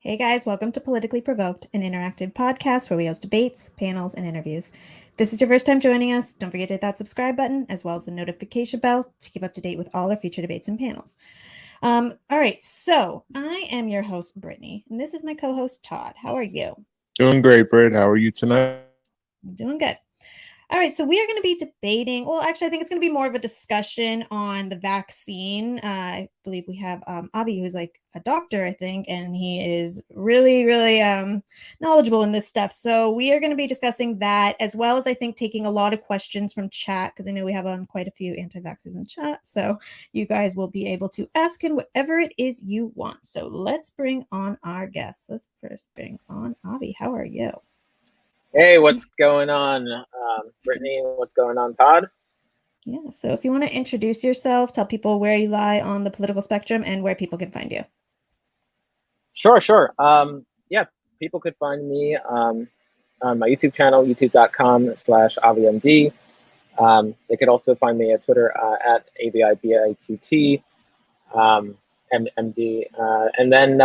Hey guys, welcome to Politically Provoked, an interactive podcast where we host debates, panels, and interviews. If this is your first time joining us, don't forget to hit that subscribe button as well as the notification bell to keep up to date with all our future debates and panels. All right, so I am your host, Brittany, and this is my co-host, Todd. How are you? Doing great, Britt. How are you tonight? Doing good. All right, so we are going to be debating. Well, actually, I think it's going to be more of a discussion on the vaccine. I believe we have Avi, who's like a doctor, I think, and he is really, really knowledgeable in this stuff. So we are going to be discussing that, as well as I think taking a lot of questions from chat, because I know we have quite a few anti-vaxxers in chat. So you guys will be able to ask him whatever it is you want. So let's bring on our guests. Let's first bring on Avi. How are you? Hey, what's going on, Brittany? What's going on, Todd? Yeah, so if you want to introduce yourself, tell people where you lie on the political spectrum and where people can find you. Sure. Yeah, people could find me on my YouTube channel, youtube.com/AviMD. They could also find me at Twitter at AVIBITT, MD. And then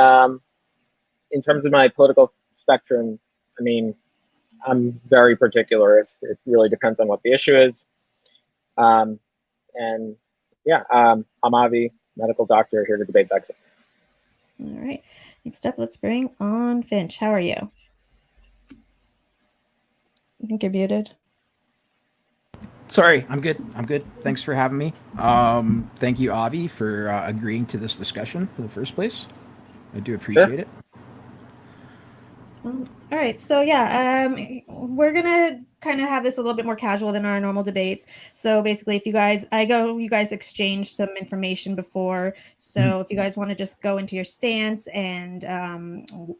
in terms of my political spectrum, I mean, I'm very particular. It really depends on what the issue is. And yeah, I'm Avi, medical doctor here to debate vaccines. All right. Next up, let's bring on Finch. How are you? I think you're muted. Sorry, I'm good. Thanks for having me. Thank you, Avi, for agreeing to this discussion in the first place. I do appreciate it. All right, so yeah, we're gonna kind of have this a little bit more casual than our normal debates. So basically, if you guys, you guys exchange some information before. So if you guys want to just go into your stance and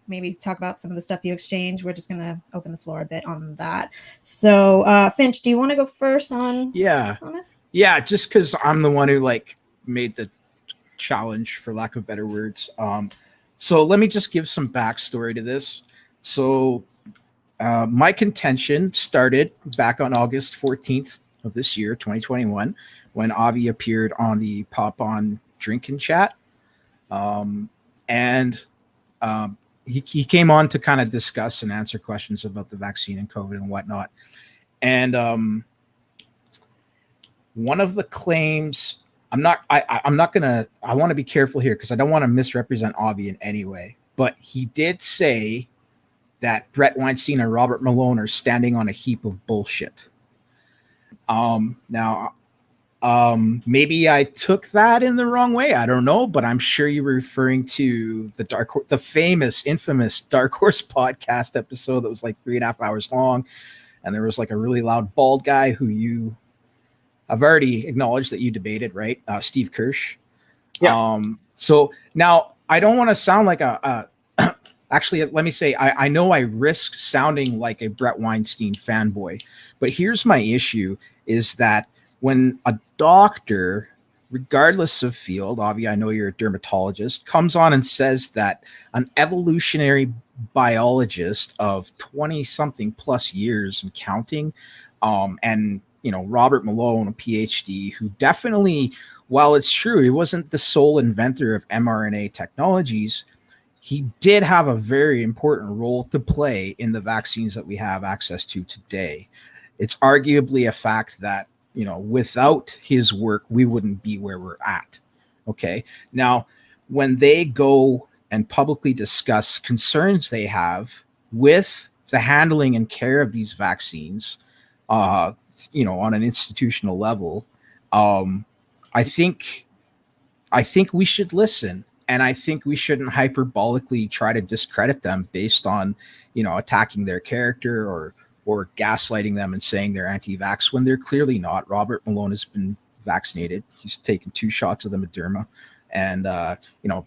maybe talk about some of the stuff you exchange, we're just gonna open the floor a bit on that. So Finch, do you want to go first on this? Yeah, just because I'm the one who made the challenge, for lack of better words. So let me just give some backstory to this. So my contention started back on August 14th of this year, 2021, when Avi appeared on the Pop On Drinkin' Chat. He came on to kind of discuss and answer questions about the vaccine and COVID and whatnot. And one of the claims, I want to be careful here because I don't want to misrepresent Avi in any way, but he did say that Brett Weinstein and Robert Malone are standing on a heap of bullshit. Now, maybe I took that in the wrong way. I don't know, but I'm sure you were referring to the famous, infamous Dark Horse podcast episode that was like 3.5 hours long, and there was like a really loud bald guy who I've already acknowledged that you debated, right? Steve Kirsch. Yeah. So now I don't want to sound like actually, let me say, I know I risk sounding like a Brett Weinstein fanboy, but here's my issue is that when a doctor, regardless of field, Avi, I know you're a dermatologist, comes on and says that an evolutionary biologist of 20-something plus years and counting, and, Robert Malone, a PhD, who definitely, while it's true, he wasn't the sole inventor of mRNA technologies, he did have a very important role to play in the vaccines that we have access to today. It's arguably a fact that, without his work, we wouldn't be where we're at. Okay. Now, when they go and publicly discuss concerns they have with the handling and care of these vaccines, on an institutional level, I think we should listen. And I think we shouldn't hyperbolically try to discredit them based on, attacking their character or gaslighting them and saying they're anti-vax when they're clearly not. Robert Malone has been vaccinated. He's taken 2 shots of the Moderna. And,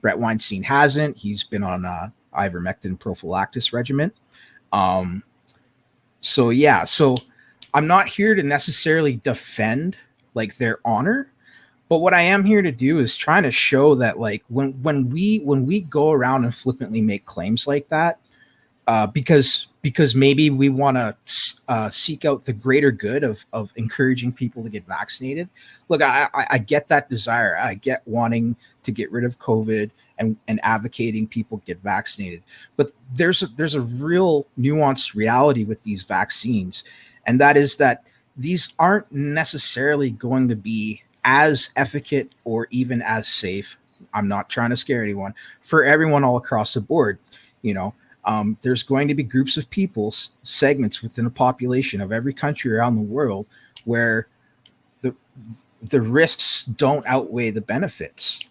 Brett Weinstein hasn't. He's been on ivermectin prophylaxis regimen. So I'm not here to necessarily defend their honor. But what I am here to do is trying to show that when we go around and flippantly make claims like that, because maybe we want to seek out the greater good of encouraging people to get vaccinated. Look, I get that desire. I get wanting to get rid of COVID and advocating people get vaccinated. But there's a real nuanced reality with these vaccines, and that is that these aren't necessarily going to be as efficacious or even as safe. I'm not trying to scare anyone, for everyone all across the board. There's going to be groups of people, segments within the population of every country around the world, where the risks don't outweigh the benefits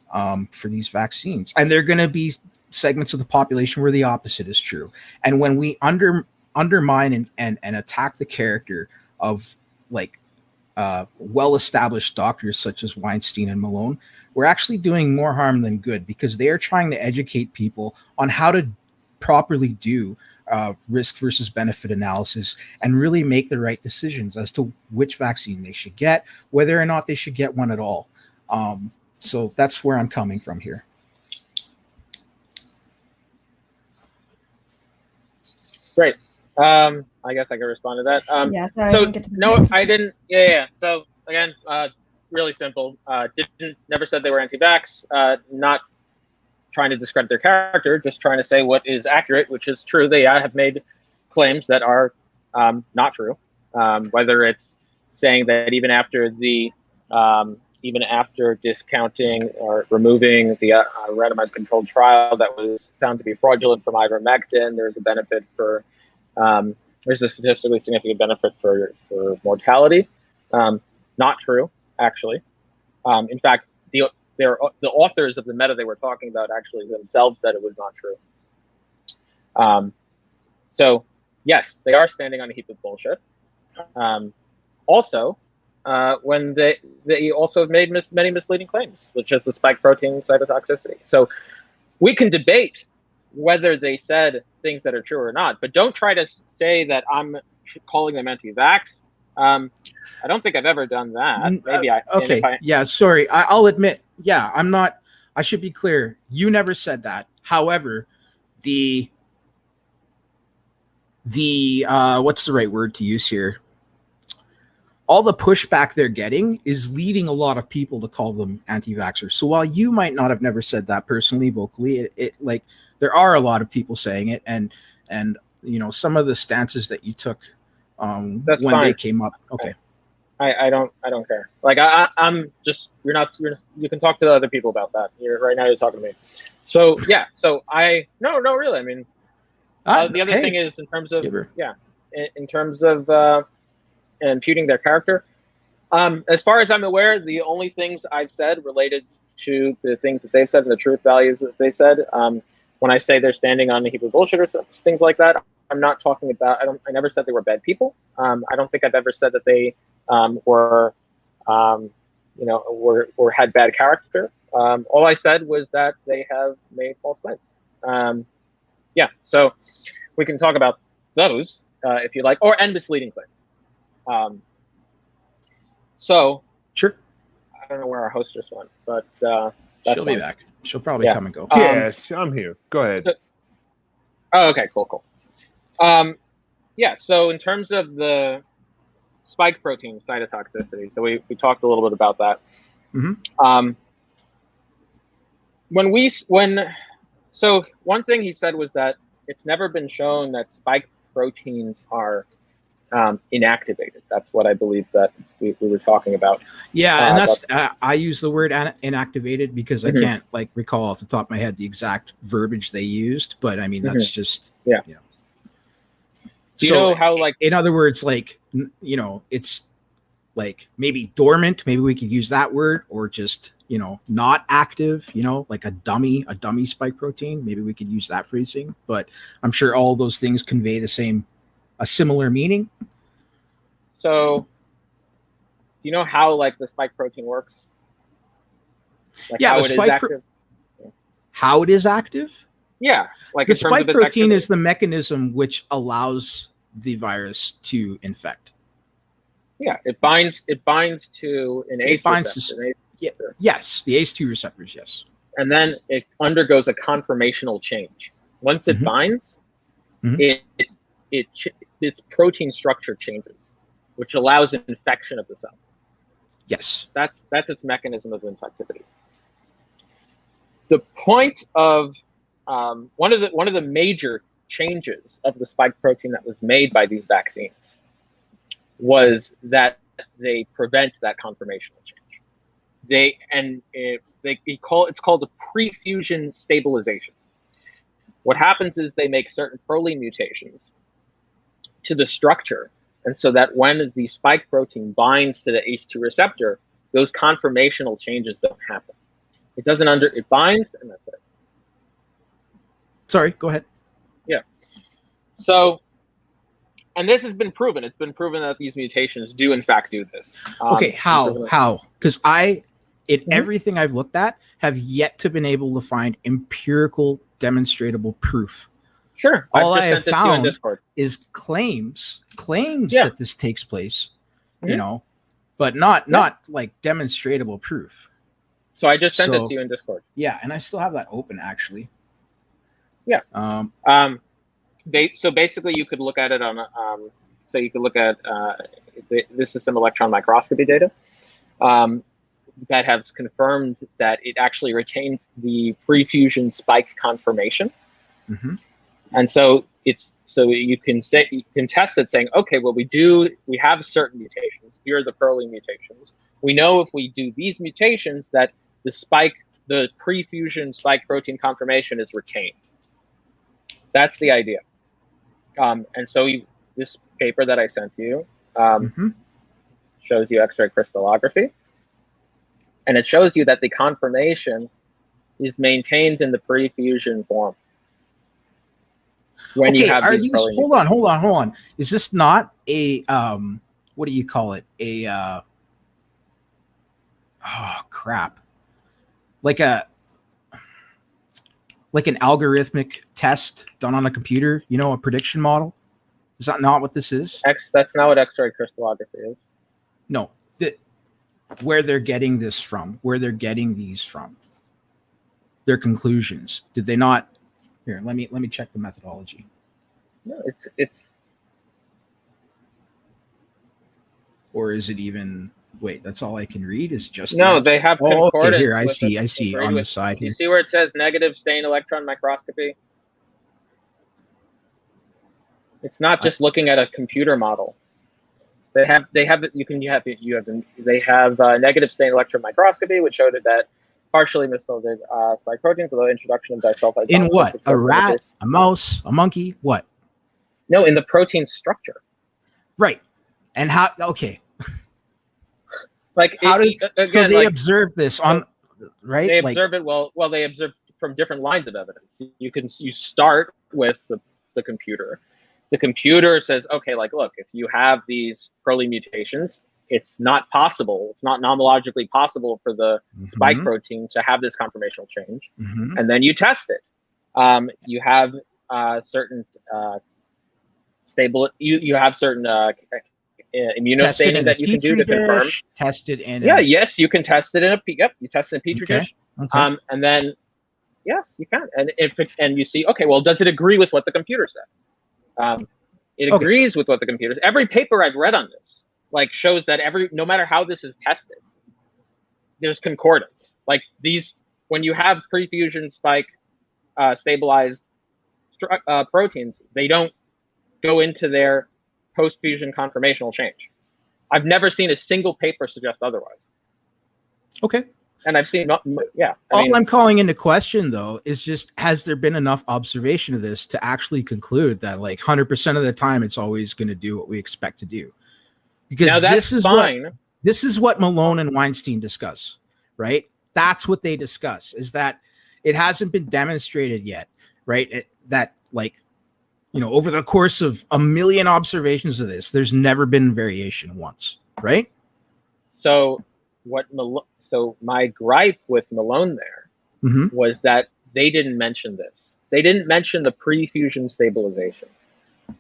for these vaccines. And there are going to be segments of the population where the opposite is true. And when we undermine and attack the character of well-established doctors such as Weinstein and Malone, we're actually doing more harm than good, because they are trying to educate people on how to properly do risk versus benefit analysis and really make the right decisions as to which vaccine they should get, whether or not they should get one at all. So that's where I'm coming from here. Great. I guess I can respond to that. Yeah, sorry, so I didn't get to no, I didn't. Yeah. So again, really simple. Never said they were anti-vax. Not trying to discredit their character, just trying to say what is accurate, which is true. They have made claims that are not true. Whether it's saying that even after discounting or removing the randomized controlled trial that was found to be fraudulent from ivermectin, there's a benefit for there's a statistically significant benefit for mortality. Not true, actually. In fact, the authors of the meta they were talking about actually themselves said it was not true. So yes, they are standing on a heap of bullshit. Also, when they also have made many misleading claims, such as the spike protein cytotoxicity. So we can debate whether they said things that are true or not, but don't try to say that I'm calling them anti-vax. I don't think I've ever done that. Maybe I. Okay. Yeah. Sorry. I'll admit. Yeah. I'm not. I should be clear. You never said that. However, the what's the right word to use here? All the pushback they're getting is leading a lot of people to call them anti-vaxxers. So while you might not have never said that personally, vocally, it like there are a lot of people saying it, and some of the stances that you took when they came up. Okay. I don't care. Like I'm just you can talk to the other people about that. Right now you're talking to me. So yeah. So no really. I mean, the other thing is in terms of in terms of imputing their character. As far as I'm aware, the only things I've said related to the things that they've said and the truth values that they said. When I say they're standing on a heap of bullshit or things like that, I'm not talking about. I never said they were bad people. I don't think I've ever said that they were had bad character. All I said was that they have made false claims. So we can talk about those if you like, and misleading claims. So sure. I don't know where our hostess went, but she'll be back. She'll probably come and go. Yes, I'm here. Go ahead. Okay, cool. So in terms of the spike protein cytotoxicity, so we talked a little bit about that. Mm-hmm. So one thing he said was that it's never been shown that spike proteins are inactivated. That's what I believe that we were talking about. Yeah, and that's I use the word inactivated because I can't recall off the top of my head the exact verbiage they used, but I mean that's just Do you know how in other words, it's maybe dormant, maybe we could use that word, or just not active, like a dummy spike protein, maybe we could use that phrasing, but I'm sure all those things convey a similar meaning. So do you know how the spike protein works? How it is active? Yeah. The spike protein is the mechanism which allows the virus to infect. Yeah, it binds to an ACE receptor. Yes, the ACE2 receptors, yes. And then it undergoes a conformational change. Once it binds, its protein structure changes, which allows infection of the cell. Yes. That's its mechanism of infectivity. the point of one of the major changes of the spike protein that was made by these vaccines was that they prevent that conformational change. It's called a pre-fusion stabilization. What happens is they make certain proline mutations to the structure, and so that when the spike protein binds to the ACE2 receptor, those conformational changes don't happen. It binds, and that's it. Sorry, go ahead. Yeah. So, and this has been proven. It's been proven that these mutations do in fact do this. Okay, how? Because everything I've looked at have yet to been able to find empirical demonstrable proof. Sure. All I have found is claims that this takes place, you know, but not like demonstrable proof. So I just sent it to you in Discord. Yeah, and I still have that open actually. Yeah. So basically you could look at it on so you could look at this is some electron microscopy data that has confirmed that it actually retains the pre-fusion spike conformation. Mm-hmm. And so you can test it saying, okay, well we have certain mutations. Here are the Perley mutations. We know if we do these mutations that the pre-fusion spike protein conformation is retained. That's the idea. And so this paper that I sent you shows you X-ray crystallography, and it shows you that the conformation is maintained in the pre-fusion form. When you have these hold on. Is this not a what do you call it? Like an algorithmic test done on a computer, you know, a prediction model? Is that not what this is? That's not what X-ray crystallography is. No, where they're getting this from, where they're getting these from, their conclusions. Did they not? Here, let me check the methodology. No, it's. Or is it even? Wait, that's all I can read. Is just they have concordance. Okay, here I see on the side here. You see where it says negative stain electron microscopy? It's not just looking at a computer model. They have negative stain electron microscopy, which showed that partially misfolded spike proteins, although introduction of disulfide. In what? A rat, a mouse, a monkey? What? No, in the protein structure. Right. And how? Okay. Like how so they observed this on, right? They observe it well. They observe from different lines of evidence. You start with the computer. The computer says, okay, like, look, if you have these Perley mutations, it's not possible. It's not nomologically possible for the spike protein to have this conformational change. And then you test it. You have certain stable. You have certain immunostaining that you can do to confirm. Tested in. Yes, you can test it in a you test it in a petri dish. Okay. And then yes, you can. And you see, okay, well, does it agree with what the computer said? It agrees with what the computer. Every paper I've read on this shows that no matter how this is tested, there's concordance. Like these, when you have pre-fusion spike stabilized proteins, they don't go into their post-fusion conformational change. I've never seen a single paper suggest otherwise. Okay. And I've seen, I'm calling into question, though, is just, has there been enough observation of this to actually conclude that 100% of the time it's always going to do what we expect to do? Because now this is what Malone and Weinstein discuss, right? That's what they discuss, is that it hasn't been demonstrated yet, right? Over the course of a million observations of this, there's never been variation once, right? So my gripe with Malone there was that they didn't mention this. They didn't mention the pre-fusion stabilization.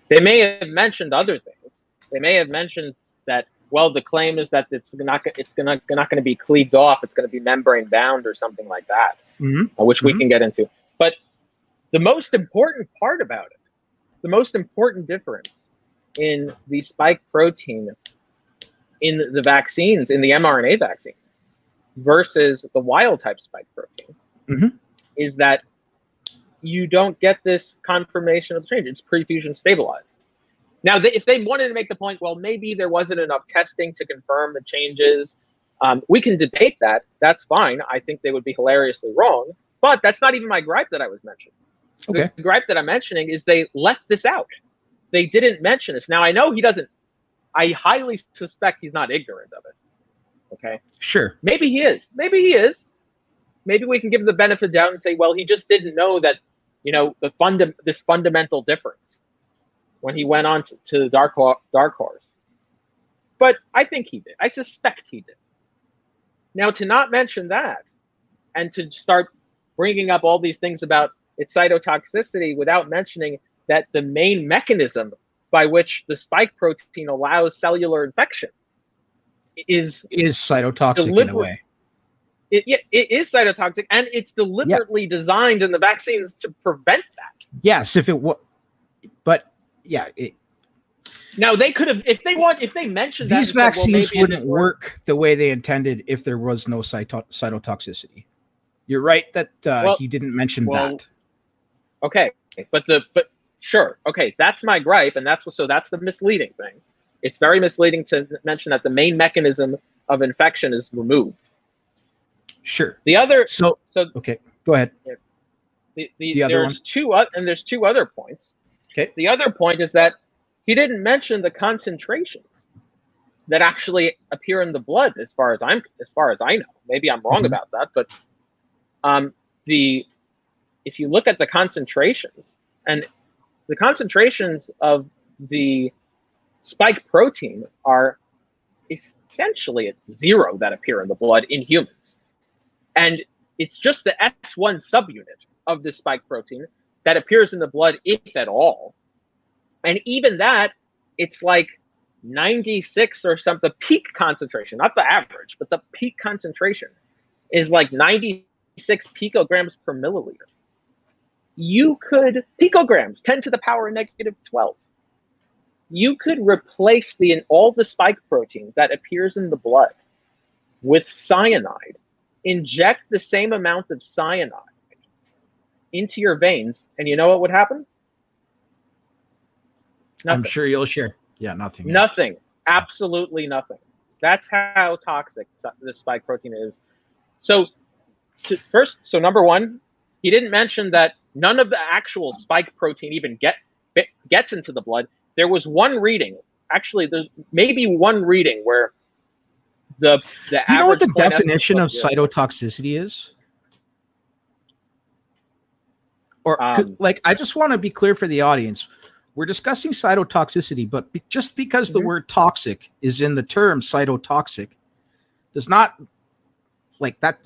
They may have mentioned other things. They may have mentioned that, well, the claim is that it's not going to be cleaved off. It's going to be membrane bound or something like that, which we can get into. But the most important part about it, the most important difference in the spike protein in the vaccines, in the mRNA vaccines, versus the wild type spike protein, is that you don't get this confirmation of the change. It's pre-fusion stabilized. Now, if they wanted to make the point, well, maybe there wasn't enough testing to confirm the changes, we can debate that. That's fine. I think they would be hilariously wrong. But that's not even my gripe that I was mentioning. Okay. The gripe that I'm mentioning is they left this out. They didn't mention this. Now, I know he doesn't. I highly suspect he's not ignorant of it. Okay. Sure. Maybe he is. Maybe he is. Maybe we can give him the benefit of the doubt and say, well, he just didn't know that, this fundamental difference when he went on to the dark horse. But I think he did. I suspect he did. Now, to not mention that and to start bringing up all these things about its cytotoxicity without mentioning that the main mechanism by which the spike protein allows cellular infection is cytotoxic in a way. It is cytotoxic, and it's deliberately designed in the vaccines to prevent that. Yes, if it was, but yeah. Now they could have, if they mentioned that, these vaccines wouldn't work the way they intended if there was no cytotoxicity. You're right that he didn't mention that. Okay, but sure, okay, that's my gripe, and that's the misleading thing. It's very misleading to mention that the main mechanism of infection is removed. Sure. The other okay, go ahead. There's two other points. Okay. The other point is that he didn't mention the concentrations that actually appear in the blood, as far as I know. Maybe I'm wrong about that, but if you look at the concentrations, and the concentrations of the spike protein are essentially at 0 that appear in the blood in humans. And it's just the S1 subunit of the spike protein that appears in the blood, if at all. And even that, it's like 96 or something. The peak concentration, not the average, but the peak concentration is like 96 picograms per milliliter. Picograms, 10 to the power of -12. You could replace all the spike protein that appears in the blood with cyanide, inject the same amount of cyanide into your veins, and you know what would happen? Nothing. I'm sure you'll share. Yeah, nothing. Nothing. Absolutely nothing. That's how toxic the spike protein is. So number one, he didn't mention that none of the actual spike protein even gets into the blood. There was one reading. Actually, there's maybe one reading where the you know what the definition of cytotoxicity is? Or I just want to be clear for the audience. We're discussing cytotoxicity, but just because the word toxic is in the term cytotoxic does not that.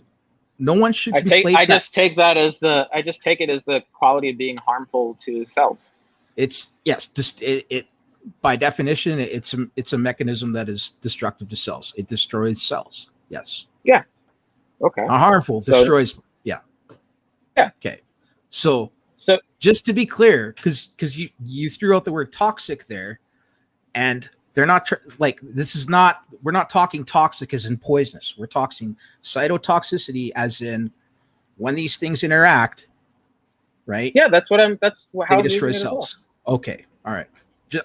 No one should conflate that. I just take it as the quality of being harmful to cells. It's it by definition, it's a mechanism that is destructive to cells. It destroys cells. Yes. Yeah. Okay. Not harmful, destroys them. Yeah. Yeah. Okay. So just to be clear, because you threw out the word toxic there, and they're not we're not talking toxic as in poisonous. We're talking cytotoxicity as in when these things interact, right? Yeah, that's how they destroy cells. Okay. All right.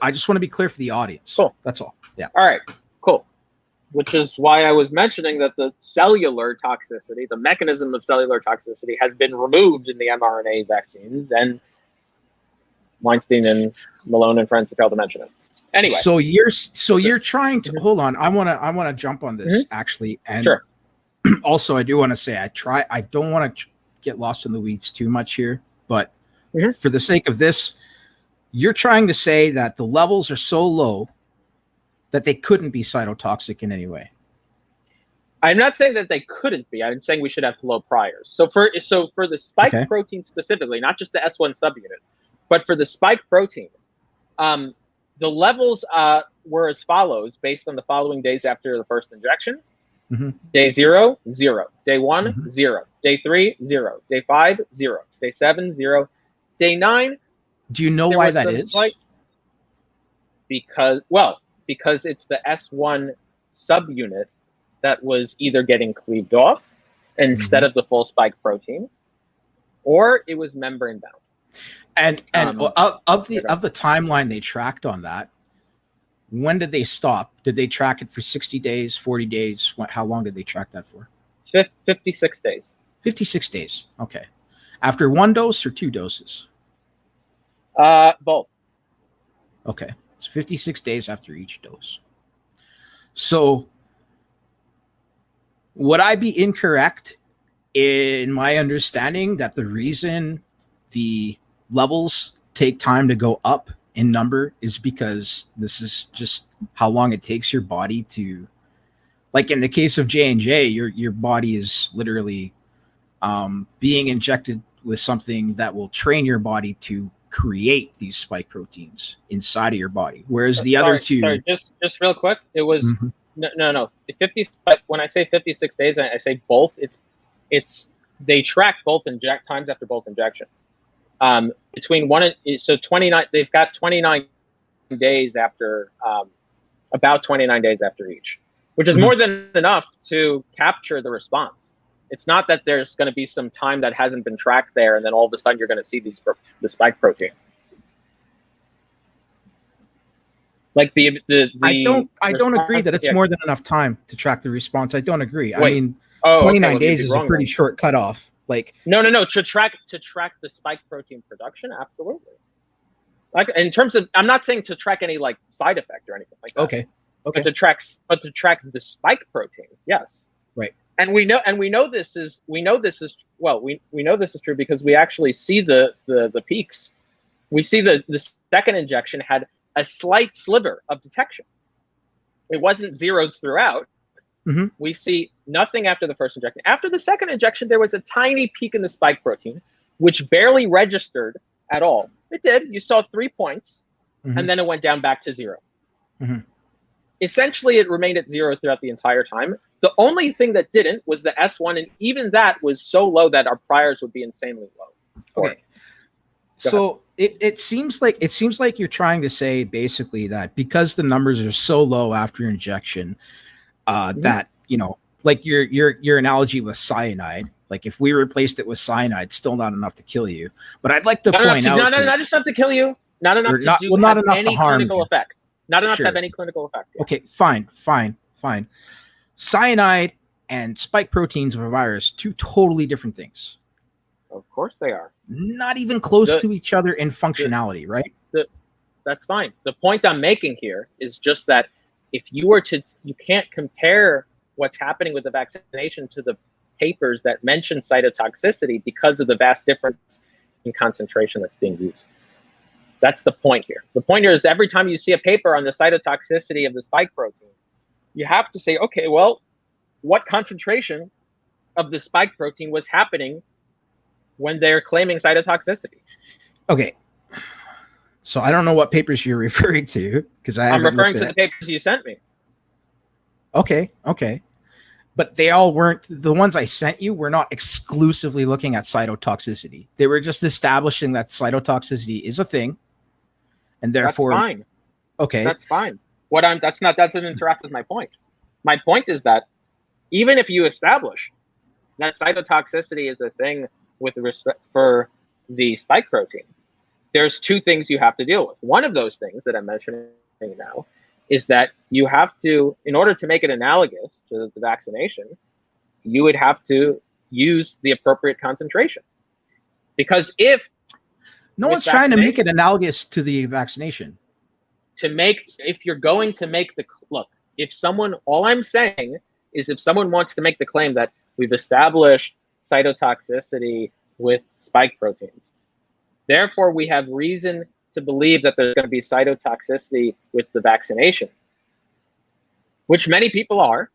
I just want to be clear for the audience. Cool. That's all. Yeah. All right. Cool. Which is why I was mentioning that the cellular toxicity, the mechanism of cellular toxicity, has been removed in the mRNA vaccines, and Weinstein and Malone and friends have failed to mention it. Anyway. So you're trying to hold on. I want to jump on this actually, and sure. Also I do want to say I don't want to get lost in the weeds too much here, but for the sake of this, you're trying to say that the levels are so low that they couldn't be cytotoxic in any way. I'm not saying that they couldn't be. I'm saying we should have low priors. So for the spike protein specifically, not just the S1 subunit, but for the spike protein, the levels were as follows based on the following days after the first injection. Day 0, 0. Day 1, 0. Day 3, 0. Day 5, 0. Day 7, 0. Day 9. Do you know why that is? Because it's the S1 subunit that was either getting cleaved off instead of the full spike protein, or it was membrane bound. And of the timeline they tracked on that, when did they stop? Did they track it for 60 days, 40 days? How long did they track that for? 56 days. 56 days. Okay. After 1 dose or 2 doses? Both. Okay. It's 56 days after each dose. So would I be incorrect in my understanding that the reason the levels take time to go up in number is because this is just how long it takes your body to, like in the case of J&J, your body is literally being injected with something that will train your body to create these spike proteins inside of your body, whereas the other two. Sorry, just real quick, it was no 50. When I say 56 days, I say both. It's they track both inject times after both injections. Between 29. They've got 29 days after, about 29 days after each, which is more than enough to capture the response. It's not that there's going to be some time that hasn't been tracked there, and then all of a sudden you're going to see the spike protein. Like I don't agree that it's more than enough time to track the response. I don't agree. Wait. I mean, Oh, 29 okay, days is a pretty short cutoff. Like no. To track the spike protein production, absolutely. Like in terms of, I'm not saying to track any like side effect or anything like that. Okay. But to track the spike protein, yes. Right. And we know this is true because we actually see the peaks. We see the second injection had a slight sliver of detection. It wasn't zeros throughout. We see nothing after the first injection. After the second injection, there was a tiny peak in the spike protein, which barely registered at all. It did. You saw 3 points, and then it went down back to 0. Essentially, it remained at 0 throughout the entire time. The only thing that didn't was the S1, and even that was so low that our priors would be insanely low. Okay. So it seems like you're trying to say basically that because the numbers are so low after injection, that, you know, like your analogy with cyanide, like if we replaced it with cyanide, still not enough to kill you. But I'd like to point out, not just enough to kill you, not enough to not enough any to harm clinical you. effect, not enough Sure. to have any clinical effect. Yeah. Okay, fine. Cyanide and spike proteins of a virus, 2 totally different things. Of course they are. Not even close to each other in functionality, right? That's fine. The point I'm making here is just that if you can't compare what's happening with the vaccination to the papers that mention cytotoxicity because of the vast difference in concentration that's being used. That's the point here. The point here is every time you see a paper on the cytotoxicity of the spike protein, you have to say, okay, well, what concentration of the spike protein was happening when they're claiming cytotoxicity? Okay. So I don't know what papers you're referring to because I'm referring to the papers you sent me. Okay. But they all weren't, the ones I sent you were not exclusively looking at cytotoxicity. They were just establishing that cytotoxicity is a thing. And therefore, that's fine. Okay. That's fine. That doesn't interact with my point. My point is that even if you establish that cytotoxicity is a thing with respect for the spike protein, there's 2 things you have to deal with. One of those things that I'm mentioning now is that you have to, in order to make it analogous to the vaccination, you would have to use the appropriate concentration. Because if one's trying to make it analogous to the vaccination. If you're going to make all I'm saying is if someone wants to make the claim that we've established cytotoxicity with spike proteins, therefore we have reason to believe that there's going to be cytotoxicity with the vaccination, which many people are,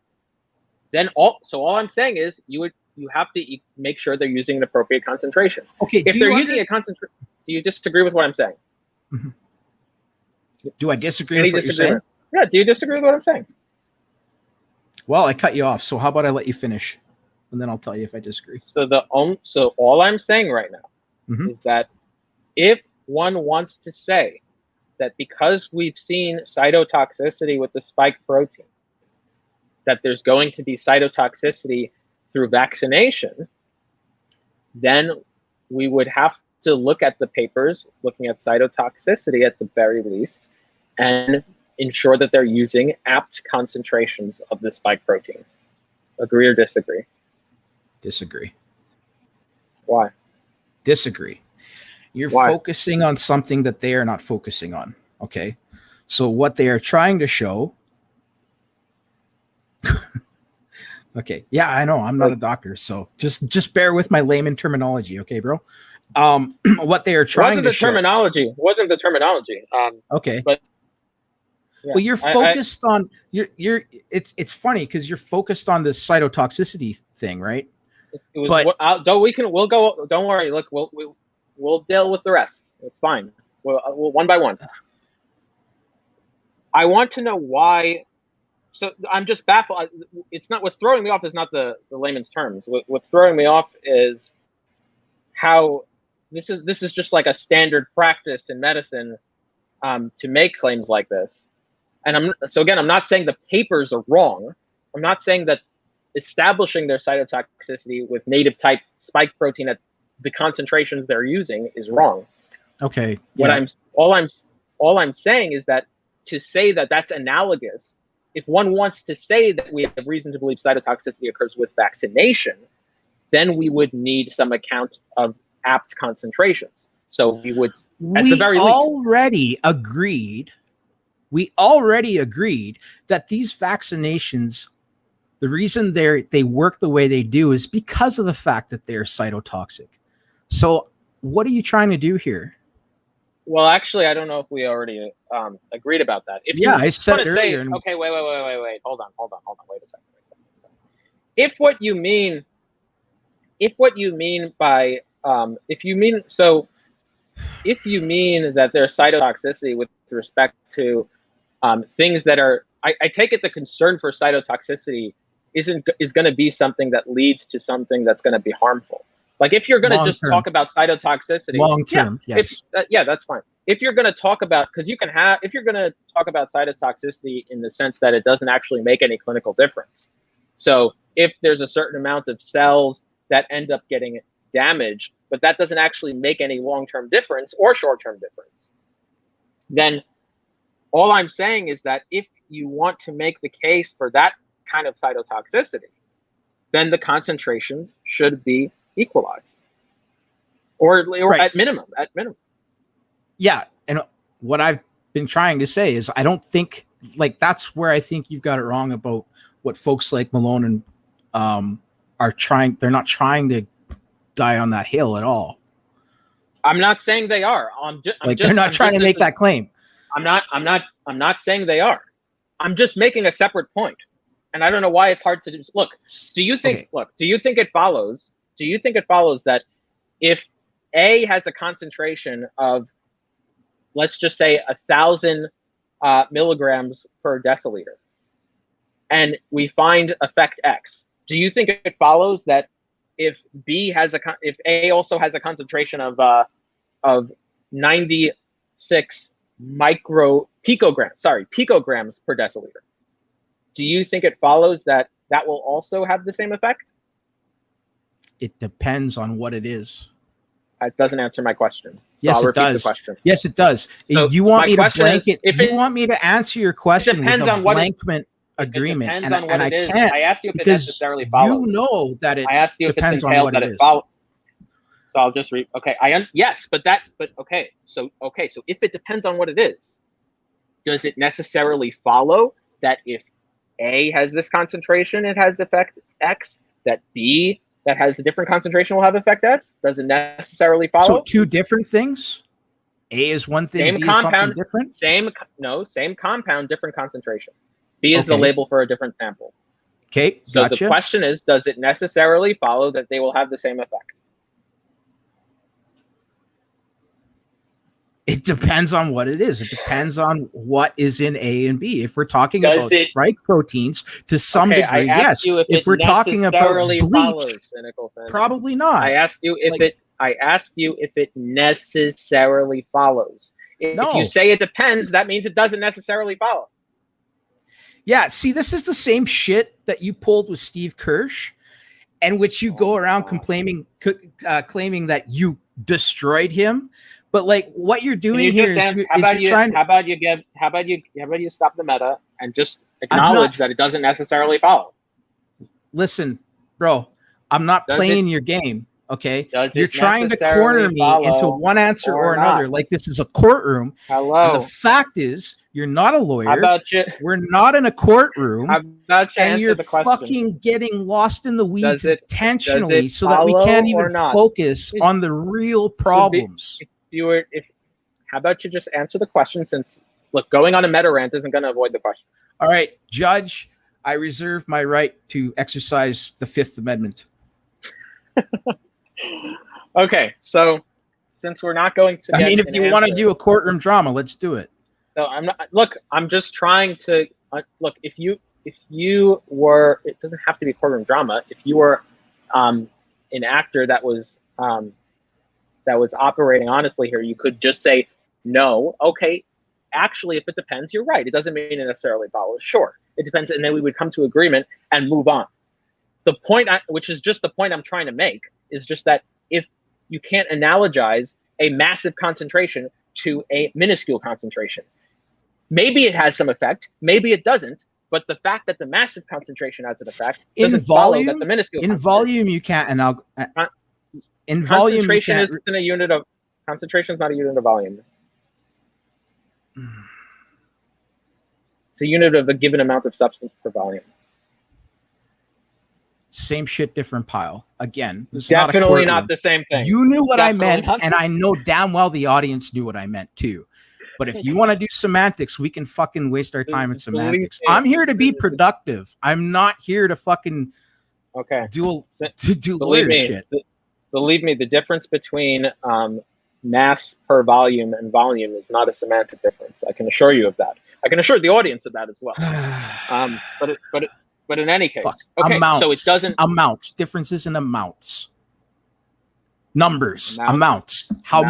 then all I'm saying is you have to make sure they're using an appropriate concentration. Okay. If they're using a concentration, do you disagree with what I'm saying? Do I disagree with what you're saying? Yeah, do you disagree with what I'm saying? Well, I cut you off, so how about I let you finish, and then I'll tell you if I disagree. So all I'm saying right now is that if one wants to say that because we've seen cytotoxicity with the spike protein, that there's going to be cytotoxicity through vaccination, then we would have to look at the papers, looking at cytotoxicity at the very least, and ensure that they're using apt concentrations of the spike protein. Agree or disagree? Disagree. Why? Disagree. You're Why? focusing on something that they are not focusing on. Okay. So what they are trying to show. Okay. Yeah, I know. I'm not a doctor, so just bear with my layman terminology, okay, bro? What they are trying to show. Wasn't the terminology. Okay. But yeah, well, you're focused on you're it's funny because you're focused on this cytotoxicity thing, right? It was, but we'll go. Don't worry. Look, we'll deal with the rest. It's fine. We'll one by one. I want to know why. So I'm just baffled. It's not what's throwing me off is not the layman's terms. What's throwing me off is how this is just like a standard practice in medicine to make claims like this. And I'm not saying the papers are wrong. I'm not saying that establishing their cytotoxicity with native type spike protein at the concentrations they're using is wrong. Okay. All I'm saying is that to say that that's analogous, if one wants to say that we have reason to believe cytotoxicity occurs with vaccination, then we would need some account of apt concentrations. So we would, at the very least, we already agreed that these vaccinations, the reason they work the way they do is because of the fact that they're cytotoxic. So what are you trying to do here? Well, actually, I don't know if we already agreed about that. I said it earlier. Okay, wait. Hold on. Wait a second. If what you mean by if you mean that there's cytotoxicity with respect to things that are, I take it the concern for cytotoxicity is going to be something that leads to something that's going to be harmful. Like if you're going to just talk about cytotoxicity, long term, yes, that's fine. If you're going to talk about, if you're going to talk about cytotoxicity in the sense that it doesn't actually make any clinical difference. So if there's a certain amount of cells that end up getting damaged, but that doesn't actually make any long-term difference or short-term difference, then all I'm saying is that if you want to make the case for that kind of cytotoxicity, then the concentrations should be equalized, or right. at minimum. Yeah, and what I've been trying to say is I don't think, like, that's where I think you've got it wrong about what folks like Malone and are trying. They're not trying to die on that hill at all. I'm not saying they are. They're not trying to make that claim. I'm not saying they are. I'm just making a separate point. And I don't know why it's hard to do. Look, do you think it follows that if A has a concentration of, let's just say 1,000 milligrams per deciliter, and we find effect X, do you think it follows that if A also has a concentration of 96 picograms per deciliter, do you think it follows that that will also have the same effect? It depends on what it is. It doesn't answer my question. So yes, I'll it does. the question. Yes, it does. So you want me to blanket? You want me to answer your question with a blankment agreement? It depends on what it is. I asked you if it necessarily follows. You know that it. I asked you if it's entailed that it follows. So I'll just read. Okay, yes, but okay. So if it depends on what it is, does it necessarily follow that if A has this concentration, it has effect X, that B that has a different concentration will have effect S? Does it necessarily follow? So two different things? A is one thing, same B compound, is something different? Same compound, different concentration. B is the label for a different sample. Okay, so gotcha. The question is, does it necessarily follow that they will have the same effect? It depends on what it is. It depends on what is in A and B. If we're talking about spike proteins, to some degree, yes. If we're talking about bleach, probably not. I asked you if it necessarily follows. If you say it depends, that means it doesn't necessarily follow. Yeah, see, this is the same shit that you pulled with Steve Kirsch. and which you go around claiming that you destroyed him. But like what you're doing here is, how about you stop the meta and just acknowledge that it doesn't necessarily follow. Listen, bro, I'm not playing your game. Okay, you're trying to corner me into one answer or another, like this is a courtroom. Hello. And the fact is, you're not a lawyer. How about you? We're not in a courtroom. How about you and you're the question? fucking getting lost in the weeds intentionally, so that we can't even focus on the real problems. How about you just answer the question? Since look, going on a meta rant isn't going to avoid the question. All right, Judge, I reserve my right to exercise the Fifth Amendment. Okay, so since we're not going to, if you want to do a courtroom drama, let's do it. So I'm not. Look, I'm just trying to look. If you were, it doesn't have to be a courtroom drama. If you were an actor that was operating honestly here, you could just say no. Okay, actually, if it depends, you're right. It doesn't mean it necessarily follows. Sure, it depends, and then we would come to agreement and move on. The point, which is just the point I'm trying to make, is just that if you can't analogize a massive concentration to a minuscule concentration, maybe it has some effect, maybe it doesn't, but the fact that the massive concentration has an effect doesn't follow that the minuscule. In volume, you can't. In volume, concentration isn't a unit of concentration. Is not a unit of volume. It's a unit of a given amount of substance per volume. Same shit, different pile. Again, definitely not the same thing. You knew what I meant, and I know damn well the audience knew what I meant too. But if you want to do semantics, we can fucking waste our time in semantics. I'm here to be productive. I'm not here to fucking do lawyer shit. Believe me, the difference between mass per volume and volume is not a semantic difference. I can assure you of that. I can assure the audience of that as well. But in any case, amounts. So it doesn't differences in amounts, numbers, amounts. How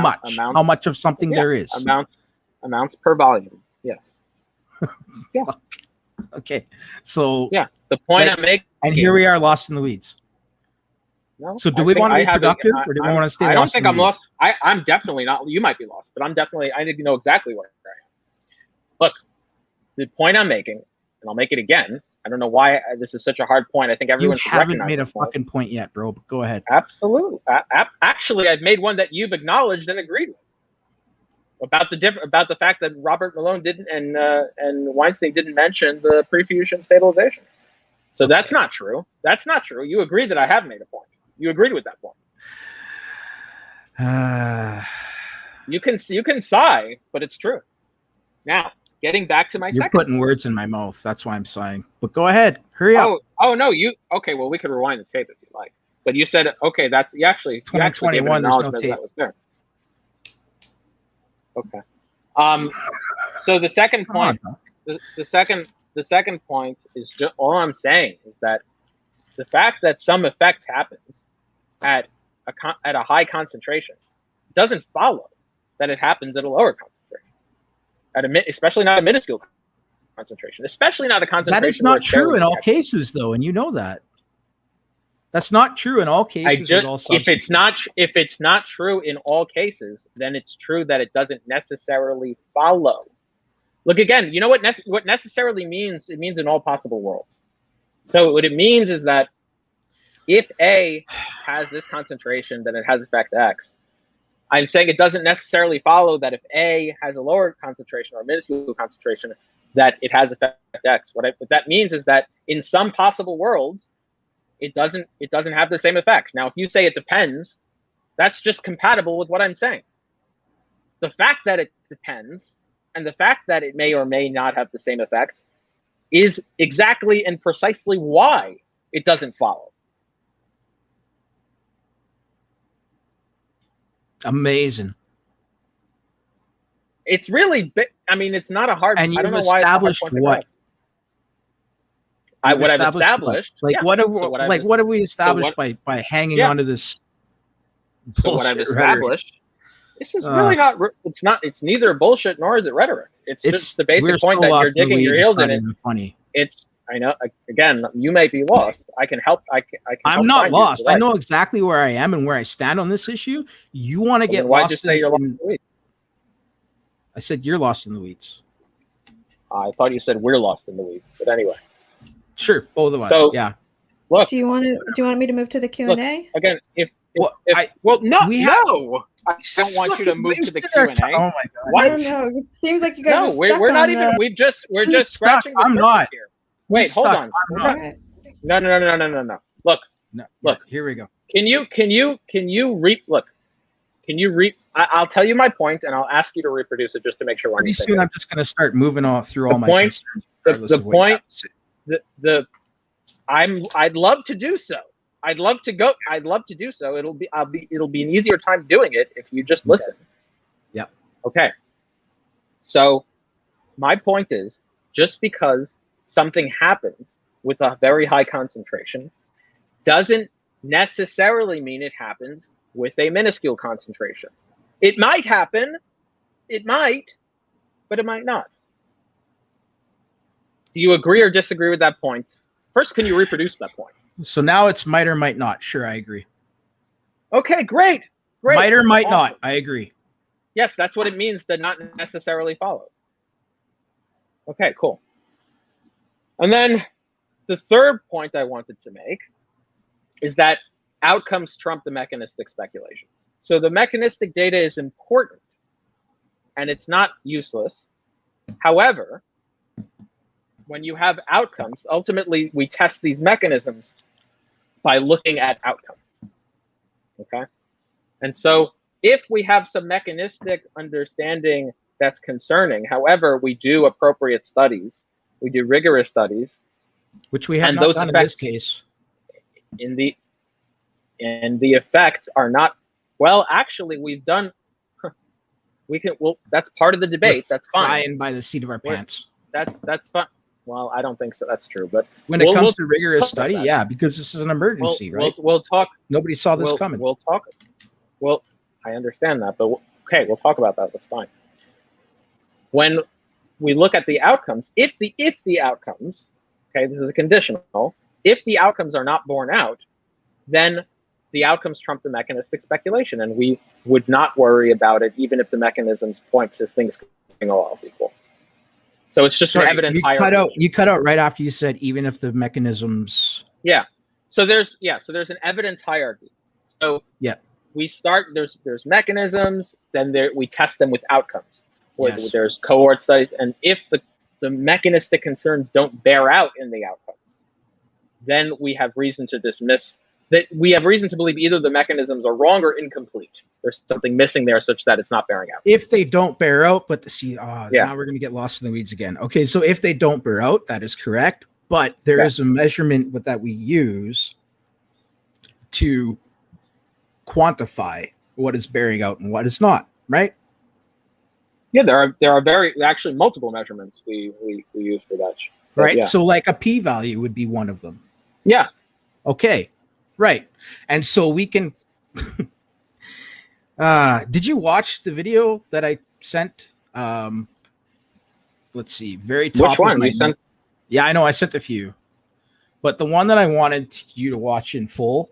much of something there is. Amounts per volume. Yes. Yeah. Okay. So the point I'm making, and here we are, lost in the weeds. No. So do we want to be productive, or do we want to stay? I don't think I'm lost. I'm definitely not. You might be lost, but I think you know exactly where I am. Look, the point I'm making, and I'll make it again. I don't know why this is such a hard point. I think everyone should recognize. You haven't made a fucking point yet, bro. But go ahead. Absolutely. Actually, I've made one that you've acknowledged and agreed with about the fact that Robert Malone didn't and Weinstein didn't mention the pre-fusion stabilization. So that's not true. That's not true. You agreed that I have made a point. You agreed with that point. You can sigh, but it's true. Now, getting back to my You're putting words in my mouth. That's why I'm sighing. But go ahead. Hurry up. Oh no, okay, well, we could rewind the tape if you like. But you said, okay, that's you actually 2021, there's no tape. There. Okay. So the second point, the second point is just all I'm saying is that the fact that some effect happens at a high concentration doesn't follow that it happens at a lower concentration. Especially not a minuscule concentration, especially not a concentration. That is not true in all cases, though, and you know that. That's not true in all cases. If it's not true in all cases, then it's true that it doesn't necessarily follow. Look again. You know what necessarily means? It means in all possible worlds. So what it means is that if A has this concentration, then it has effect X. I'm saying it doesn't necessarily follow that if A has a lower concentration or a minuscule concentration, that it has effect X. What that means is that in some possible worlds, it doesn't have the same effect. Now, if you say it depends, that's just compatible with what I'm saying. The fact that it depends and the fact that it may or may not have the same effect is exactly and precisely why it doesn't follow. Amazing. It's really, it's not a hard. And I don't know you've why established what? What I've established. What have we established by hanging on to this? So what I've established. This is really not. It's not. It's neither bullshit nor is it rhetoric. It's just the basic point that you're digging your heels in it. Funny. It's I know. Again, you may be lost. I can help. I can I'm help not find you lost. the I right. know exactly where I am and where I stand on this issue. You want to Well, get then why'd lost you say you're lost in the weeds? I said you're lost in the weeds. I thought you said we're lost in the weeds. But anyway, Sure, both of us. So- yeah. look. Do you want me to move to the Q&A? Again, if Well, no, we have- no, I don't want you to Fucking move to the wasted our Q&A. time. Oh my god. I What? don't know. It seems like you guys No, are stuck we're not on even. the... We're just Who's scratching the stuck? I'm surface not. here. Who's Wait, hold stuck? on. I'm We're not. not- Alright. No. Look, No, Look. here we go. can you look? Can you I'll tell you my point, and I'll ask you to reproduce it just to make sure we're on Pretty the same soon, page. I'm just going to start moving on through all my point- concerns. the regardless of what you point- have to say. I'd love to do so. I'd love to do so. It'll be an easier time doing it if you just listen. Yep. Okay. So my point is, just because something happens with a very high concentration doesn't necessarily mean it happens with a minuscule concentration. It might happen, but it might not. Do you agree or disagree with that point? First, can you reproduce that point? So now it's might or might not. Sure, I agree. Okay, great. Might or might Awesome. not. I agree. Yes, that's what it means to not necessarily follow. Okay, cool. And then the third point I wanted to make is that outcomes trump the mechanistic speculations. So the mechanistic data is important and it's not useless. However, when you have outcomes, ultimately we test these mechanisms by looking at outcomes. Okay? And so if we have some mechanistic understanding that's concerning, however, we do appropriate studies, we do rigorous studies, Which we have And not those done in effects- this case. and the effects are not, well, actually we've done, that's part of the debate. We're That's fine. flying by the seat of our We're- pants. That's fine. Well, I don't think so. That's true. But When it we'll- comes we'll to rigorous talk about study, that. yeah, because this is an emergency, right? We'll talk. Nobody saw this coming. We'll talk. Well, I understand that, but okay, we'll talk about that. That's fine. When we look at the outcomes, if the outcomes, okay, this is a conditional. If the outcomes are not borne out, then the outcomes trump the mechanistic speculation, and we would not worry about it, even if the mechanisms point to things being all else equal. So it's just Sorry, an evidence you hierarchy. you cut out right after you said even if the mechanisms. So there's an evidence hierarchy. So Yeah. we start, there's mechanisms, then we test them with outcomes. Or Yes. there's cohort studies, and if the mechanistic concerns don't bear out in the outcomes, then we have reason to dismiss that. We have reason to believe either the mechanisms are wrong or incomplete. There's something missing there such that it's not bearing out. If they don't bear out, but Yeah. now we're going to get lost in the weeds again. Okay, so if they don't bear out, that is correct. But there is a measurement that we use to quantify what is bearing out and what is not, right? Yeah, there are actually multiple measurements we use for that. But Right. Yeah. So like a p-value would be one of them. Yeah. Okay. Right. And so we can did you watch the video that I sent? Let's see. Very top Which one of my you sent? Yeah, I know I sent a few. But the one that I wanted you to watch in full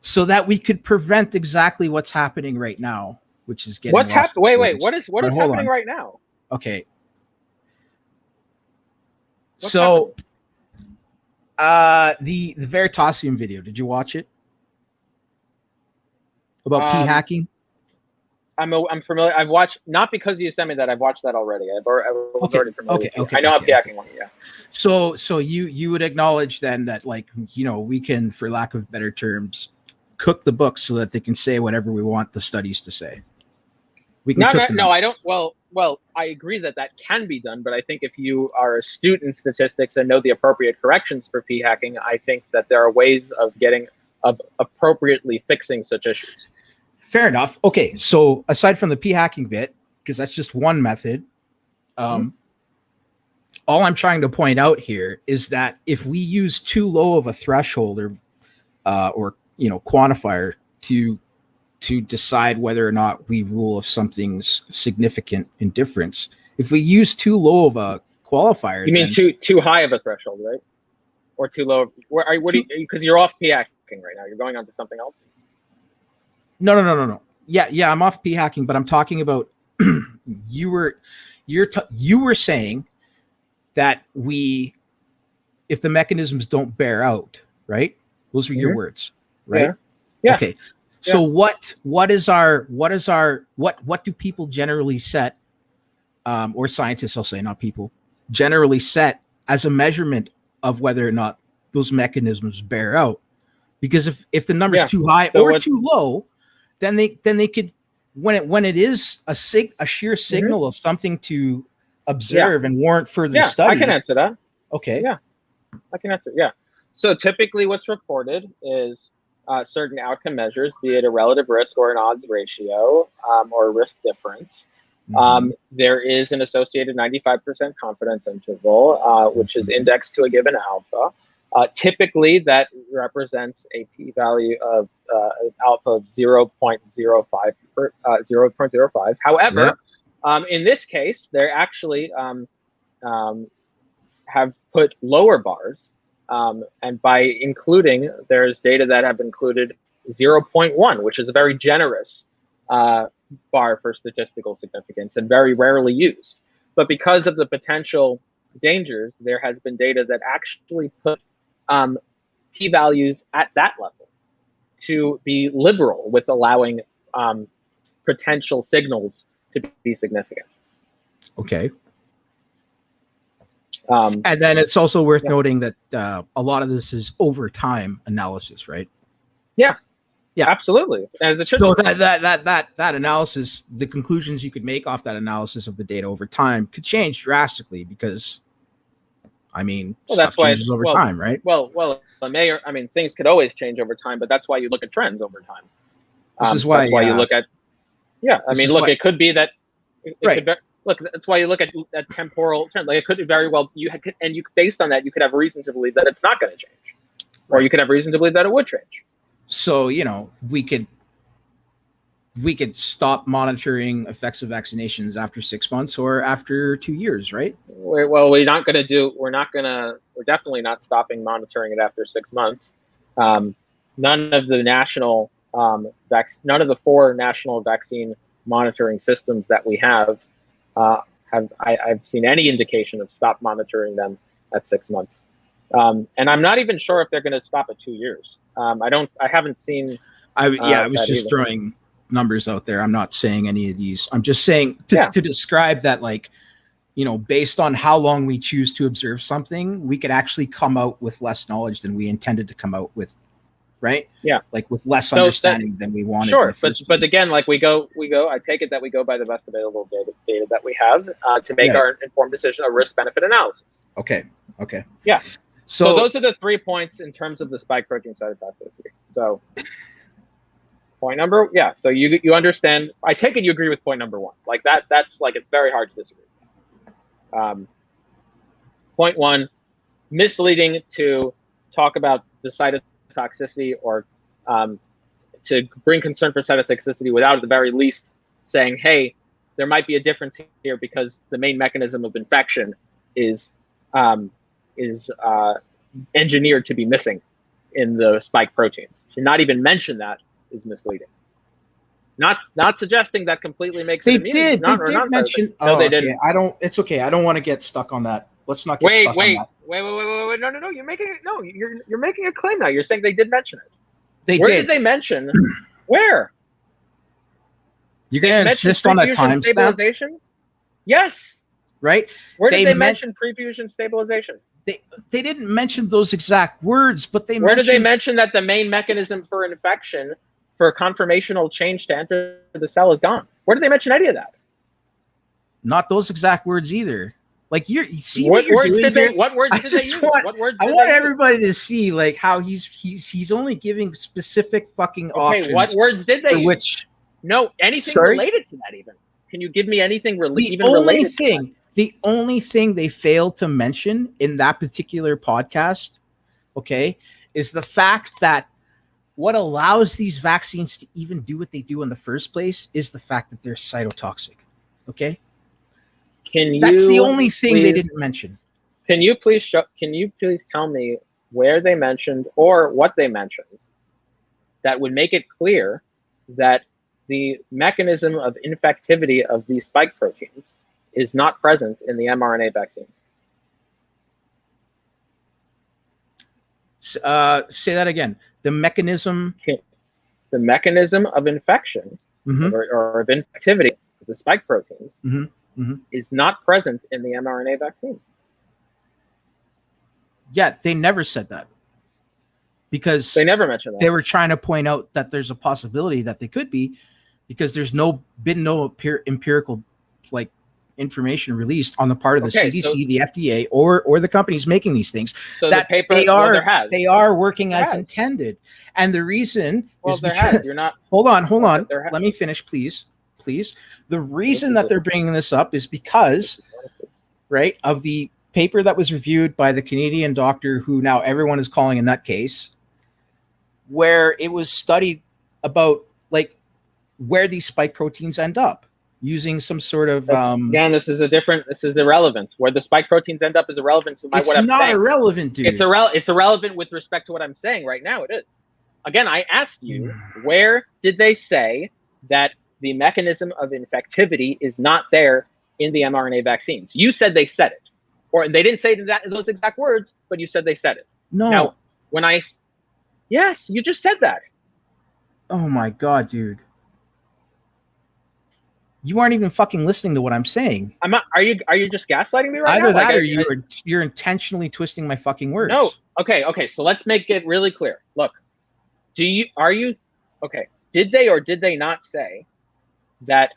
so that we could prevent exactly what's happening right now, which is getting What's lost happening? in Wait. the What weeds. is But hold happening on. right now? Okay. What's So the Veritasium video, did you watch it? About p hacking? I'm familiar. I've watched, not because you sent me that. I've watched that already. I was already familiar. with it. Okay. I know I'm hacking one. Yeah. So you would acknowledge then that, like, we can, for lack of better terms, cook the books so that they can say whatever we want the studies to say. We can cook them. No. I don't. Well, I agree that can be done, but I think if you are astute in statistics and know the appropriate corrections for p hacking, I think that there are ways of appropriately fixing such issues. Fair enough. Okay, so aside from the p hacking bit, because that's just one method, all I'm trying to point out here is that if we use too low of a threshold or quantifier to decide whether or not we rule if something's significant in difference, if we use too low of a qualifier. You mean too high of a threshold, right? Or too low? Because you're off p hacking right now. You're going on to something else. No. Yeah, I'm off p hacking, but I'm talking about you were saying that if the mechanisms don't bear out, right? Those were your words, right? Yeah. Okay. So what do people generally set, or scientists, I'll say, not people, generally set as a measurement of whether or not those mechanisms bear out? Because if the number's too high or too low, then they could, when it is a sheer signal of something to observe and warrant further study. I can answer that. Okay. Yeah, I can answer. Yeah. So typically what's reported is certain outcome measures, be it a relative risk or an odds ratio or risk difference. There is an associated 95% confidence interval, which is indexed to a given alpha. Typically, that represents a p-value of alpha of 0.05. However, in this case, they actually have put lower bars. And by including, there's data that have included 0.1, which is a very generous bar for statistical significance and very rarely used. But because of the potential dangers, there has been data that actually put p-values at that level to be liberal with allowing potential signals to be significant. Okay. And then it's also worth noting that a lot of this is over time analysis, right? Yeah, absolutely. As it should so that analysis, the conclusions you could make off that analysis of the data over time could change drastically because, I mean, stuff changes over time, right? Well, things could always change over time, but that's why you look at trends over time. This is why you look at. Yeah, I mean, look, it could be that. Look, that's why you look at temporal trend. Like it could be very well based on that, you could have reason to believe that it's not going to change, or you could have reason to believe that it would change. So we could stop monitoring effects of vaccinations after 6 months or after 2 years, right? We're definitely not stopping monitoring it after 6 months. None of the 4 national vaccine monitoring systems that we have I've seen any indication of stop monitoring them at 6 months. And I'm not even sure if they're going to stop at 2 years. I haven't seen. I was just throwing numbers out there. I'm not saying any of these. I'm just saying to describe that, like, based on how long we choose to observe something, we could actually come out with less knowledge than we intended to come out with. Right. Yeah. Like with less understanding than we wanted. Sure. But again, like we go, I take it that we go by the best available data that we have to make our informed decision, a risk benefit analysis. Okay. Yeah. So those are the 3 points in terms of the spike protein cytotoxicity. So point number, so you understand, I take it you agree with point number 1. Like that's like, it's very hard to disagree. Point 1, misleading to talk about the cytotoxicity or to bring concern for cytotoxicity without at the very least saying, hey, there might be a difference here because the main mechanism of infection is engineered to be missing in the spike proteins. To not even mention that is misleading. Not suggesting that completely makes it immune. They did mention. No, they didn't. Okay. It's okay. I don't want to get stuck on that. Let's not get stuck on that. Wait. No. You're making it. No, you're making a claim now. You're saying they did mention it. Where did they mention? Where? You're going to insist on that time stabilization? Yes. Right. Where did they mention prefusion stabilization? They didn't mention those exact words, but they. Where did they mention that the main mechanism for infection, for a conformational change to enter the cell, is gone? Where did they mention any of that? Not those exact words either. Like you see what words did they use? I want everybody to see like how he's only giving specific fucking options. What words did they use? Which anything related to that even? Can you give me anything related to that? The only thing they failed to mention in that particular podcast, is the fact that what allows these vaccines to even do what they do in the first place is the fact that they're cytotoxic. Okay. That's the only thing they didn't mention. Can you please tell me where they mentioned or what they mentioned that would make it clear that the mechanism of infectivity of these spike proteins is not present in the mRNA vaccines? Say that again. The mechanism of infection or of infectivity of the spike proteins is not present in the mRNA vaccines. Yeah, they never said that. Because they never mentioned that. They were trying to point out that there's a possibility that they could be, because there's been no empirical like information released on the part of the CDC, the FDA, or the companies making these things. So that the paper, they are working as intended. And the reason is because you're not. Hold on. Let me finish, please. The reason that they're bringing this up is because, right, of the paper that was reviewed by the Canadian doctor who now everyone is calling a nutcase, where it was studied about like where these spike proteins end up using some sort of again, this is irrelevant. Where the spike proteins end up is irrelevant to what I'm saying. It's not irrelevant, dude. It's irrelevant with respect to what I'm saying right now. It is. Again, I asked you, where did they say that the mechanism of infectivity is not there in the mRNA vaccines? You said they said it. Or they didn't say those exact words, but you said they said it. No. Now, yes, you just said that. Oh my God, dude. You aren't even fucking listening to what I'm saying. I'm not. Are you just gaslighting me right now? Either that, or you're intentionally twisting my fucking words. No. Okay. So let's make it really clear. Look, did they or did they not say that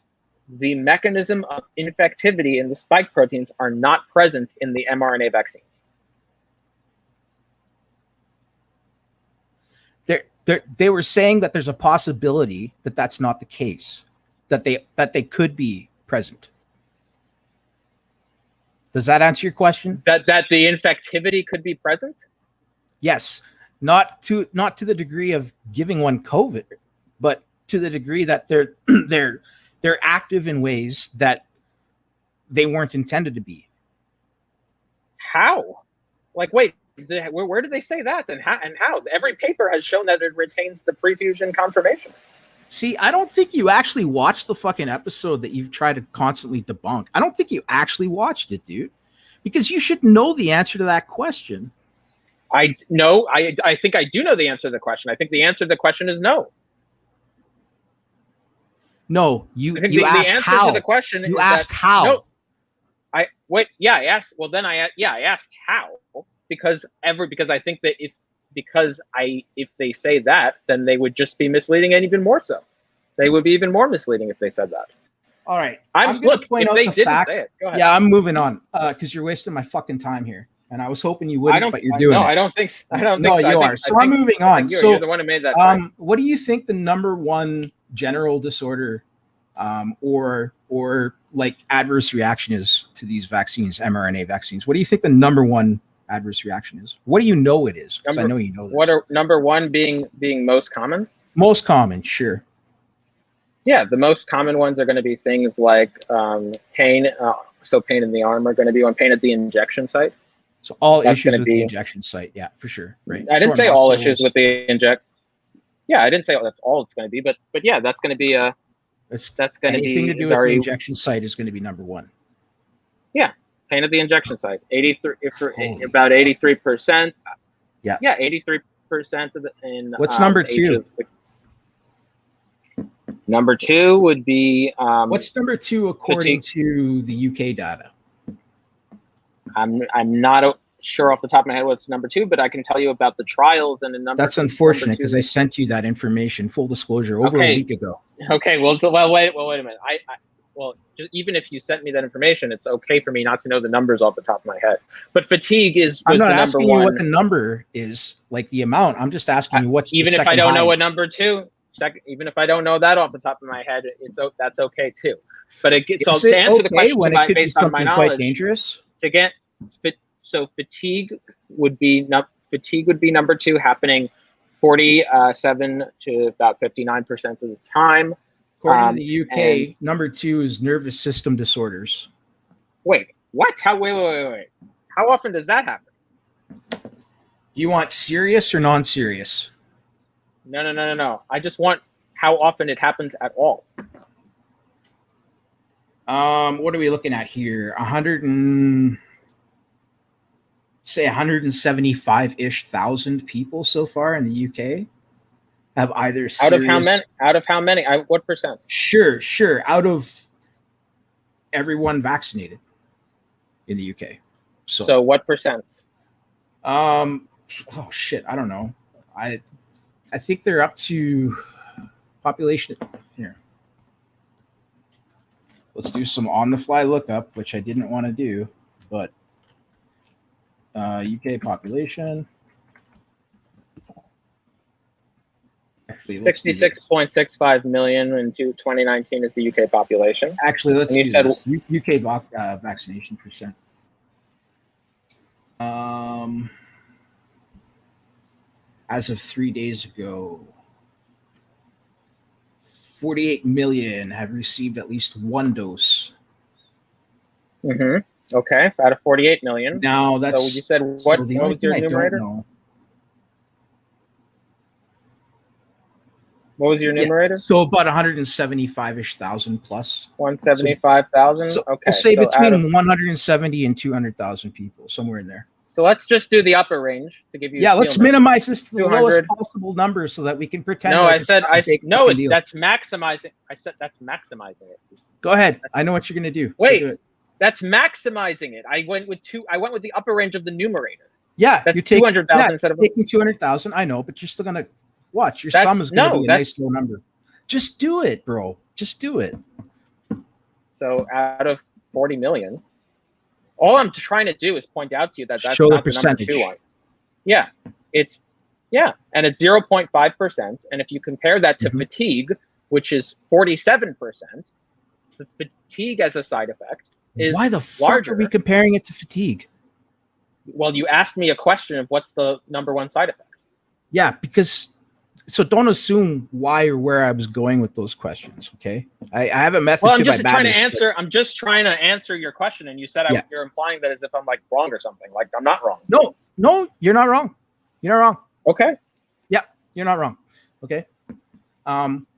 the mechanism of infectivity in the spike proteins are not present in the mRNA vaccines? They were saying that there's a possibility that that's not the case, that they could be present. Does that answer your question? That the infectivity could be present? Yes, not to the degree of giving one COVID, but to the degree that they're active in ways that they weren't intended to be. How? Like, wait, where did they say that? And how? Every paper has shown that it retains the prefusion conformation. See, I don't think you actually watched the fucking episode that you've tried to constantly debunk. I don't think you actually watched it, dude, because you should know the answer to that question. I think I do know the answer to the question. I think the answer to the question is no. No, you asked how. To the question you asked how. No, I asked. Well, then I asked how, because I think that if they say that, then they would just be misleading, and even more so, they would be even more misleading if they said that. All right, Look, if they didn't say it, go ahead. Yeah, I'm moving on because you're wasting my fucking time here, and I was hoping you wouldn't, but you're doing it. I don't think. No, you are. So I'm moving on. You're the one who made that. What do you think the number one general disorder or like adverse reaction is to these vaccines, mRNA vaccines? What do you think the number one adverse reaction is? What do you know it is? Because I know you know this. What are number one being most common? Most common, sure. Yeah, the most common ones are going to be things like pain. So pain in the arm are going to be one. Pain at the injection site. So all issues with the injection site. Yeah, for sure. Right. I didn't say all issues with the inject. Yeah, I didn't say that's all it's going to be, but yeah, that's going to be that's going to be anything to do with the injection site is going to be number one. Yeah, pain at the injection site. About 83%. Yeah. Yeah, 83% of the. What's number two? Number two would be. What's number two according to the UK data? I'm not sure off the top of my head what's number two, but I can tell you about the trials and the number. That's unfortunate because I sent you that information, full disclosure, over a week ago. Okay, well, wait a minute. Even if you sent me that information, it's okay for me not to know the numbers off the top of my head. But fatigue was I'm not the asking number one. You what the number is, like the amount. I'm just asking you what's even if I don't know what number two. Even if I don't know that off the top of my head, that's okay too. But to answer the question when it could based be on my something knowledge, quite dangerous. Fatigue would be number two, happening 47 to about 59% of the time. According to the UK, number two is nervous system disorders. Wait, what? Wait. How often does that happen? You want serious or non-serious? No. I just want how often it happens at all. What are we looking at here? 175-ish thousand people so far in the UK have either serious... Out of how many? What percent? Sure. Out of everyone vaccinated in the UK. So what percent? Oh shit, I don't know. I think they're up to population here. Let's do some on-the-fly lookup, which I didn't want to do, but UK population. Actually, 66.65 million in 2019 is the UK population. Actually, let's do this. UK vaccination percent. As of 3 days ago, 48 million have received at least one dose. Okay, out of 48 million. Now that's... So you said what was your numerator? What was your numerator? So about 175-ish thousand plus. 175,000? So okay. We'll say between 170 and 200,000 people, somewhere in there. So let's just do the upper range to give you. Yeah, let's minimize this to the lowest possible number so that we can pretend. No, that's maximizing. I said that's maximizing it. Go ahead. I know what you're gonna do. Wait, so do that's maximizing it. I went with the upper range of the numerator. Yeah, that's 200,000 instead of taking 200,000. I know, but you're still gonna watch. Your sum is gonna be a nice low number. Just do it, bro. Just do it. So out of 40 million. All I'm trying to do is point out to you that that's show not the percentage. The number 2 one. Yeah, and it's 0.5%. And if you compare that to fatigue, which is 47%, the fatigue as a side effect is why the fuck larger. Are we comparing it to fatigue? Well, you asked me a question of what's the number 1 side effect. Yeah, because so don't assume why or where I was going with those questions. Okay, I have a method. Well, I'm just trying to answer your question, and you said you're implying that as if I'm like wrong or something. Like I'm not wrong. No, you're not wrong. You're not wrong. Okay. Yeah, you're not wrong. Okay.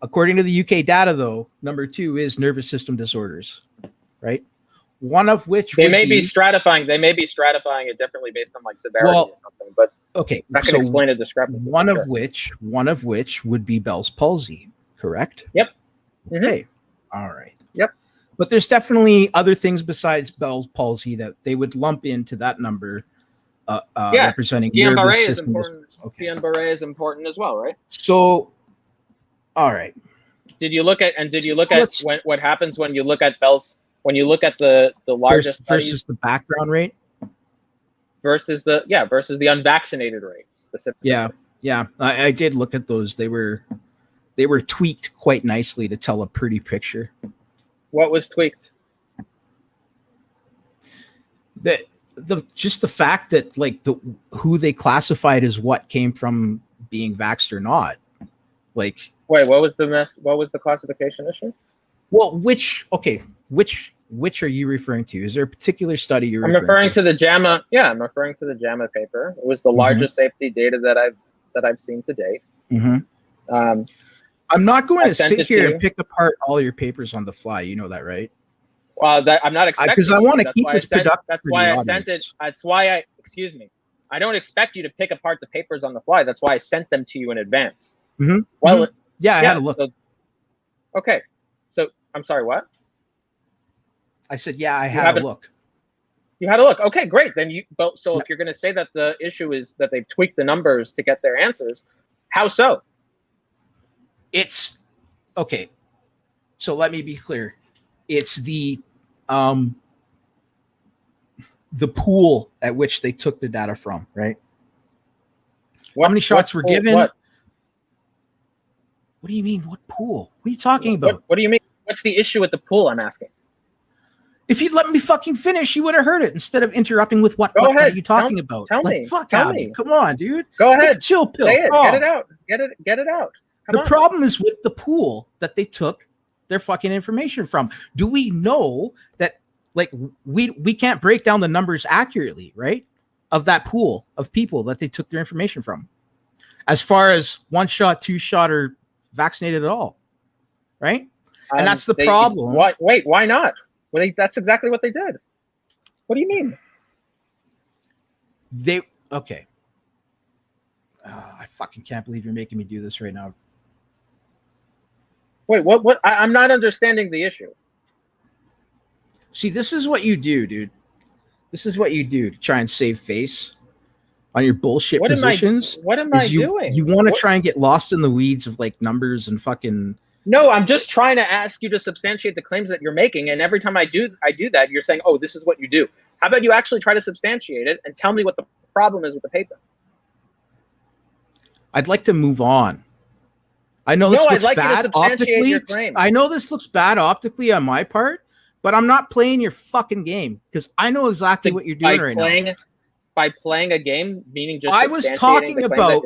According to the UK data, though, number 2 is nervous system disorders, right? One of which they may be stratifying. They may be stratifying it differently based on like severity or something. But okay, that can explain a discrepancy. One of which would be Bell's palsy, correct? Yep. Okay. All right. Yep. But there's definitely other things besides Bell's palsy that they would lump into that number, representing nervous system disorders. Okay. Guillain-Barré is important as well, right? So, all right. Did you look at what happens when you look at Bell's? When you look at the largest versus the background rate versus the unvaccinated rate specifically. Yeah. I did look at those. They were tweaked quite nicely to tell a pretty picture. What was tweaked? Just the fact that like who they classified as what came from being vaxxed or not. Like, wait, what was the classification issue? Well, which are you referring to? Is there a particular study you're referring to? I'm referring to the JAMA. Yeah, I'm referring to the JAMA paper. It was the largest safety data that I've seen to date. I'm not going to sit here and pick apart all your papers on the fly. You know that, right? Well, I'm not expecting because I want to keep this productive. That's why I sent it. That's why excuse me. I don't expect you to pick apart the papers on the fly. That's why I sent them to you in advance. Well, I had a look. Okay. So I'm sorry, what? I said, I had a look. You had a look. Okay, great. Then if you're going to say that the issue is that they've tweaked the numbers to get their answers, how so? It's okay. So let me be clear. It's the pool at which they took the data from, right? How many shots were given? What do you mean? What pool? What are you talking about? What do you mean? What's the issue with the pool? I'm asking. If you'd let me fucking finish, you would have heard it instead of interrupting with what are you talking about? Tell me. Tell me. Come on, dude. Go ahead. Chill pill. Say it. Get it out. Get it out. The problem is with the pool that they took their fucking information from. Do we know that like we can't break down the numbers accurately, right? Of that pool of people that they took their information from, as far as 1 shot, 2 shot, or vaccinated at all, right? And that's the problem. Wait, why not? Well, that's exactly what they did. What do you mean? Okay. I fucking can't believe you're making me do this right now. Wait, what? I'm not understanding the issue. See, this is what you do, dude. This is what you do to try and save face on your bullshit positions. What am I doing? You want to try and get lost in the weeds of like numbers and fucking. No, I'm just trying to ask you to substantiate the claims that you're making, and every time I do that, you're saying, "Oh, this is what you do." How about you actually try to substantiate it and tell me what the problem is with the paper? I'd like to move on. I know this looks bad optically. I know this looks bad optically on my part, but I'm not playing your fucking game because I know exactly what you're doing right now. By playing a game, meaning just I was talking about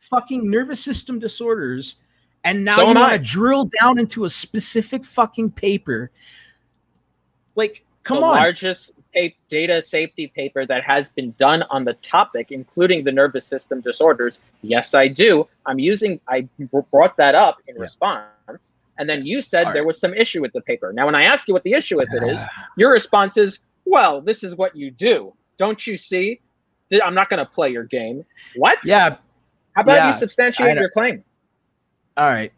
fucking nervous system disorders, and now you want to drill down into a specific fucking paper. Like, come on. The largest data safety paper that has been done on the topic, including the nervous system disorders. Yes, I do. I brought that up in response. And then you said there was some issue with the paper. Now, when I ask you what the issue with it is, your response is, well, this is what you do. Don't you see? I'm not going to play your game. What? Yeah. How about you substantiate your claim? All right.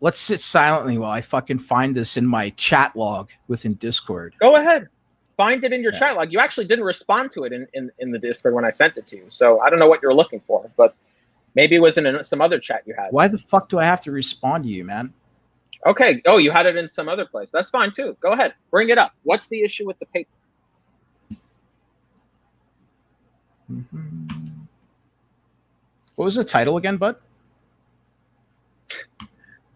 Let's sit silently while I fucking find this in my chat log within Discord. Go ahead. Find it in your chat log. You actually didn't respond to it in the Discord when I sent it to you. So I don't know what you're looking for, but maybe it was in some other chat you had. Why the fuck do I have to respond to you, man? Okay. Oh, you had it in some other place. That's fine too. Go ahead. Bring it up. What's the issue with the paper? What was the title again, bud?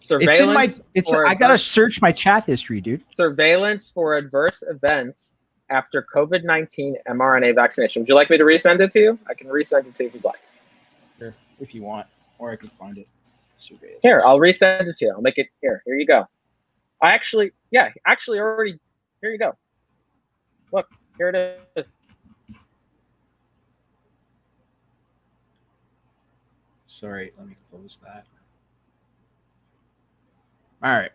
Surveillance. I gotta search my chat history, dude. Surveillance for adverse events after COVID-19 mRNA vaccination. Would you like me to resend it to you? I can resend it to you if you'd like. Sure, if you want, or I can find it. Surveillance. Here, I'll resend it to you. I'll make it here. Here you go. Actually already. Here you go. Look, here it is. Sorry, let me close that. All right.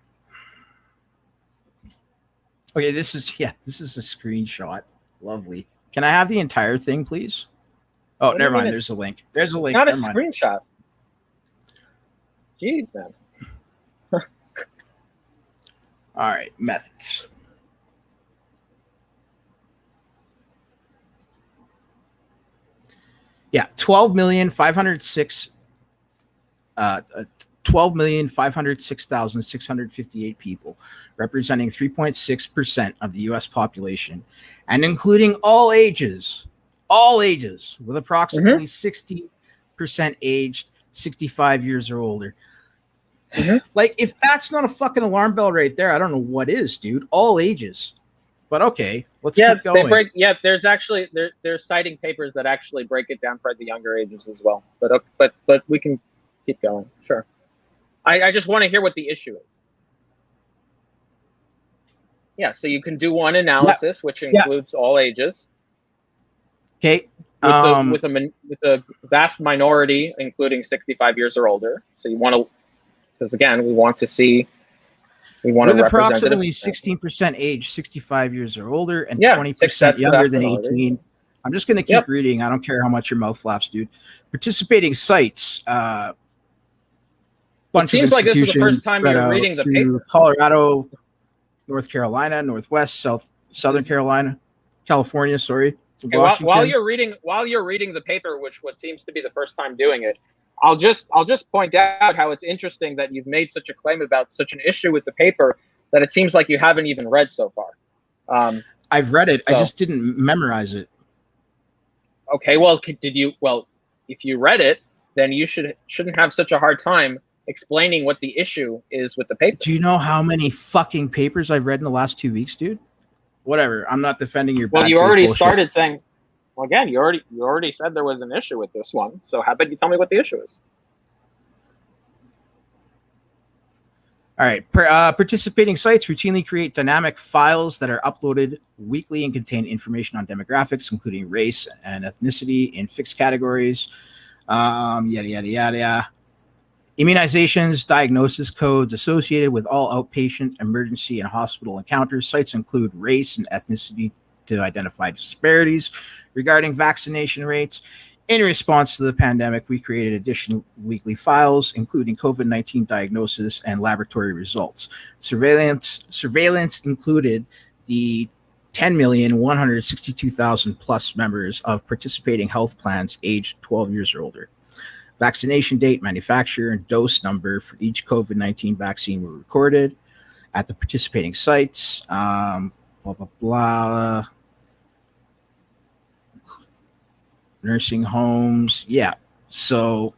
Okay, this is a screenshot. Lovely. Can I have the entire thing, please? Oh, never mind. There's a link. There's a link. Not a screenshot. Jeez, man. All right, methods. Yeah, 12,506,658 people, representing 3.6% of the U.S. population, and including all ages, with approximately 60% aged 65 years or older. Like, if that's not a fucking alarm bell right there, I don't know what is, dude. All ages. But okay, let's keep going. There's actually there's citing papers that actually break it down for the younger ages as well. But we can keep going. Sure. I just want to hear what the issue is. Yeah, so you can do one analysis, which includes all ages. Okay. With a vast minority, including 65 years or older. So you want to, because again, we want to with approximately 16% age 65 years or older and 20% younger than 18. I'm just going to keep reading. I don't care how much your mouth flaps, dude. Participating sites. Bunch it seems like this is the first time you're reading the paper. Colorado, North Carolina, Northwest, Southern Carolina, California. Sorry. Okay, while you're reading the paper, which what seems to be the first time doing it, I'll just point out how it's interesting that you've made such a claim about such an issue with the paper that it seems like you haven't even read so far. I've read it. I just didn't memorize it. Okay, well, if you read it, then you shouldn't have such a hard time explaining what the issue is with the paper. Do you know how many fucking papers I've read in the last 2 weeks, dude? Whatever. I'm not defending your. Well, you already started saying. Well, again, you already said there was an issue with this one. So how about you tell me what the issue is? All right. Participating sites routinely create dynamic files that are uploaded weekly and contain information on demographics, including race and ethnicity in fixed categories. Yada, yada, yada. Immunizations, diagnosis codes associated with all outpatient, emergency, and hospital encounters. Sites include race and ethnicity to identify disparities regarding vaccination rates. In response to the pandemic, we created additional weekly files, including COVID-19 diagnosis and laboratory results. Surveillance included the 10,162,000 plus members of participating health plans aged 12 years or older. Vaccination date, manufacturer, and dose number for each COVID-19 vaccine were recorded at the participating sites. Blah, blah, blah. Nursing homes. Yeah. So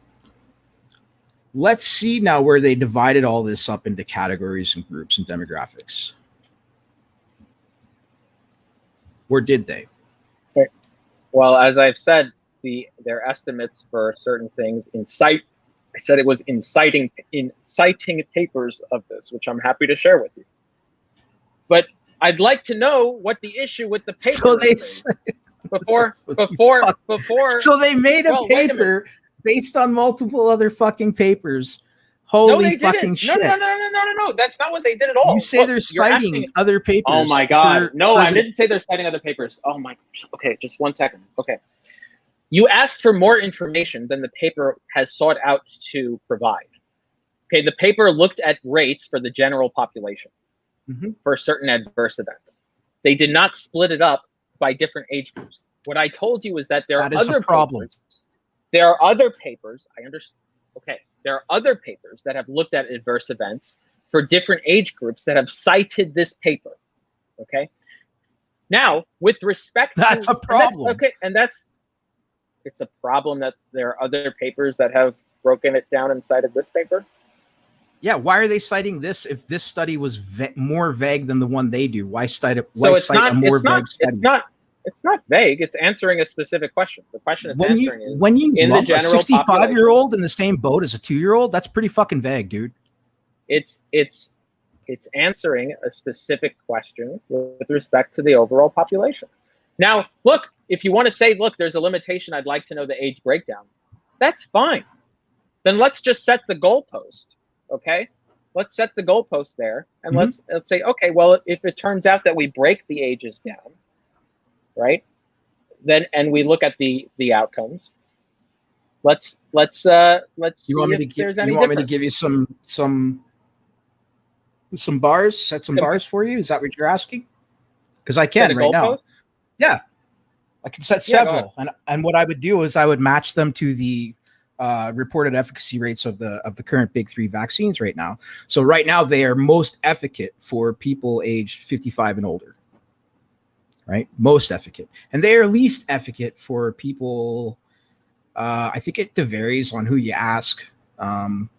let's see now where they divided all this up into categories and groups and demographics. Or did they? Well, as I've said, their estimates for certain things I said it was inciting papers of this, which I'm happy to share with you. But I'd like to know what the issue with the paper So they is. Before. So they made a paper based on multiple other fucking papers. Holy fucking shit! No. That's not what they did at all. You say they're citing other papers. Oh my god! I didn't say they're citing other papers. Oh my. Okay, just 1 second. Okay, you asked for more information than the paper has sought out to provide. Okay, the paper looked at rates for the general population for certain adverse events. They did not split it up by different age groups. What I told you is that there are other problems. There are other papers. I understand. Okay, there are other papers that have looked at adverse events for different age groups that have cited this paper. Okay. Now, with respect, that's a problem. It's a problem that there are other papers that have broken it down and cited this paper. Yeah, why are they citing this if this study was more vague than the one they do? Why cite a more vague study? It's not vague. It's answering a specific question. The question it's answering is when you in the general a 65-year-old in the same boat as a 2-year-old. That's pretty fucking vague, dude. It's answering a specific question with respect to the overall population. Now, look, if you want to say, look, there's a limitation, I'd like to know the age breakdown. That's fine. Then let's just set the goalpost. Okay, let's set the goalpost there, and let's say, okay, well, if it turns out that we break the ages down, right? Then and we look at the outcomes. Let's you want see if there's any difference. You want me to give you some bars? Set some bars for you? Is that what you're asking? Because I can right now. Yeah, I can set several, and what I would do is I would match them to the reported efficacy rates of the current big 3 vaccines right now. So right now they are most efficacious for people aged 55 and older. Right, most efficacious, and they are least efficacious for people. I think it varies on who you ask, but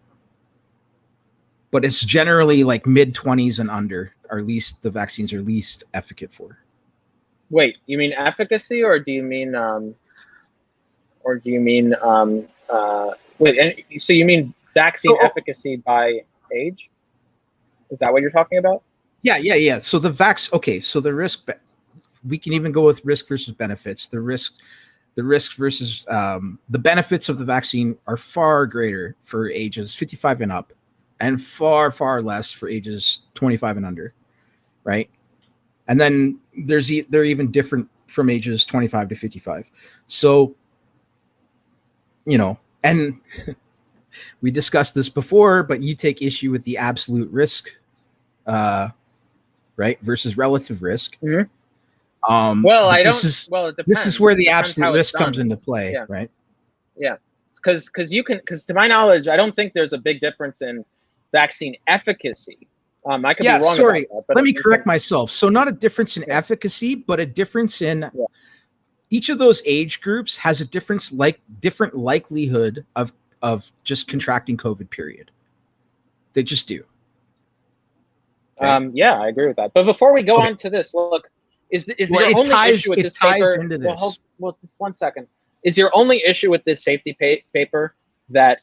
it's generally like mid-20s and under. The vaccines are least efficacious for. Wait, you mean efficacy, or do you mean wait? And so you mean vaccine efficacy by age? Is that what you're talking about? Yeah. So the so the risk. We can even go with risk versus benefits. The risk versus the benefits of the vaccine are far greater for ages 55 and up, and far, far less for ages 25 and under, right? And then they're even different from ages 25 to 55. So, and we discussed this before, but you take issue with the absolute risk, right, versus relative risk. Mm-hmm. Well, it depends. This is where the absolute risk comes into play, right? Yeah, because to my knowledge, I don't think there's a big difference in vaccine efficacy. I could be wrong. Sorry, about that, let me correct myself. So not a difference in efficacy, but a difference in each of those age groups has a different likelihood of just contracting COVID. Period. They just do. Okay? Yeah, I agree with that. But before we go on to this, look. Is your only issue with this paper? Well, just 1 second. Is your only issue with this safety paper that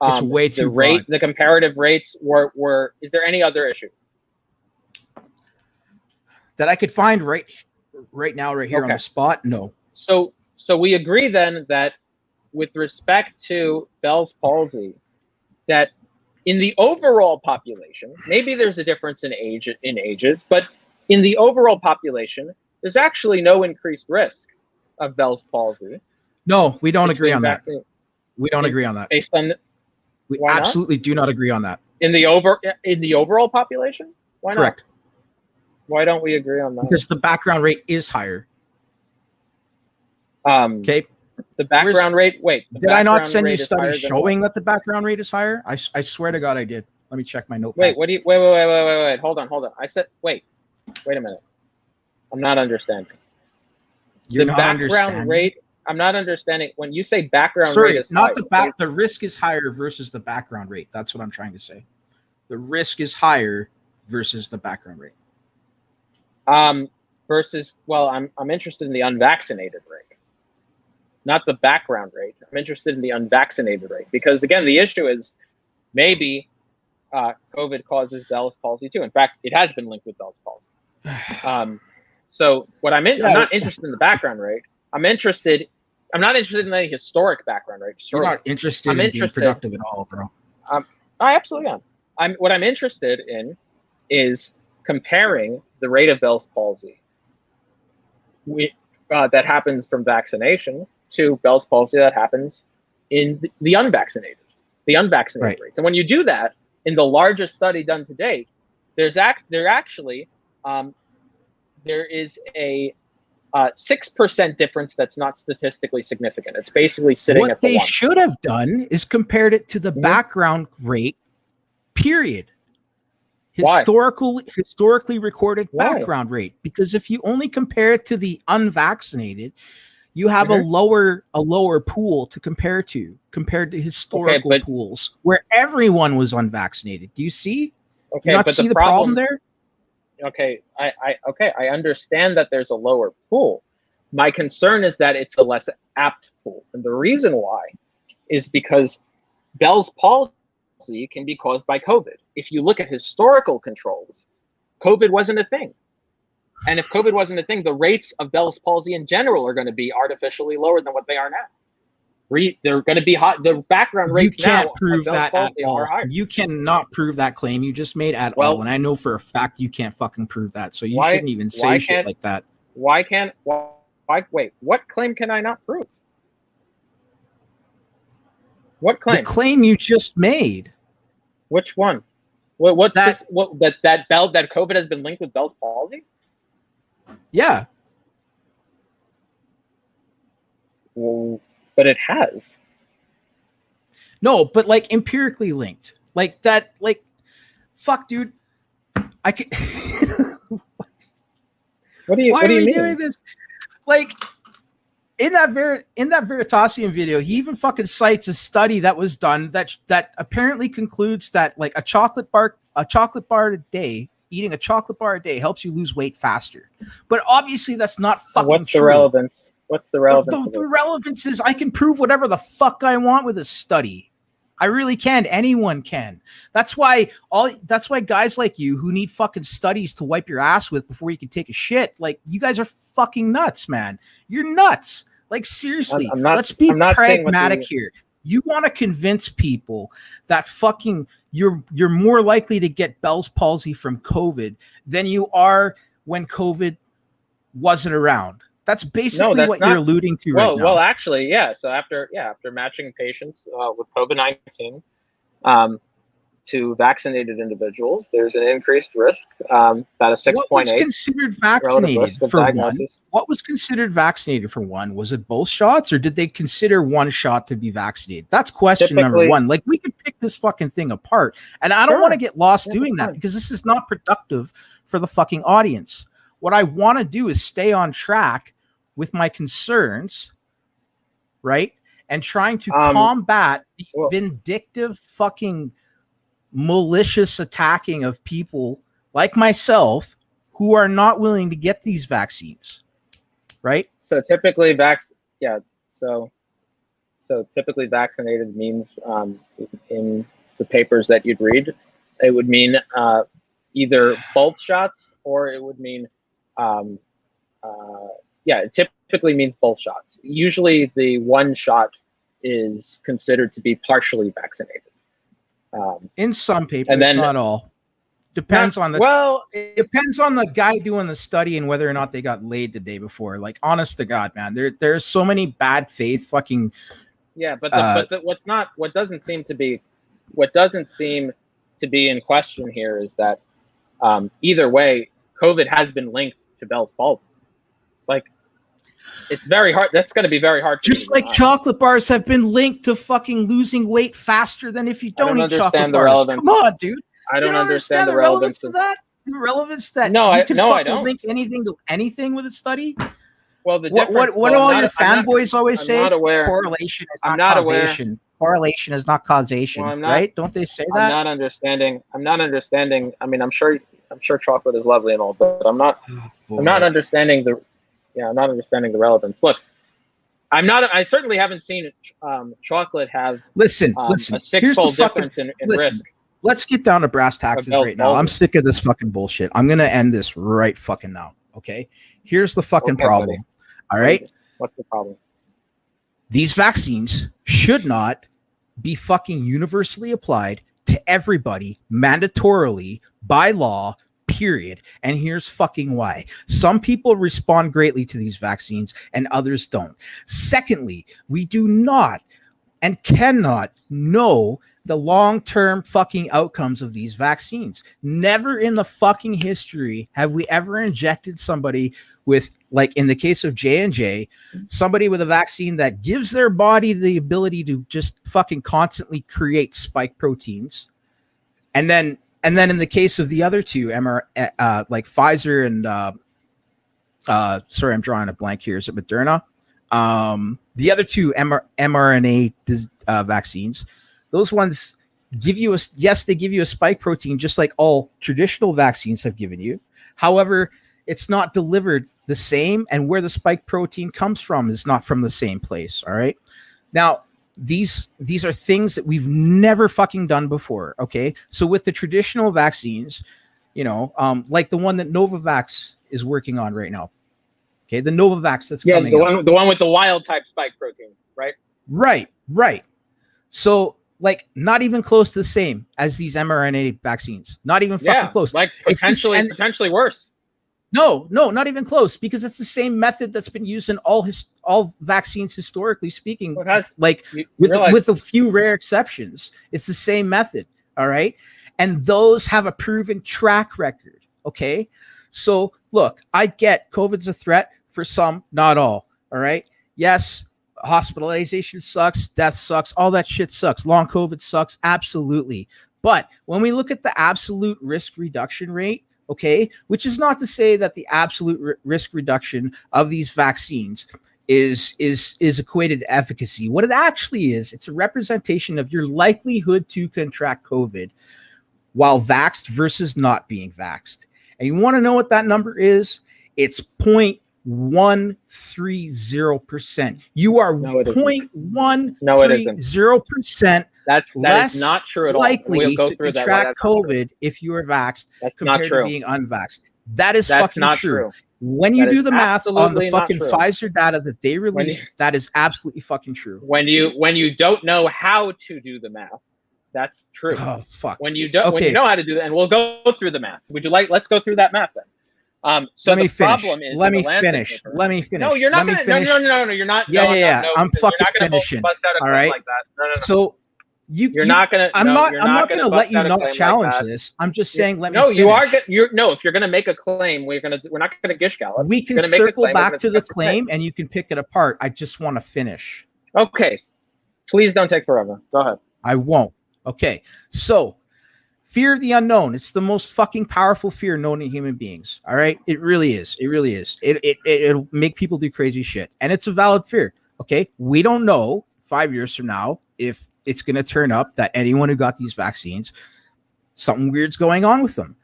It's way too broad. The comparative rates were. Is there any other issue that I could find right now, right here on the spot? No. So we agree then that with respect to Bell's palsy, that in the overall population, maybe there's a difference in ages, but in the overall population, there's actually no increased risk of Bell's palsy. No, we don't agree on that. We don't agree on that. Based on we absolutely do not agree on that. In the overall population? Why not? Correct. Why don't we agree on that? Because the background rate is higher. Okay. The background rate. Wait. Did I not send you studies showing that the background rate is higher? I swear to God, I did. Let me check my notepad. Wait. What do you? Wait. Hold on. I said. Wait a minute. I'm not understanding. You're not understanding. Rate. I'm not understanding when you say background rate is not high, the risk is higher versus the background rate. That's what I'm trying to say. The risk is higher versus the background rate. Versus, well, I'm interested in the unvaccinated rate, not the background rate. I'm interested in the unvaccinated rate because again, the issue is maybe COVID causes Bell's palsy too. In fact, it has been linked with Bell's palsy. So what I'm not interested in the background rate. I'm not interested in any historic background rate. You're not interested in being productive at all, bro. I absolutely am. What I'm interested in is comparing the rate of Bell's palsy that happens from vaccination to Bell's palsy that happens in the unvaccinated right. rates. And when you do that in the largest study done to date, there is a 6% difference that's not statistically significant. It's basically sitting at the What they should have done is compared it to the background rate, period. Historically recorded background rate. Because if you only compare it to the unvaccinated, you have a lower pool to compare to compared to historical pools where everyone was unvaccinated. Do you see? Okay, you not see the problem there? Okay, I understand that there's a lower pool. My concern is that it's a less apt pool. And the reason why is because Bell's palsy can be caused by COVID. If you look at historical controls, COVID wasn't a thing. And if COVID wasn't a thing, the rates of Bell's palsy in general are going to be artificially lower than what they are now. They're going to be hot. The background rates now. You can't prove that at all. You cannot prove that claim you just made at all. And I know for a fact you can't fucking prove that. So you shouldn't even say shit like that. Wait, what claim can I not prove? What claim? The claim you just made. Which one? What's this? That COVID has been linked with Bell's palsy? Yeah. Well, but it has. No, but like empirically linked. Like that, like fuck, dude. I could What do you mean? Doing this? Like in that Veritasium video, he even fucking cites a study that was done that apparently concludes that like eating a chocolate bar a day helps you lose weight faster. But obviously that's not fucking What's true. The relevance? What's the relevance? The relevance is I can prove whatever the fuck I want with a study. I really can. Anyone can. That's why guys like you who need fucking studies to wipe your ass with before you can take a shit, like you guys are fucking nuts, man. You're nuts. Like seriously, let's be pragmatic here. You want to convince people that fucking you're more likely to get Bell's palsy from COVID than you are when COVID wasn't around. That's basically what you're alluding to right now. Well, actually, yeah. So after matching patients with COVID-19 to vaccinated individuals, there's an increased risk, about a 6.8. What was considered vaccinated for one? What was considered vaccinated for one? Was it both shots, or did they consider one shot to be vaccinated? That's question number one. Like we could pick this fucking thing apart, and I don't want to get lost doing that because this is not productive for the fucking audience. What I want to do is stay on track with my concerns, right? And trying to combat the vindictive fucking malicious attacking of people like myself who are not willing to get these vaccines, right? So typically So So typically vaccinated means, in the papers that you'd read, it would mean either both shots, or it would mean, it typically means both shots. Usually the one shot is considered to be partially vaccinated. In some papers, and then, not all. Depends on the depends on the guy doing the study and whether or not they got laid the day before. Like, honest to God, man, there's so many bad faith fucking. Yeah, but what doesn't seem to be in question here is that either way, COVID has been linked to Bell's palsy. Like, it's very hard. That's going to be very hard. Just like chocolate bars have been linked to fucking losing weight faster than if you don't eat chocolate bars. Come on, dude. I don't understand the relevance of that. The relevance that I don't link anything to anything with a study. Well, what do all your fanboys always say? Correlation is not causation. Correlation is not causation, right? Don't they say that? I'm not understanding. I mean, I'm sure chocolate is lovely and all, but I'm not understanding the relevance. Look, I certainly haven't seen chocolate have a six-fold difference in risk. Let's get down to brass taxes right now. I'm sick of this fucking bullshit. I'm going to end this right fucking now. Okay. Here's the fucking problem. Buddy. All right. What's the problem? These vaccines should not be fucking universally applied to everybody mandatorily by law, period. And here's fucking why. Some people respond greatly to these vaccines and others don't. Secondly, we do not and cannot know the long-term fucking outcomes of these vaccines. Never in the fucking history have we ever injected somebody with, like in the case of J&J, somebody with a vaccine that gives their body the ability to just fucking constantly create spike proteins. And then in the case of the other two, like Pfizer and sorry, I'm drawing a blank here. Is it Moderna? The other two mRNA vaccines, those ones give you they give you a spike protein just like all traditional vaccines have given you. However, it's not delivered the same, and where the spike protein comes from is not from the same place. All right. Now, these are things that we've never fucking done before. Okay. So with the traditional vaccines, like the one that Novavax is working on right now. Okay. The Novavax that's coming the one with the wild type spike protein, right? Right. So, like, not even close to the same as these mRNA vaccines. Not even fucking close. Like potentially worse. No, not even close, because it's the same method that's been used in all vaccines historically speaking. With a few rare exceptions, it's the same method. All right, and those have a proven track record. Okay, so look, I get COVID's a threat for some, not all. All right, yes. Hospitalization sucks, death sucks, all that shit sucks. Long COVID sucks, absolutely. But when we look at the absolute risk reduction rate, okay, which is not to say that the absolute risk reduction of these vaccines is equated to efficacy. What it actually is, it's a representation of your likelihood to contract COVID while vaxxed versus not being vaxxed. And you want to know what that number is? It's 0.130%. You are 0.130%. That is not true at all. Likely to contract COVID if you are vaxxed compared to being unvaxxed. That is fucking not true. When you do the math on the fucking Pfizer data that they released, that is absolutely fucking true. When you don't know how to do the math, that's true. Oh fuck. When you know how to do that, and we'll go through the math. Let's go through that math then. So let me finish. Problem is, let me finish. Let me finish. No, you're not going to. No, you're not. Yeah. I'm fucking finishing. All right. Like that. No. So you're not going to. I'm not going to let you not challenge this. I'm just saying. Let me. No, finish. you are. No, if you're going to make a claim, we're not going to gish gallop. We can circle back to the claim, and you can pick it apart. I just want to finish. Okay. Please don't take forever. Go ahead. I won't. Okay. So. Fear of the unknown. It's the most fucking powerful fear known to human beings. All right. It really is. It'll make people do crazy shit. And it's a valid fear. Okay. We don't know 5 years from now if it's going to turn up that anyone who got these vaccines, something weird's going on with them.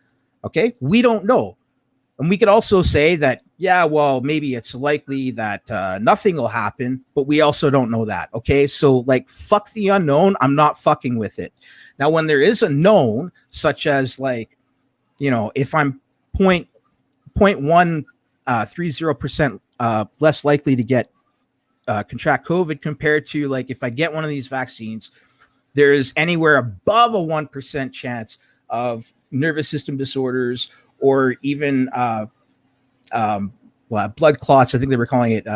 Okay. We don't know. And we could also say that, yeah, well, maybe it's likely that nothing will happen, but we also don't know that. Okay. So like, fuck the unknown. I'm not fucking with it. Now, when there is a known, such as like, if I'm 0.130% less likely to get contract COVID compared to like, if I get one of these vaccines, there is anywhere above a 1% chance of nervous system disorders, or even blood clots. I think they were calling it,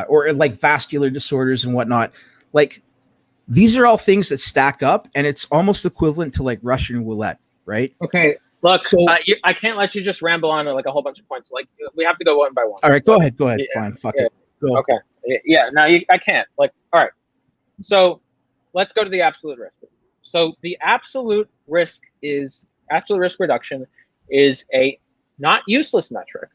or like vascular disorders and whatnot. Like, these are all things that stack up, and it's almost equivalent to like Russian roulette, right? Okay, look, So I can't let you just ramble on like a whole bunch of points. Like, we have to go one by one. all right, go ahead. Yeah, Fine, fuck it. Go. Okay, yeah, no, I can't. Like, all right, so let's go to the absolute risk. So the absolute risk reduction is a not useless metric,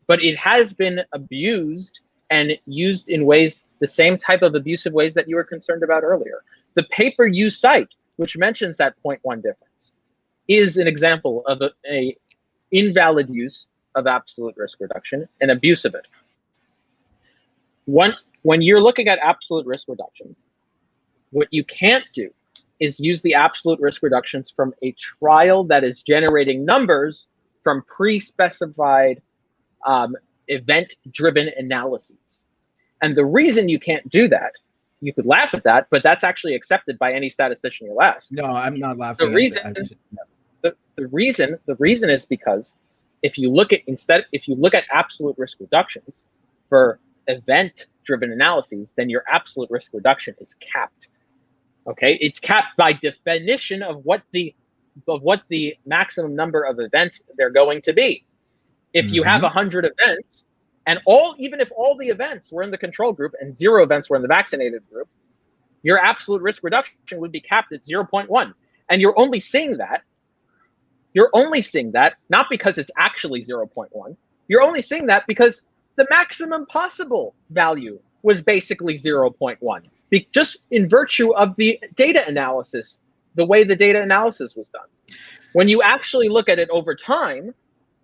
but it has been abused and used in ways, the same type of abusive ways that you were concerned about earlier. The paper you cite, which mentions that 0.1 difference, is an example of a invalid use of absolute risk reduction and abuse of it. When you're looking at absolute risk reductions, what you can't do is use the absolute risk reductions from a trial that is generating numbers from pre-specified event-driven analyses. And the reason you can't do that, you could laugh at that, but that's actually accepted by any statistician you'll ask. No, I'm not laughing. The reason is because if you look at absolute risk reductions for event-driven analyses, then your absolute risk reduction is capped. Okay, it's capped by definition of what the maximum number of events they're going to be. If you have 100 events, and even if all the events were in the control group and 0 events were in the vaccinated group, your absolute risk reduction would be capped at 0.1. And you're only seeing that not because it's actually 0.1. You're only seeing that because the maximum possible value was basically 0.1. Just in virtue of the data analysis, the way the data analysis was done. When you actually look at it over time,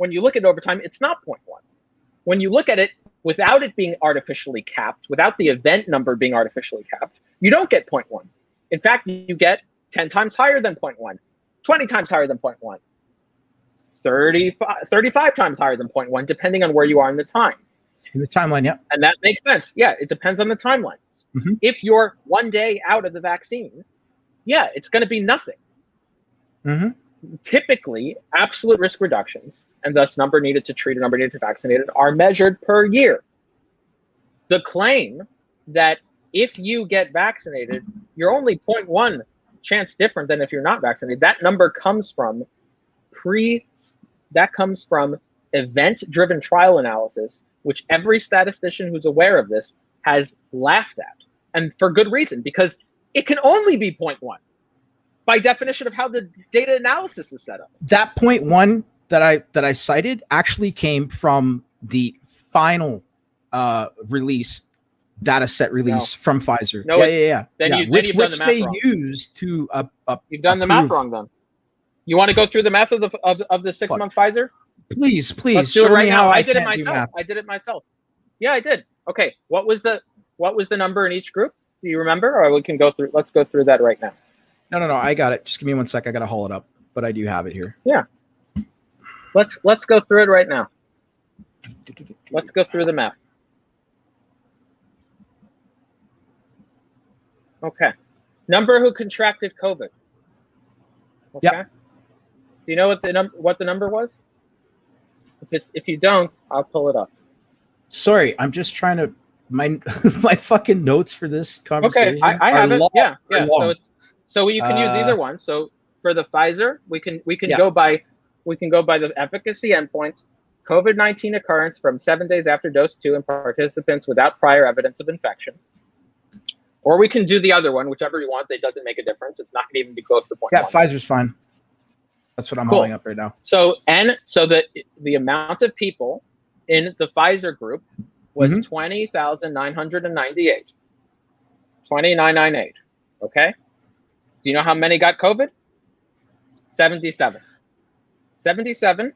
it's not 0.1. When you look at it without it being artificially capped, without the event number being artificially capped, you don't get 0.1. In fact, you get 10 times higher than 0.1, 20 times higher than 0.1, 35 times higher than 0.1, depending on where you are in the time. In the timeline, yeah. And that makes sense. Yeah, it depends on the timeline. If you're 1 day out of the vaccine, yeah, it's going to be nothing. Typically, absolute risk reductions, and thus number needed to treat or number needed to vaccinated, are measured per year. The claim that if you get vaccinated, you're only 0.1 chance different than if you're not vaccinated, that number comes from event-driven trial analysis, which every statistician who's aware of this has laughed at. And for good reason, because it can only be 0.1 by definition of how the data analysis is set up. That 0.1 that I cited actually came from the final release, data set release from Pfizer. No, yeah. Then you've which done the math they wrong. used to You've done the math wrong then. You want to go through the math of the 6-month Pfizer? Please. Let's do it right now. I did it myself. Yeah, I did. Okay. What was the number in each group? Do you remember? Or let's go through that right now. No, I got it. Just give me 1 sec. I got to haul it up, but I do have it here. Yeah. Let's go through it right now. Let's go through the math. Okay. Number who contracted COVID. Okay. Yep. Do you know what the number was? If you don't, I'll pull it up. Sorry, I'm just trying to my fucking notes for this conversation. Okay, I have it. Yeah. Long. So you can use either one. So for the Pfizer, we can go by the efficacy endpoints. COVID-19 occurrence from 7 days after dose 2 in participants without prior evidence of infection. Or we can do the other one, whichever you want. It doesn't make a difference. It's not going to even be close to 0.1. Yeah, Pfizer's fine. That's what I'm hauling up right now. So the amount of people in the Pfizer group was 20,998. 2,998. Okay. Do you know how many got COVID? 77. 77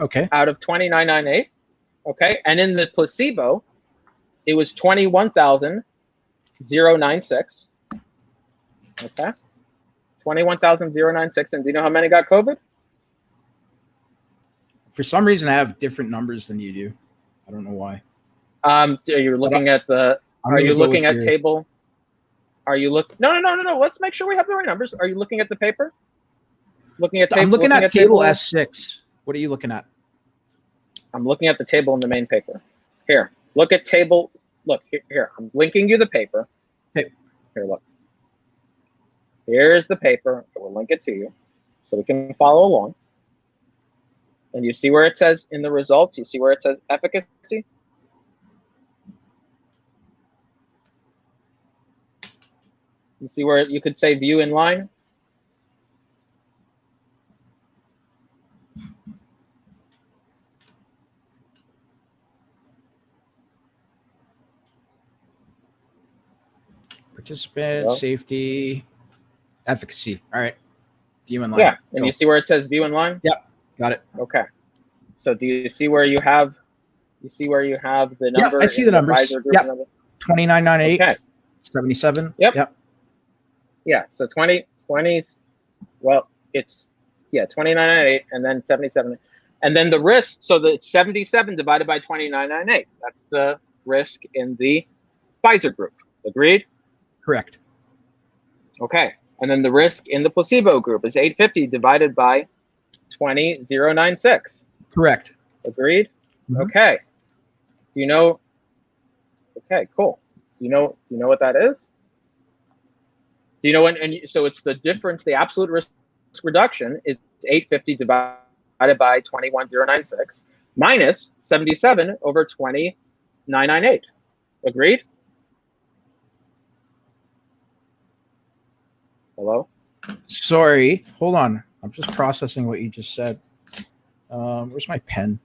Okay. out of 2998. Okay. And in the placebo, it was 21,096. Okay. 21,096. And do you know how many got COVID? For some reason, I have different numbers than you do. I don't know why. Are you looking at the? Are you looking at table? Are you look? No. Let's make sure we have the right numbers. Are you looking at the paper? Looking at. I'm looking at table S6. What are you looking at? I'm looking at the table in the main paper. Here, look at table. Look here. I'm linking you the paper. Okay. Here, look. Here's the paper. We'll link it to you, so we can follow along. And you see where it says in the results. You see where it says efficacy. You see where you could say view in line? Participant, safety, efficacy. All right. View in line. Yeah, and you see where it says view in line? Yep. Got it. Okay. So do you see where you have the number? Yeah, I see the numbers. Yep. 2998. Okay. 77. Yep. Yeah, so 20, well, it's, 2998 and then 77. And then the risk, so it's 77 divided by 2998. That's the risk in the Pfizer group. Agreed? Correct. Okay. And then the risk in the placebo group is 850 divided by 20,096. Correct. Agreed? Mm-hmm. Okay. Do you know? Okay, cool. Do you know what that is? Do you know when? And so it's the difference. The absolute risk reduction is 850 divided by 21,096 minus 77 over 20,998. Agreed? Hello? Sorry. Hold on. I'm just processing what you just said. Where's my pen?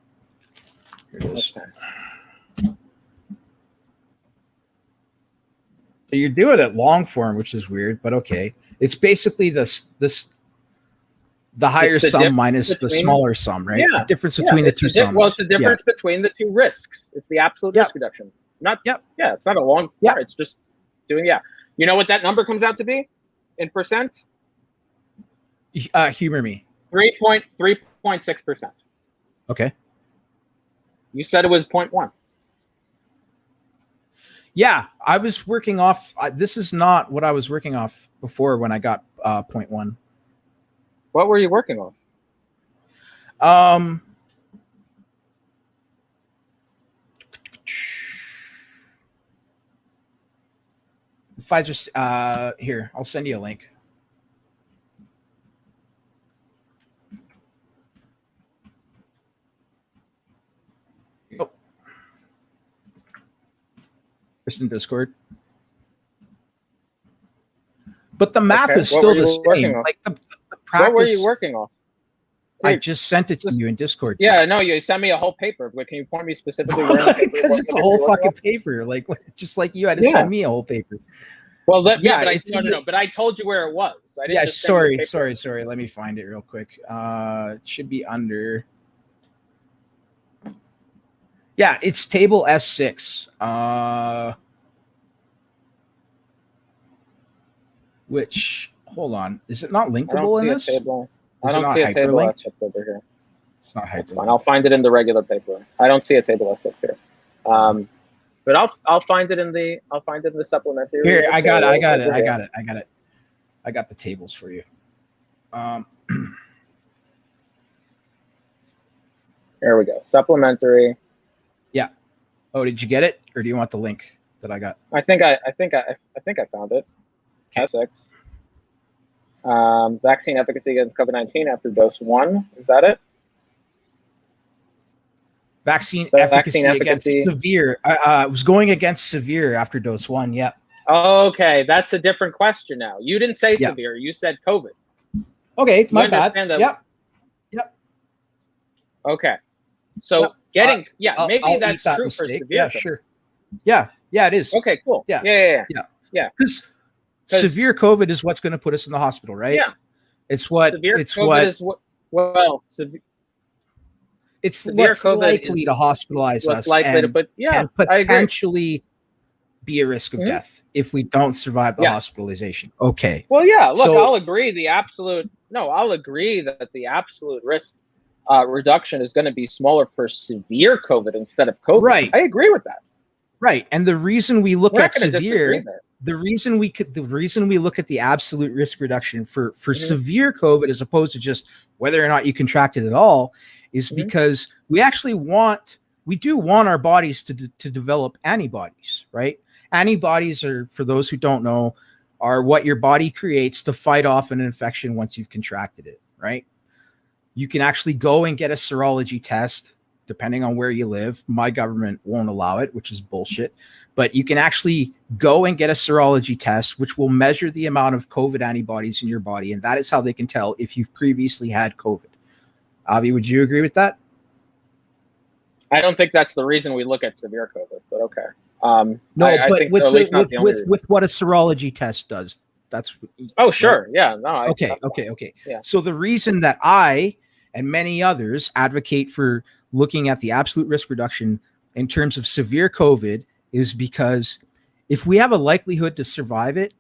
Here it is. Okay. So you do it at long form, which is weird, but okay. It's basically the higher sum minus the smaller sum, right? Yeah. The difference between the two sums. Well, it's the difference between the two risks. It's the absolute risk reduction. Not yeah, it's not a long part. It's just doing You know what that number comes out to be in percent? Humor me. 3.6%. Okay. You said it was 0.1. Yeah, I was working off. This is not what I was working off before when I got 0.1. What were you working off? Pfizer's here. I'll send you a link. Oh. Just in Discord. But the math is still the same. Like the practice. What were you working off? I just sent it to you in Discord. Yeah, no, you sent me a whole paper. But can you point me specifically where the paper? Because it's a whole fucking paper. Like just like you had to send me a whole paper. Well, but no. But I told you where it was. I didn't sorry. Let me find it real quick. It should be under. Yeah, it's table S6. Which, hold on, is it not linkable in this? Table. I don't see a table S6 over here. It's not hyperlinked. Fine. I'll find it in the regular paper. I don't see a table S6 here. But I'll find it in the supplementary. Here, I got it. I got the tables for you. There we go. Supplementary. Yeah. Oh, did you get it, or do you want the link that I got? I think I found it. S6. Vaccine efficacy against COVID-19 after dose 1. Is that it? Vaccine efficacy against severe. I was going against severe after dose 1. Yeah. Okay, that's a different question now. You didn't say severe. You said COVID. Okay, my bad. Yep. Okay. So maybe that's true for severe. Yeah, sure. Yeah, it is. Okay, cool. Yeah. Because severe COVID is what's going to put us in the hospital, right? Yeah. It's what. Severe it's COVID what. Is what. Well, It's severe what's COVID likely is to hospitalize what's us likely to and put. Yeah, can I agree. potentially be a risk of Mhm. death if we don't survive the Yes. hospitalization. Okay. Well, yeah. Look, So- I'll agree. I'll agree that the absolute risk reduction is going to be smaller for severe COVID instead of COVID. Right. I agree with that. Right. And the reason we look We're at not going to disagree severe, there. the reason we look at the absolute risk reduction for Mhm. severe COVID as opposed to just whether or not you contract it at all is Mhm. because we do want our bodies to develop antibodies, right? Antibodies are, for those who don't know, are what your body creates to fight off an infection once you've contracted it, right? You can actually go and get a serology test depending on where you live. My government won't allow it, which is bullshit. But you can actually go and get a serology test, which will measure the amount of COVID antibodies in your body. And that is how they can tell if you've previously had COVID. Avi, would you agree with that? I don't think that's the reason we look at severe COVID, but okay. No, I but think with at least not the only reason. with what a serology test does, that's Oh, sure. right? Yeah. No. Okay. That's fine. Yeah. So the reason that I and many others advocate for looking at the absolute risk reduction in terms of severe COVID is because if we have a likelihood to survive it,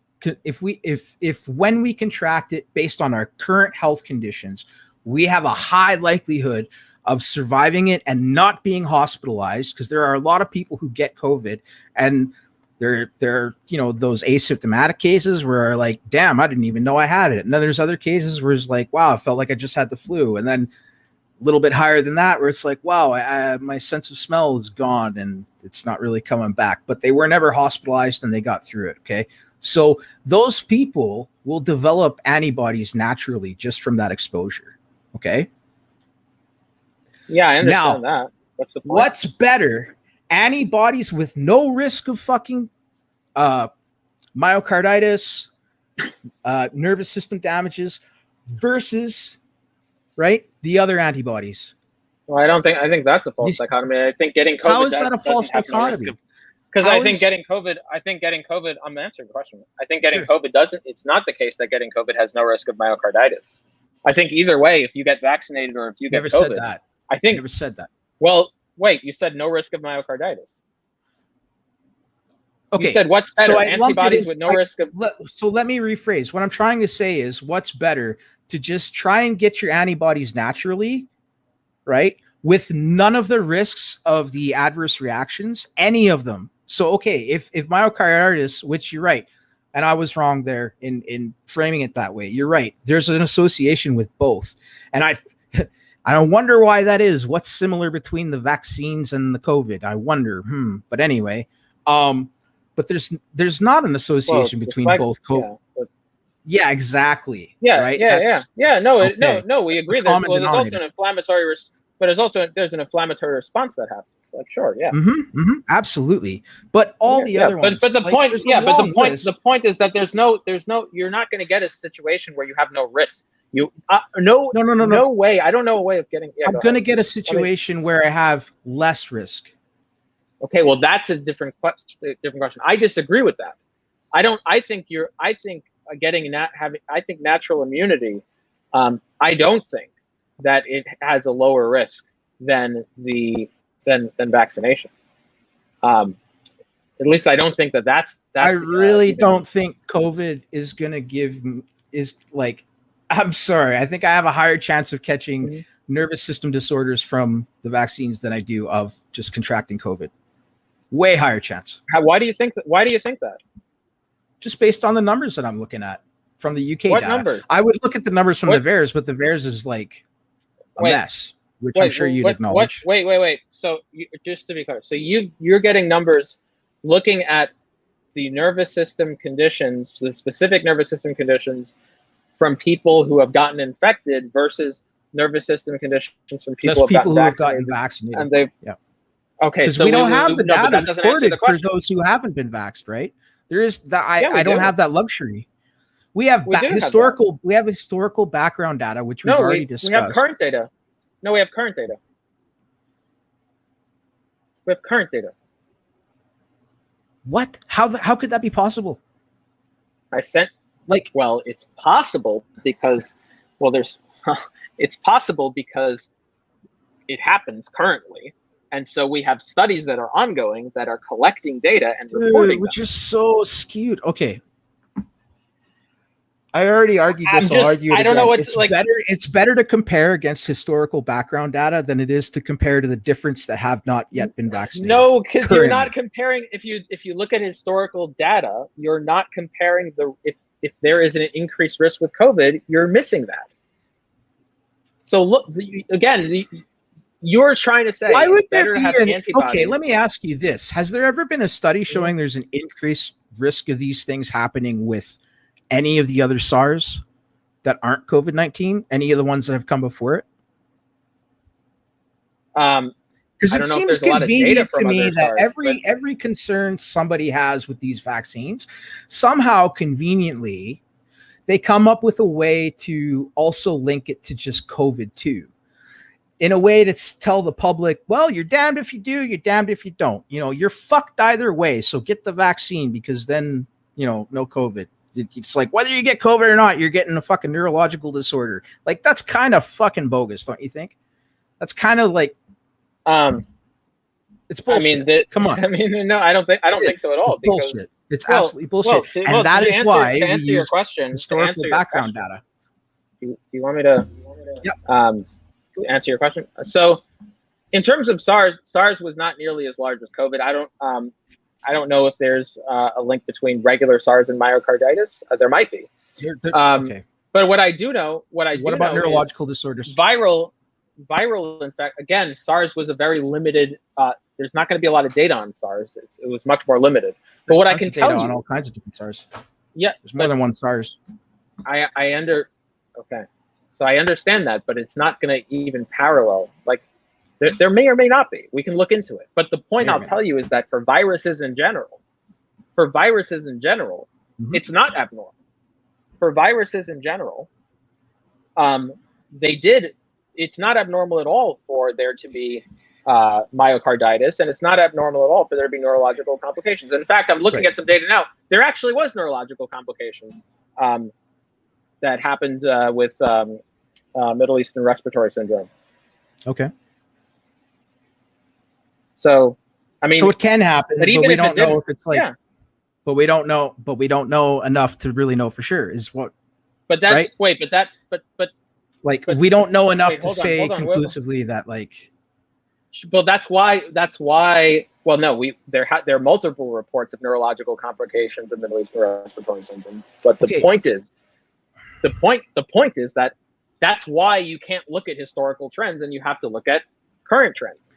if when we contract it based on our current health conditions, we have a high likelihood of surviving it and not being hospitalized, because there are a lot of people who get COVID and they're those asymptomatic cases where like, damn, I didn't even know I had it. And then there's other cases where it's like, wow, I felt like I just had the flu. And then a little bit higher than that where it's like, wow, my sense of smell is gone and it's not really coming back, but they were never hospitalized and they got through it. Okay. So those people will develop antibodies naturally just from that exposure. Okay. Yeah, I understand Now, that. What's the point? What's better? Antibodies with no risk of fucking myocarditis, nervous system damages versus, right, the other antibodies. Well, I think that's a false dichotomy. I think getting COVID How is that a false dichotomy? Because I think getting COVID, I'm answering the question. I think getting Sure. COVID it's not the case that getting COVID has no risk of myocarditis. I think either way, if you get vaccinated or if you get Never COVID, said that. I think, Never said that. well, wait, you said no risk of myocarditis. Okay. You said what's better, So I lumped it antibodies in- with no risk of... So let me rephrase. What I'm trying to say is what's better, to just try and get your antibodies naturally, right? With none of the risks of the adverse reactions, any of them. So, okay, if myocarditis, which you're right, and I was wrong there in framing it that way. You're right. There's an association with both. And I don't wonder why that is. What's similar between the vaccines and the COVID? I wonder. But anyway, but there's not an association between both COVID. Yeah, exactly. Yeah, right. Yeah. No, we That's agree the common that there's also denominator. an inflammatory but there's an inflammatory response that happens. Like, sure, yeah. Absolutely. But all the other ones. But the like, point, the point is that there's no, you're not going to get a situation where you have no risk. No way. I don't know a way of getting. Yeah, I'm going to get a situation where I have less risk. Okay, well, that's a different question. I disagree with that. I think natural immunity. I don't think that it has a lower risk than vaccination. At least I don't think that's. I really don't think COVID is going to I'm sorry. I think I have a higher chance of catching nervous system disorders from the vaccines than I do of just contracting COVID. Way higher chance. Why do you think that? Just based on the numbers that I'm looking at from the UK what data. Numbers? I would look at the numbers from the VAERS, but the VAERS is like a mess, which I'm sure you'd acknowledge. Wait. So just to be clear, so you're getting numbers looking at the nervous system conditions, the specific nervous system conditions from people who have gotten infected versus nervous system conditions from people who have gotten vaccinated. And they've okay, because we don't have the data recorded for those who haven't been vaxxed, right? There is that. I don't have that luxury. We have historical. We have historical background data, which we've already discussed. We have current data. No, we have current data. We have current data. What? How could that be possible? Well, it's possible because, it's possible because it happens currently. And so we have studies that are ongoing that are collecting data and reporting which them. is so skewed. Okay. I already argued this. I'll argue it I don't again. know what's like. It's better to compare against historical background data than it is to compare to the difference that have not yet been vaccinated. No, because you're not comparing. If you look at historical data, you're not comparing if there is an increased risk with COVID, you're missing that. So look again. You're trying to say why would it's better there to have be antibodies. Okay, let me ask you this. Has there ever been a study showing there's an increased risk of these things happening with any of the other SARS that aren't COVID-19? Any of the ones that have come before it? Because it seems convenient to me that every concern somebody has with these vaccines, somehow conveniently, they come up with a way to also link it to just COVID too. In a way to tell the public, well, you're damned if you do, you're damned if you don't. You know, you're fucked either way. So get the vaccine because then, you know, no COVID. It's like whether you get COVID or not, you're getting a fucking neurological disorder. Like that's kind of fucking bogus, don't you think? That's kind of like, it's bullshit. I mean, come on. I mean, no, I don't think so at all. It's bullshit. It's absolutely bullshit. And that is why we use historical background data. Do you want me to? Yeah. Answer your question. So, in terms of SARS was not nearly as large as COVID. I don't know if there's a link between regular SARS and myocarditis. There might be. Okay. But what I do know, what about neurological disorders? Viral. In fact, again, SARS was a very limited. There's not going to be a lot of data on SARS. It was much more limited. But what I can tell you on all kinds of different SARS. Yeah, there's more than one SARS. Okay. So I understand that, but it's not going to even parallel. Like there may or may not be. We can look into it. But the point I'll tell you is that for viruses in general, it's not abnormal. For viruses in general, it's not abnormal at all for there to be myocarditis, and it's not abnormal at all for there to be neurological complications. In fact, I'm looking at some data now. There actually was neurological complications that happened with Middle Eastern respiratory syndrome. Okay. So, I mean, so it can happen, but we don't know if it's like. Yeah. But we don't know enough to really know for sure. Is what. But that right? Wait, but we don't know enough to say conclusively that like. Well, that's why. Well, no, there are multiple reports of neurological complications in Middle Eastern respiratory syndrome. But the point is that that's why you can't look at historical trends and you have to look at current trends.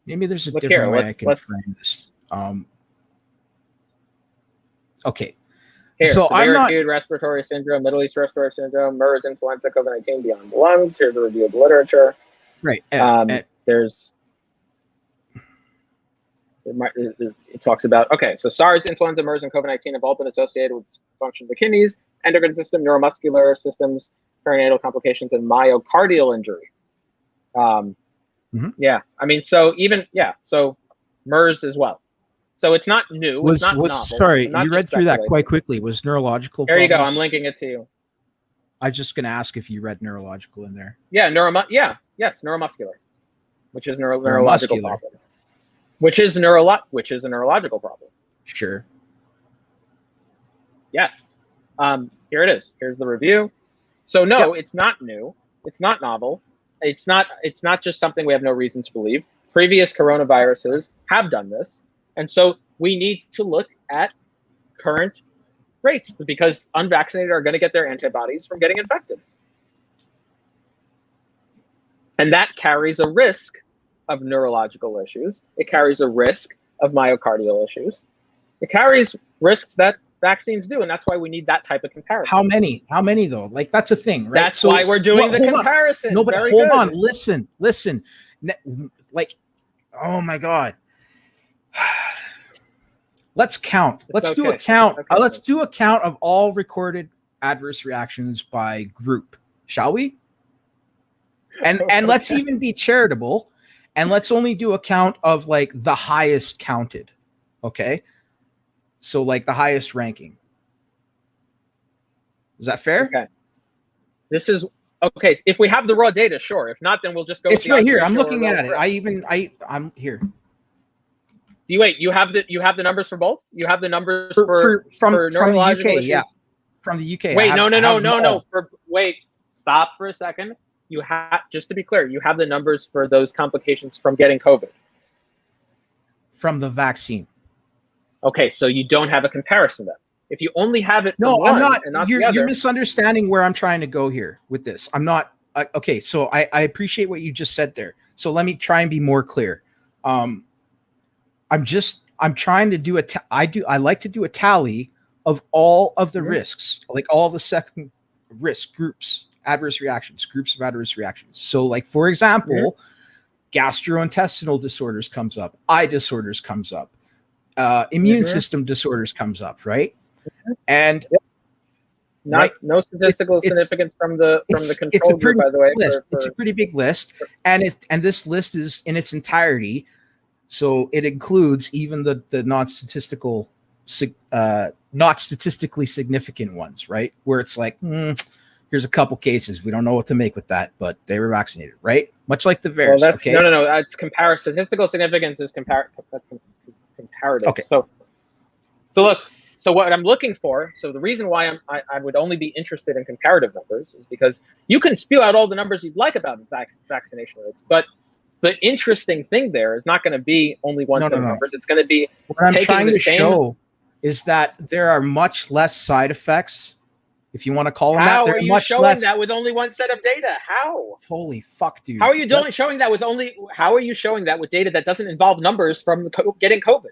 Maybe there's a different way I can frame this. Okay. So I'm not acute respiratory syndrome, Middle East respiratory syndrome, MERS, influenza, COVID-19 beyond the lungs. Here's a review of the literature. Right. It talks about, so SARS, influenza, MERS, and COVID-19 have all been associated with dysfunction of the kidneys, endocrine system, neuromuscular systems, perinatal complications, and myocardial injury. Yeah, I mean, so MERS as well. So it's not new. It's not novel. Sorry, you read through that quite quickly. Was neurological? There you go. I'm linking it to you. I'm just going to ask if you read neurological in there. Yeah, neuromuscular, which is neurological problem. Which is a neurological problem. Sure. Yes. Here it is. Here's the review. So no, It's not new. It's not novel. It's not just something we have no reason to believe. Previous coronaviruses have done this. And so we need to look at current rates because unvaccinated are going to get their antibodies from getting infected. And that carries a risk of neurological issues. It carries a risk of myocardial issues. It carries risks that vaccines do, and that's why we need that type of comparison. How many? How many though? Like that's a thing, right? That's why we're doing the comparison. No, but hold on. Listen. Like, oh my God. Let's count. Let's do a count. Let's do a count of all recorded adverse reactions by group, shall we? And let's even be charitable, and let's only do a count of like the highest counted. Okay. So like the highest ranking. Is that fair? Okay. This is Okay, if we have the raw data, sure. If not, then we'll just go. It's with the right here. I'm observation looking or at it. I'm here. Do you wait? You have the numbers for both? You have the numbers From the neurological UK, issues? yeah. From the UK. Wait, no. Wait, stop for a second. You have, just to be clear, you have the numbers for those complications from getting COVID. From the vaccine. Okay, so you don't have a comparison then. If you only have it No, from one I'm not. and not You're the other, misunderstanding where I'm trying to go here with this. I'm not. Okay, so I appreciate what you just said there. So let me try and be more clear. I'm trying to do I like to do a tally of all of the risks, like all the second risk groups, adverse reactions, groups of adverse reactions. So like, for example, gastrointestinal disorders comes up, eye disorders comes up, immune system disorders comes up, right? And no statistical significance from the control group, by the way. It's a pretty big list, and this list is in its entirety. So it includes even the not statistically significant ones, right? Where it's like, here's a couple cases. We don't know what to make with that, but they were vaccinated, right? Much like the VAERS. Well, that's no. It's statistical significance is comparative. Okay. So look. So what I'm looking for. So the reason why I would only be interested in comparative numbers is because you can spew out all the numbers you'd like about vaccination rates, but the interesting thing there is not going to be only one set of numbers. It's going to be what I'm trying to show is that there are much less side effects, if you want to call them that. How are you showing that with only one set of data? How? Holy fuck, dude! How are you showing that with only? How are you showing that with data that doesn't involve numbers from getting COVID?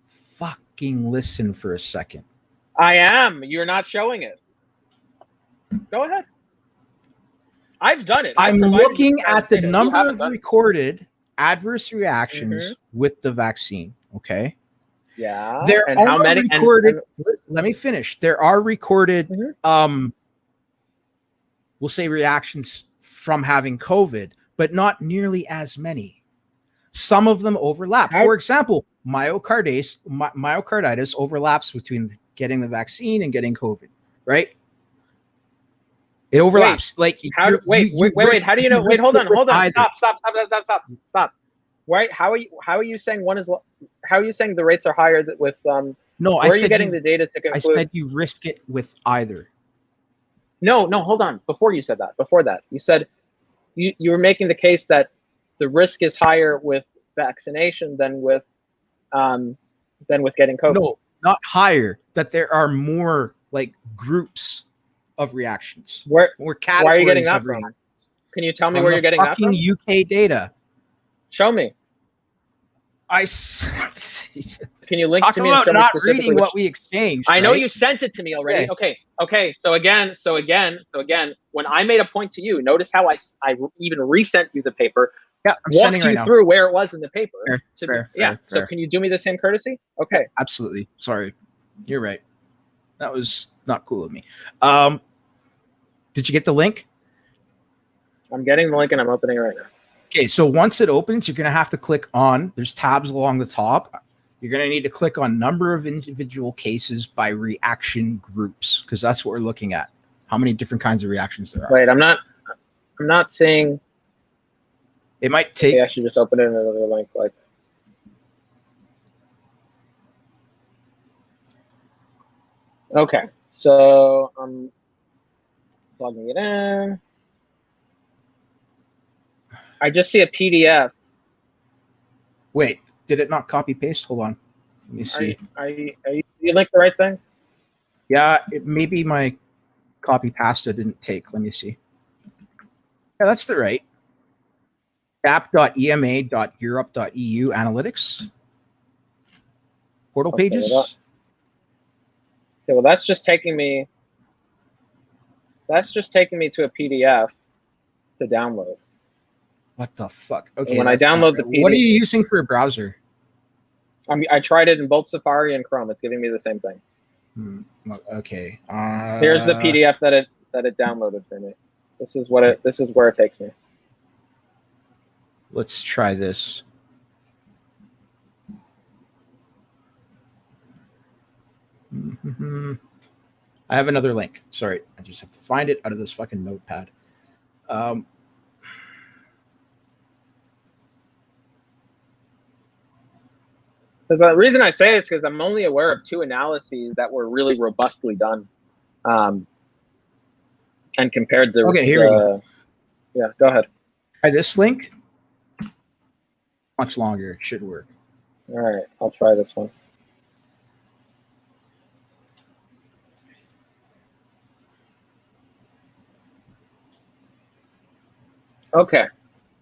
Fucking listen for a second. I am. You're not showing it. Go ahead. I've done it. I'm looking at the number of recorded adverse reactions with the vaccine. Okay. Yeah. There and are how many recorded. Let me finish. There are recorded. We'll say reactions from having COVID, but not nearly as many. Some of them overlap. For example, myocarditis overlaps between getting the vaccine and getting COVID. Right. It overlaps. Wait, how do you know? Wait, hold on. Stop. Right? How are you saying one is? How are you saying the rates are higher with? No, where are you getting the data to conclude? I said you risk it with either. No, hold on. Before you said that, you said you were making the case that the risk is higher with vaccination than with getting COVID. No, not higher. That there are more like groups of reactions. Where are you getting that from? Can you tell me where you're getting that from? UK data. Show me. Can you link to me? Talk about not reading what we exchanged. I know you sent it to me already. Okay. So again, when I made a point to you, notice how I even resent you the paper. Yeah, I'm sending right now. Through where it was in the paper. Fair. So can you do me the same courtesy? Okay. Yeah, absolutely. Sorry, you're right. That was not cool of me. Did you get the link? I'm getting the link and I'm opening it right now. Okay, so once it opens, you're going to have to click on, there's tabs along the top. You're going to need to click on number of individual cases by reaction groups, because that's what we're looking at. How many different kinds of reactions there are. Wait, I'm not seeing. It might take. Okay, I should just open it in another link. Okay, so I'm plugging it in. I just see a PDF. Wait, did it not copy paste? Hold on. Let me see. You linked the right thing? Yeah, maybe my copy pasta didn't take. Let me see. Yeah, that's the right. app.ema.europe.eu analytics. Portal pages. Okay, well, that's just taking me to a PDF to download. What the fuck? Okay. And when I download the PDF, what are you using for a browser? I tried it in both Safari and Chrome. It's giving me the same thing. Okay. Here's the PDF that it downloaded for me. This is where it takes me. Let's try this. I have another link. Sorry, I just have to find it out of this fucking notepad. Because the reason I say it is because I'm only aware of 2 analyses that were really robustly done, and compared the. Okay, here we go. Yeah, go ahead. Try this link. Much longer. It should work. All right, I'll try this one. Okay.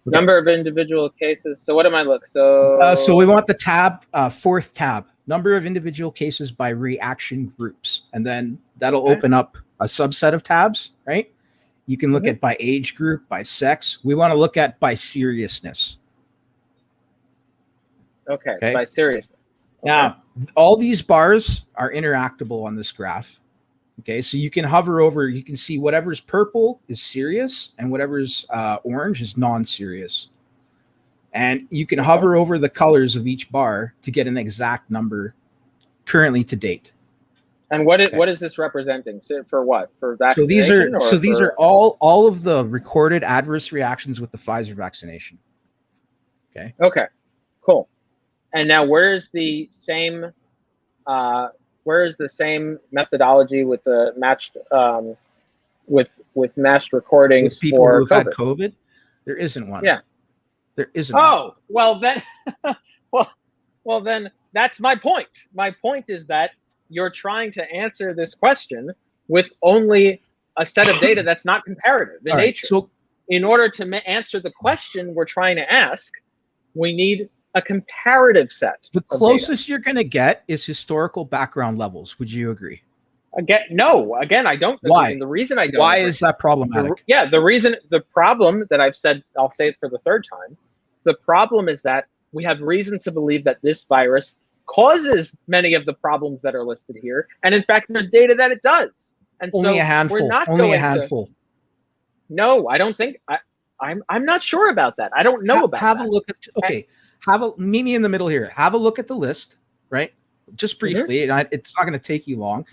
Number of individual cases. So what am I look? So we want the tab, 4th tab, number of individual cases by reaction groups. And then that'll open up a subset of tabs, right? You can look at by age group, by sex. We want to look at by seriousness. Okay. By seriousness. Okay. Now, all these bars are interactable on this graph. Okay, so you can hover over, you can see whatever's purple is serious and whatever's orange is non-serious. And you can hover over the colors of each bar to get an exact number currently to date. And what is this representing? So for what? For vaccination? These are all of the recorded adverse reactions with the Pfizer vaccination. Okay. Okay. Cool. And now where is the same methodology with the matched with matched recordings with people for who've had COVID? There isn't one. Yeah. There isn't one. Well then well then that's my point. My point is that you're trying to answer this question with only a set of data that's not comparative in nature. So in order to answer the question we're trying to ask, we need a comparative set. The closest you're going to get is historical background levels. Would you agree? Again, I don't. Why? And the reason I don't. Why is that problematic? The problem that I've said, I'll say it for the 3rd time. The problem is that we have reason to believe that this virus causes many of the problems that are listed here. And in fact, there's data that it does. And only a handful. We're not only a handful. No, I don't think. I'm not sure about that. I don't know about that. Have a look at. Okay. Meet me in the middle here. Have a look at the list, right? Just briefly. It's not going to take you long.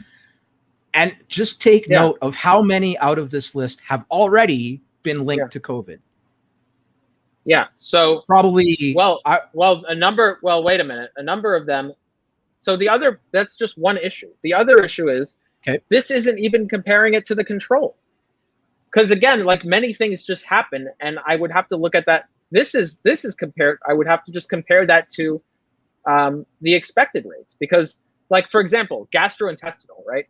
And just take note of how many out of this list have already been linked to COVID. Yeah. So probably. A number. Well, wait a minute. A number of them. So that's just one issue. The other issue is this isn't even comparing it to the control. Because again, like many things just happen, and I would have to look at that. This is compared. I would have to just compare that to the expected rates, because, like, for example, gastrointestinal, right?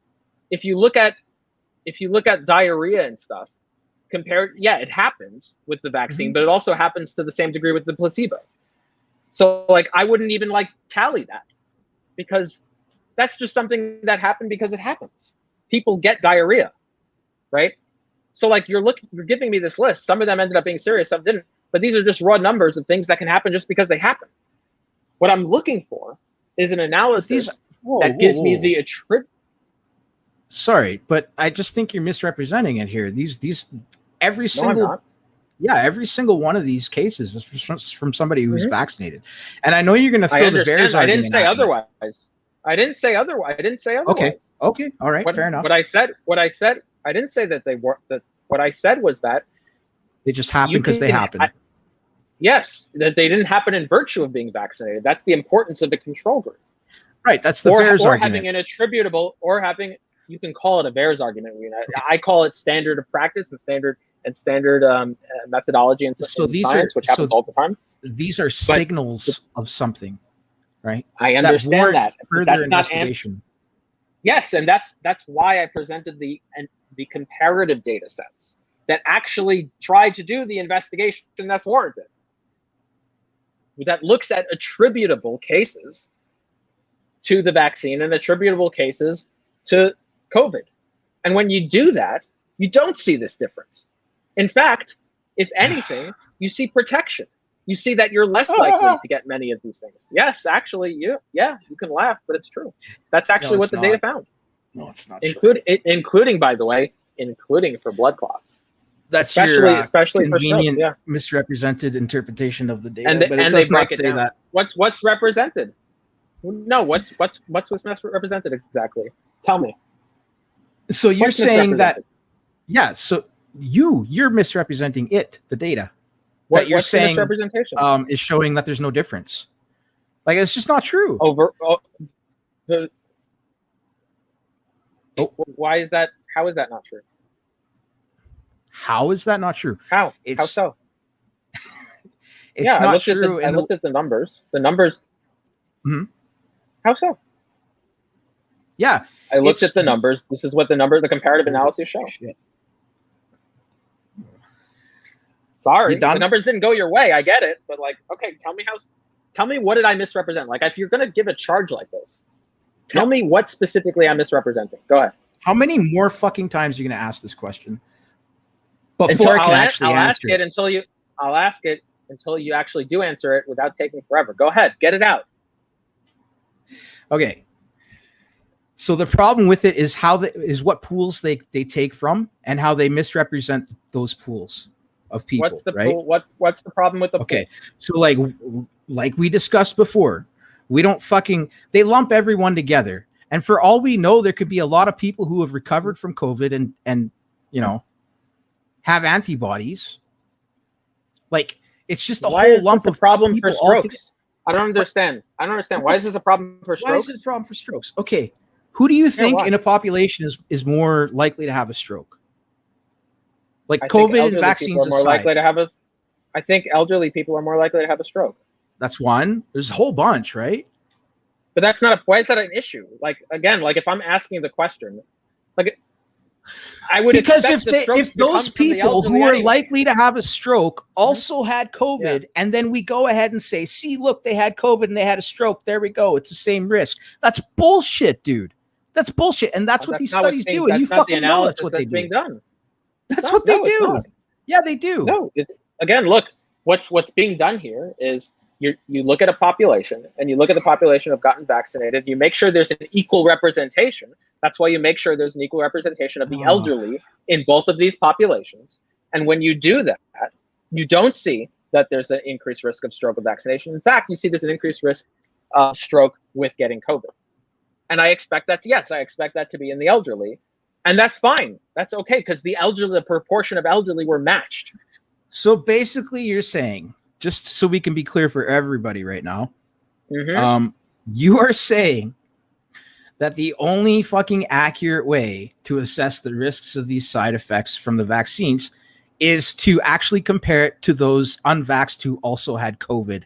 If you look at diarrhea and stuff, it happens with the vaccine, but it also happens to the same degree with the placebo. So, like, I wouldn't even tally that, because that's just something that happened because it happens. People get diarrhea, right? So, like, you're giving me this list. Some of them ended up being serious, some didn't. But these are just raw numbers of things that can happen just because they happen. What I'm looking for is an analysis that gives me the attribute. Sorry, but I just think you're misrepresenting it here. Every single one of these cases is from somebody who's vaccinated. And I know you're going to throw the VAERS argument. I didn't say otherwise. I didn't say otherwise. Okay. All right. Fair enough. What I said, I didn't say that they were. What I said was that they just happen because they happen. Yes, that they didn't happen in virtue of being vaccinated. That's the importance of the control group. Right. That's the VAERS argument. Or having an attributable, you can call it a VAERS argument. I call it standard of practice and standard methodology and science, which happens all the time. These are signals of something, right? I understand that. Further that's investigation. Yes, and that's why I presented the comparative data sets that actually tried to do the investigation that's warranted. That looks at attributable cases to the vaccine and attributable cases to COVID. And when you do that, you don't see this difference. In fact, if anything, you see protection. You see that you're less likely to get many of these things. Yes, actually, you can laugh, but it's true. That's actually what the data found. No, it's not. Including, by the way, for blood clots. That's especially convenient, for misrepresented interpretation of the data. But it does not say that. What's represented? No, what's misrepresented exactly? Tell me. So you're What's saying that, misrepresented? yeah. So you're misrepresenting the data that you're What's the saying misrepresentation? is showing that there's no difference. Like, it's just not true. Why is that? How is that not true? How is that not true? How It's so? it's Yeah, not true. I looked at the numbers. The numbers. Mhm. How so? Yeah, I looked at the numbers. This is what the comparative analysis show. Shit. Sorry, You done? the numbers didn't go your way. I get it, but like, okay, tell me what did I misrepresent? Like, if you're gonna give a charge like this, tell me what specifically I'm misrepresenting. Go ahead. How many more fucking times are you gonna ask this question before I can actually answer it? I'll ask it until you actually do answer it without taking forever. Go ahead, get it out. Okay. So the problem with it is what pools they take from and how they misrepresent those pools of people. What's the right? pool? What's the problem with the okay pool? So like we discussed before, they lump everyone together, and for all we know, there could be a lot of people who have recovered from COVID and have antibodies. Like, it's just a whole lump of problem people for strokes. I don't understand. Why is this a problem for strokes? Why is it a problem for strokes? Okay, who do you think in a population is more likely to have a stroke? Like, COVID and vaccines aside. I think elderly people are more likely to have a stroke. That's one. There's a whole bunch, right? But that's not why is that an issue? Like, again, like if I'm asking the question, like I would because if those people who are likely to have a stroke also had COVID, and then we go ahead and say, see, look, they had COVID and they had a stroke. There we go. It's the same risk. That's bullshit, dude. That's bullshit. And that's what these studies do. And you fucking know that's what they do. Being done. That's what they do. Yeah, they do. No, again, look, what's being done here is you look at a population and you look at the population who have gotten vaccinated. You make sure there's an equal representation. That's why you make sure there's an equal representation of the elderly in both of these populations. And when you do that, you don't see that there's an increased risk of stroke with vaccination. In fact, you see there's an increased risk of stroke with getting COVID. And I expect that to be in the elderly. And that's fine. That's okay, because the proportion of elderly were matched. So basically you're saying, just so we can be clear for everybody right now, you are saying that the only fucking accurate way to assess the risks of these side effects from the vaccines is to actually compare it to those unvaxxed who also had COVID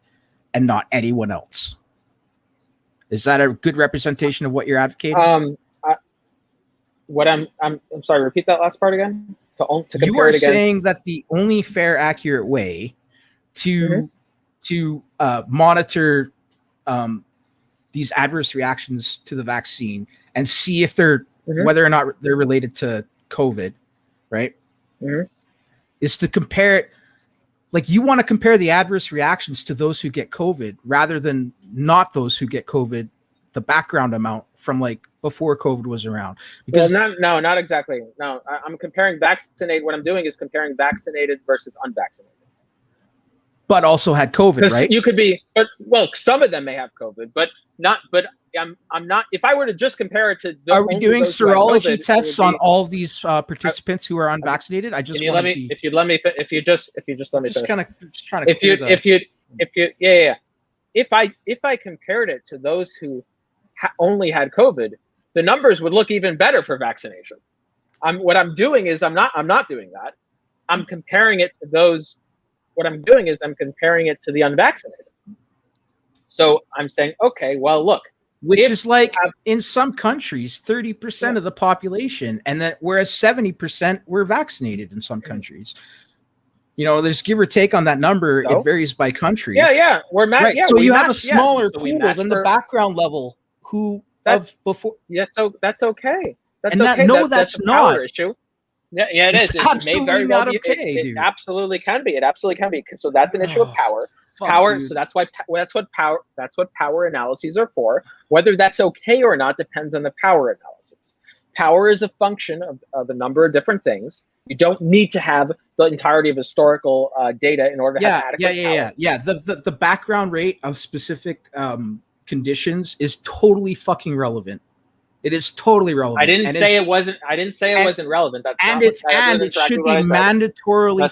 and not anyone else. Is that a good representation of what you're advocating? I'm sorry, repeat that last part again. To compare you are it again. Saying that the only fair, accurate way to monitor these adverse reactions to the vaccine and see if they're whether or not they're related to COVID, right? Is to compare it. Like, you want to compare the adverse reactions to those who get COVID rather than not those who get COVID, the background amount from like before COVID was around. Because not exactly. No, I'm comparing vaccinated. What I'm doing is comparing vaccinated versus unvaccinated. But also had COVID, right? You could be, some of them may have COVID, but not. But I'm not. If I were to just compare it to, are we doing serology tests on all of these participants who are unvaccinated? I just want to be. If you just let me finish. Just trying to. If I compared it to those who only had COVID, the numbers would look even better for vaccination. What I'm doing is I'm not doing that. I'm comparing it to those. What I'm doing is I'm comparing it to the unvaccinated. So I'm saying, okay, well, look. Which is like in some countries, 30% of the population, and that whereas 70% were vaccinated in some countries. You know, there's give or take on that number. It varies by country. Yeah. So you have a smaller pool than the background level before. Yeah, so that's okay. That's that's not power issue. Yeah, it is. It absolutely may very not well be, okay, it absolutely can be. It absolutely can be. So that's an issue of power. Dude. So that's what power analyses are for. Whether that's okay or not depends on the power analysis. Power is a function of a number of different things. You don't need to have the entirety of historical data in order to have adequate power. Yeah. The background rate of specific conditions is totally fucking relevant. It is totally relevant. I didn't say it wasn't. I didn't say it wasn't relevant. That's and not it should be mandatorily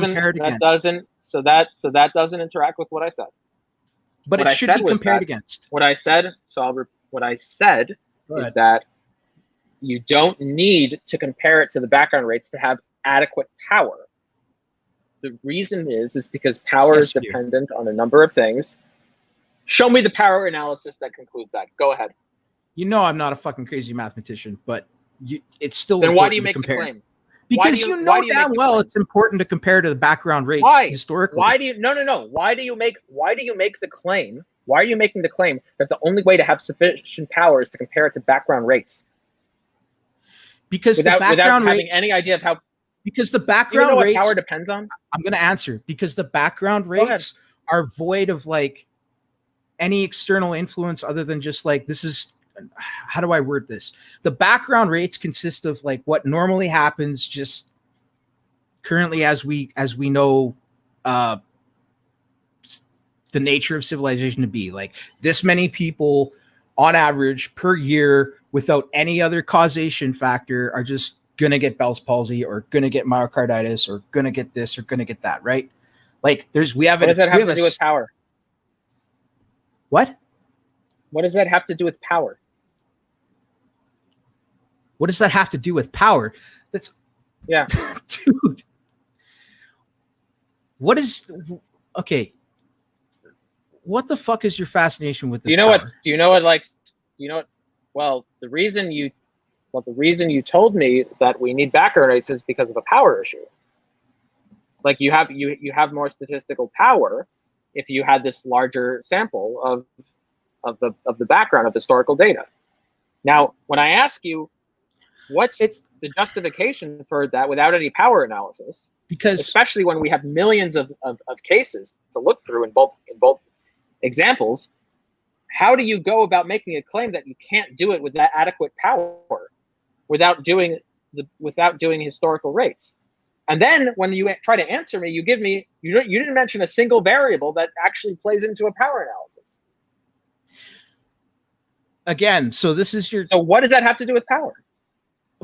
compared against. So that doesn't interact with what I said. But what it should be compared against. What I said. What I said is that you don't need to compare it to the background rates to have adequate power. The reason is because power is dependent on a number of things. Show me the power analysis that concludes that. Go ahead. You know I'm not a fucking crazy mathematician, but it's still then why do you make the claim? Because you know damn well it's important to compare to the background rates historically. Why do you no? Why do you make the claim? Why are you making the claim that the only way to have sufficient power is to compare it to background rates? Because without having any idea of how. Because the background rates, what power depends on? I'm going to answer. Because the background rates are void of like any external influence other than just like, this is, how do I word this? The background rates consist of like what normally happens just currently as we know the nature of civilization to be. Like this many people on average per year without any other causation factor are just gonna get Bell's palsy or gonna get myocarditis or gonna get this or gonna get that, right? Like what does that have to do with power? What does that have to do with power? What does that have to do with power? That's dude. What the fuck is your fascination with this? Well, the reason you told me that we need background rates is because of a power issue. Like you have more statistical power if you had this larger sample of the background of historical data. Now, when I ask you what's the justification for that without any power analysis, because especially when we have millions of cases to look through in both examples, how do you go about making a claim that you can't do it with that adequate power without doing historical rates? And then when you try to answer me, you didn't mention a single variable that actually plays into a power analysis. Again, so this is your. So what does that have to do with power?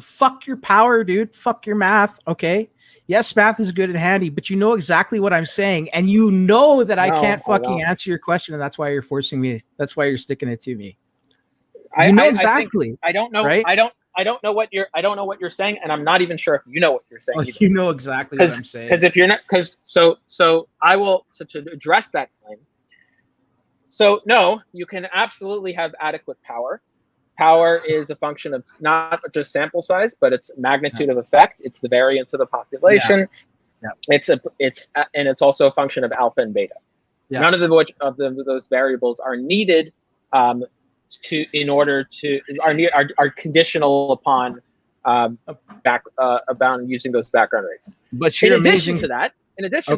Fuck your power, dude. Fuck your math. Okay. Yes, math is good and handy, but you know exactly what I'm saying, and you know that I can't fucking answer your question, and that's why you're forcing me. That's why you're sticking it to me. You know exactly. I don't know. Right? I don't know what you're saying, and I'm not even sure if you know what you're saying. Either. You know exactly what I'm saying. Because if you're not, so to address that claim. So no, you can absolutely have adequate power. Power is a function of not just sample size, but it's magnitude of effect. It's the variance of the population. Yeah. It's also a function of alpha and beta. Yeah. None of those variables are needed are conditional upon about using those background rates. But you're amazing. In addition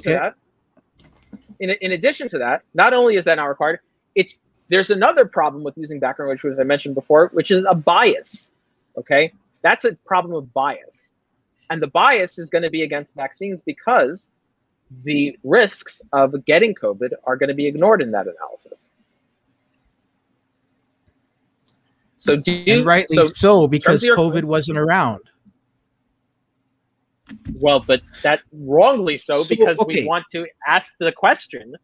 to that, not only is that not required, there's another problem with using background rates, which I mentioned before, which is a bias. Okay, that's a problem of bias, and the bias is going to be against vaccines because the risks of getting COVID are going to be ignored in that analysis. So rightly so, because COVID wasn't around. Well, but that wrongly so because we want to ask the question.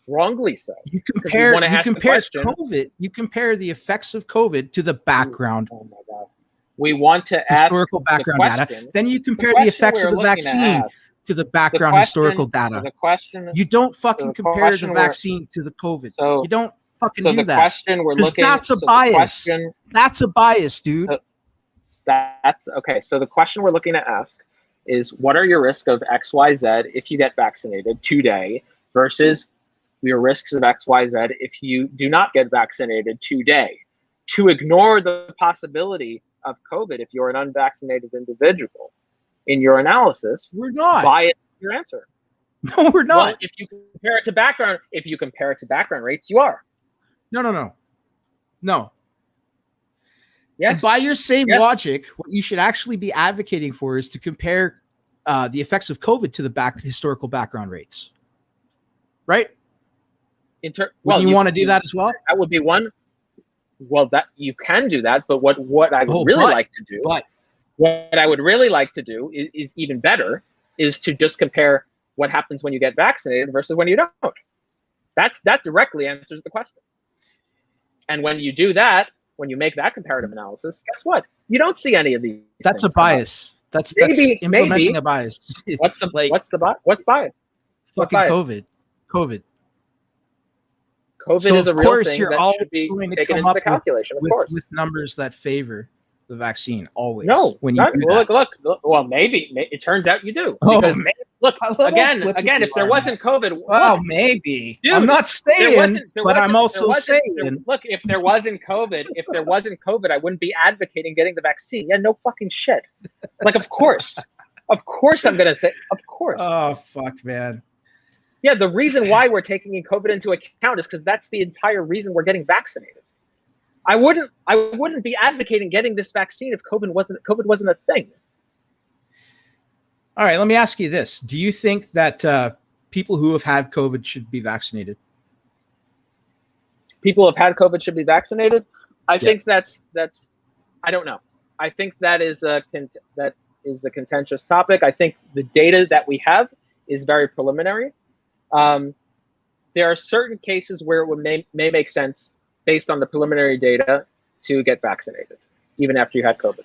Wrongly so. You compare COVID. You compare the effects of COVID to the background. Oh my God. We want to ask historical background data. Then you compare the effects of the vaccine to the background historical data. You don't fucking compare the vaccine to the COVID. You don't fucking do that. Question we're looking at. That's a bias. That's a bias, dude. That's okay. So the question we're looking to ask is, what are your risks of XYZ if you get vaccinated today versus your risks of XYZ if you do not get vaccinated today? To ignore the possibility of COVID if you're an unvaccinated individual in your analysis, we're not bias your answer. No, we're not. Well, if you compare it to background rates, you are. No. Yes. And by your same logic, what you should actually be advocating for is to compare the effects of COVID to the historical background rates, right? Well, you want to do that as well? That would be one. Well, that you can do that, but what I would really like to do, what I would really like to do is even better, is to just compare what happens when you get vaccinated versus when you don't. That directly answers the question. And when you do that, when you make that comparative analysis, guess what? You don't see any of these. That's a bias. That's implementing a bias. What's bias? Fucking COVID. COVID So is a of real course thing you're that always should be going to taken come into up the calculation, of course. with numbers that favor the vaccine always. No, when you do that. look. Well, maybe it turns out you do. Oh, Because maybe. look, I love again, flipping if there the wasn't COVID, Well, look, maybe. dude, I'm not saying, but I'm also saying. Look, if there wasn't COVID, I wouldn't be advocating getting the vaccine. Yeah, no fucking shit. Like, of course I'm gonna say, of course. Oh fuck, man. Yeah, the reason why we're taking COVID into account is because that's the entire reason we're getting vaccinated. I wouldn't be advocating getting this vaccine if COVID wasn't a thing. All right, let me ask you this: do you think that people who have had COVID should be vaccinated? People who have had COVID should be vaccinated. I think that's. I don't know. I think that is a contentious topic. I think the data that we have is very preliminary. There are certain cases where it may make sense based on the preliminary data to get vaccinated, even after you had COVID.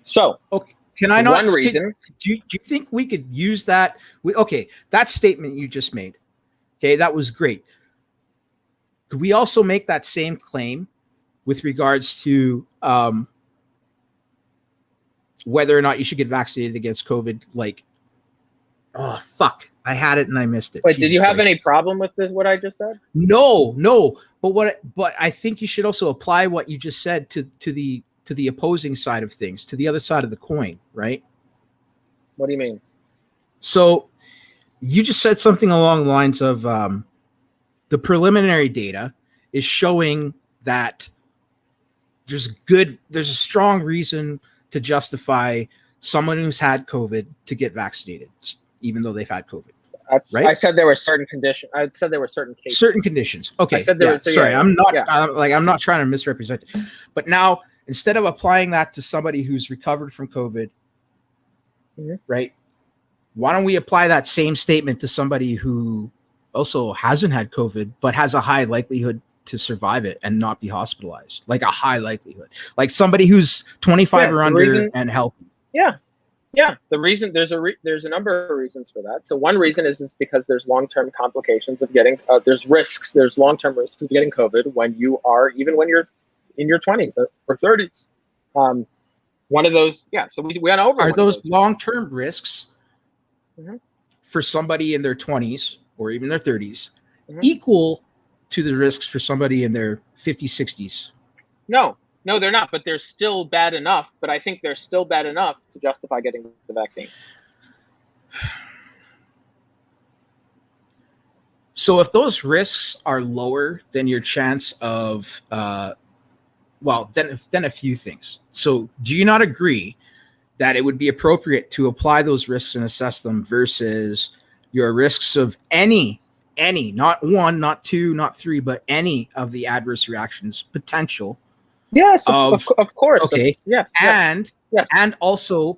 So, okay, can I not? One reason. Do you think we could use that? Okay, that statement you just made. Okay, that was great. Could we also make that same claim with regards to whether or not you should get vaccinated against COVID? Like, oh fuck, I had it and I missed it. Wait, did you have any problem with what I just said? No. But I think you should also apply what you just said to the opposing side of things, to the other side of the coin, right? What do you mean? So you just said something along the lines of the preliminary data is showing that there's a strong reason to justify someone who's had COVID to get vaccinated, even though they've had COVID. Right? I said there were certain conditions. I said there were certain cases. Certain conditions. Okay. I said there was, sorry, yeah, I'm not yeah. I'm not trying to misrepresent it. But now, instead of applying that to somebody who's recovered from COVID, right? Why don't we apply that same statement to somebody who also hasn't had COVID but has a high likelihood to survive it and not be hospitalized? Like a high likelihood. Like somebody who's 25 or under and healthy. Yeah, the reason there's a number of reasons for that. So one reason is because there's long-term complications of getting there's long-term risks of getting COVID when you're in your 20s or 30s. One of those, yeah. So we went over. Are those long-term risks for somebody in their 20s or even their 30s equal to the risks for somebody in their 50s, 60s? No, they're not, but they're still bad enough. But I think they're still bad enough to justify getting the vaccine. So if those risks are lower than your chance of, then a few things. So do you not agree that it would be appropriate to apply those risks and assess them versus your risks of any, not one, not two, not three, but any of the adverse reactions potential? Yes, of course. Okay. Yes. And also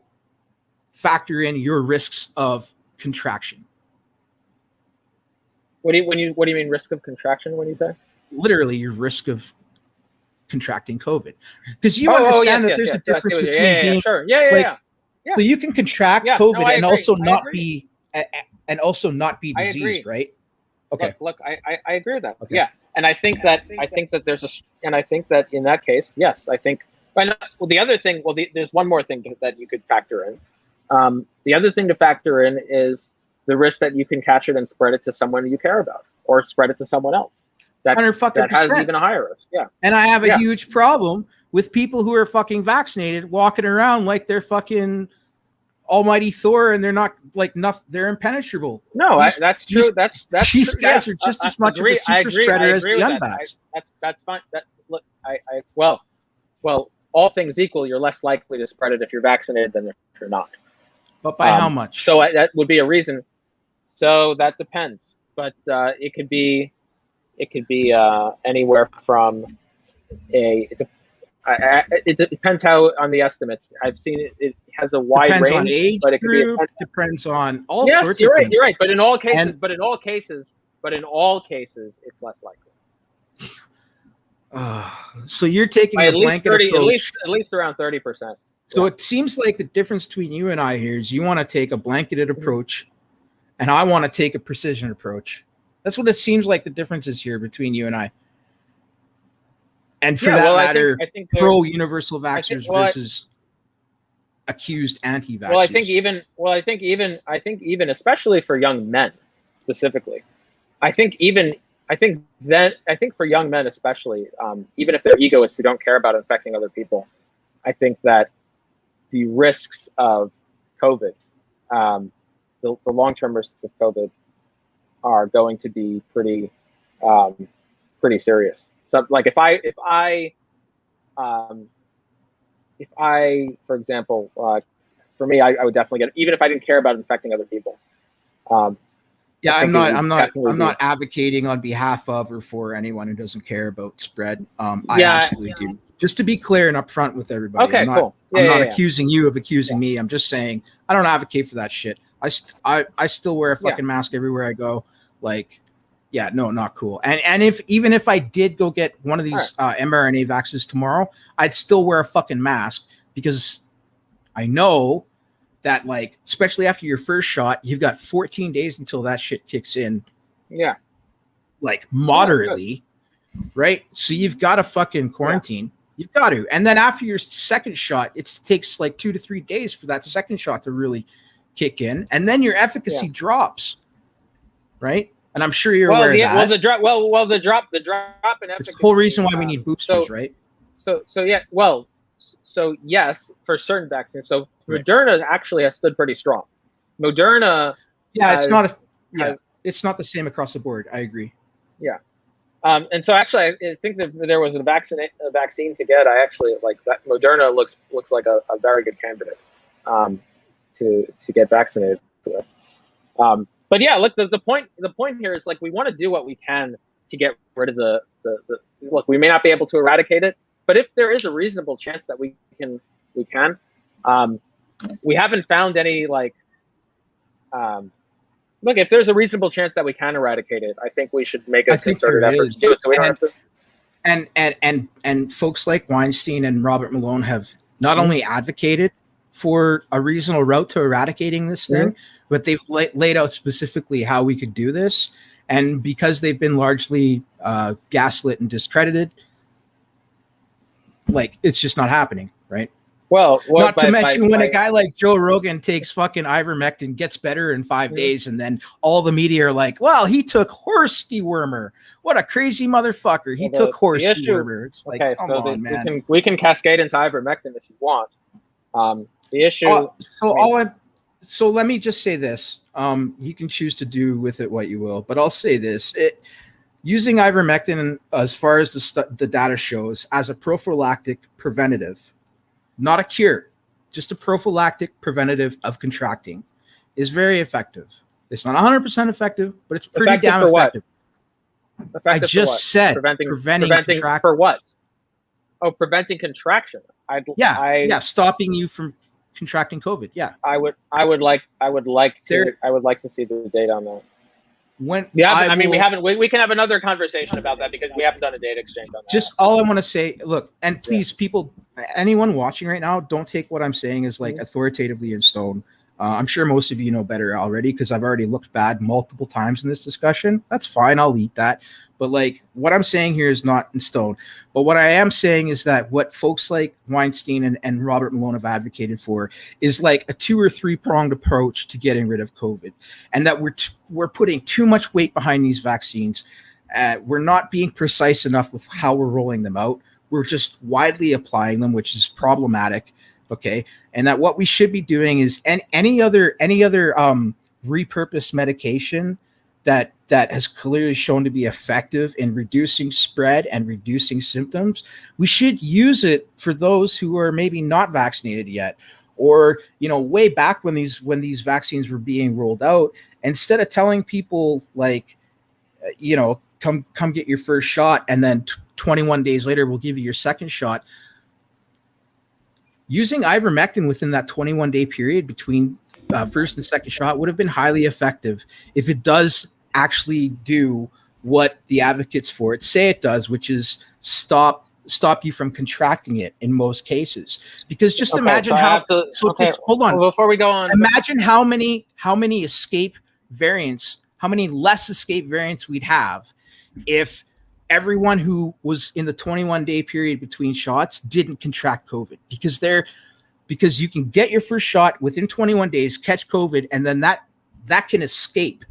factor in your risks of contraction. What do you mean risk of contraction when you say? Literally your risk of contracting COVID. Because you understand that there's a difference between being sure. So you can contract COVID and also not be diseased, right? Okay. Look, I agree with that. Okay. Yeah. And I think that in that case, yes, I think. Well, the other thing, there's one more thing that you could factor in. The other thing to factor in is the risk that you can catch it and spread it to someone you care about, or spread it to someone else that has even a higher risk. Yeah. And I have a huge problem with people who are fucking vaccinated walking around like they're fucking Almighty Thor and they're not they're impenetrable. No, that's true. That's these true. guys are just as much of a super spreader as the unvaxxed. That's fine. Well, all things equal, you're less likely to spread it if you're vaccinated than if you're not. But by how much? So that would be a reason. So that depends, but it could be anywhere from it depends how on the estimates. I've seen it. It has a wide Depends range, on age but it could be group, depends on all yes, sorts you're of right. things. You're right. But in all cases, And- in all cases, it's less likely. So you're taking By a at least blanket 30, approach. at least around 30%. So it seems like the difference between you and I here is you want to take a blanketed approach, and I want to take a precision approach. That's what it seems like the difference is here between you and I. And for that matter, I think pro-universal vaxxers versus accused anti-vaxxers. Well, I think even especially for young men specifically, I think for young men especially, even if they're egoists who don't care about infecting other people, I think that the risks of COVID, the long-term risks of COVID, are going to be pretty serious. So, like, if I, for example, for me, I would definitely get, even if I didn't care about infecting other people. Yeah, I'm not advocating on behalf of or for anyone who doesn't care about spread. I absolutely do. Just to be clear and upfront with everybody. Okay, cool. I'm not accusing you of accusing me. I'm just saying I don't advocate for that shit. I still wear a fucking mask everywhere I go. Like, yeah, no, not cool. And even if I did go get one of these mRNA vaccines tomorrow, I'd still wear a fucking mask because I know that, like, especially after your first shot, you've got 14 days until that shit kicks in. Yeah. Like, moderately, right? So you've got to fucking quarantine. You've got to. And then after your second shot, it takes like 2 to 3 days for that second shot to really kick in. And then your efficacy drops, right? And I'm sure you're aware of that. Well, the drop in efficacy. It's the whole reason why we need boosters, right? So yeah, well, so yes, for certain vaccines. So Moderna actually has stood pretty strong. Moderna, it's not the same across the board. I agree. Yeah, and so actually, I think that there was a vaccine to get. I actually like that. Moderna looks like a very good candidate to get vaccinated with. But yeah, look, the point here is, like, we want to do what we can to get rid of the look. We may not be able to eradicate it, but if there is a reasonable chance that we can. We haven't found any, like, look, if there's a reasonable chance that we can eradicate it, I think we should make a concerted effort to do it. So we don't have to. And folks like Weinstein and Robert Malone have not only advocated for a reasonable route to eradicating this thing, but they've laid out specifically how we could do this. And because they've been largely gaslit and discredited, like, it's just not happening, right? Well, not to mention when a guy like Joe Rogan takes fucking ivermectin, gets better in 5 days, and then all the media are like, well, he took horse dewormer. What a crazy motherfucker. He took horse dewormer. It's like, come on, man. We can cascade into ivermectin if you want. The issue... So let me just say this. You can choose to do with it what you will, but I'll say this. Using ivermectin, as far as the data shows, as a prophylactic preventative, not a cure, just a prophylactic preventative of contracting, is very effective. It's not 100% effective, but it's pretty damn effective. I just said preventing contraction. For what? Oh, preventing contraction. Stopping you from contracting COVID. Yeah, I would like to see the data on that. We can have another conversation about that because we haven't done a data exchange on that. Just all I want to say, look, and please, people, anyone watching right now, don't take what I'm saying as like authoritatively in stone. I'm sure most of you know better already because I've already looked bad multiple times in this discussion. That's fine. I'll eat that. But, like, what I'm saying here is not in stone. But what I am saying is that what folks like Weinstein and Robert Malone have advocated for is like a 2 or 3 pronged approach to getting rid of COVID, and that we're putting too much weight behind these vaccines. We're not being precise enough with how we're rolling them out. We're just widely applying them, which is problematic. Okay, and that what we should be doing is any other repurposed medication that has clearly shown to be effective in reducing spread and reducing symptoms, we should use it for those who are maybe not vaccinated yet, or, you know, way back when these vaccines were being rolled out, instead of telling people, like, you know, come get your first shot, and then 21 days later we'll give you your second shot. Using ivermectin within that 21-day period between first and second shot would have been highly effective if it does actually do what the advocates for it say it does, which is stop you from contracting it in most cases. Because just imagine hold on. Well, before we go on, imagine how many escape variants, how many less escape variants we'd have if everyone who was in the 21-day period between shots didn't contract COVID, because you can get your first shot within 21 days, catch COVID, and then that can escape.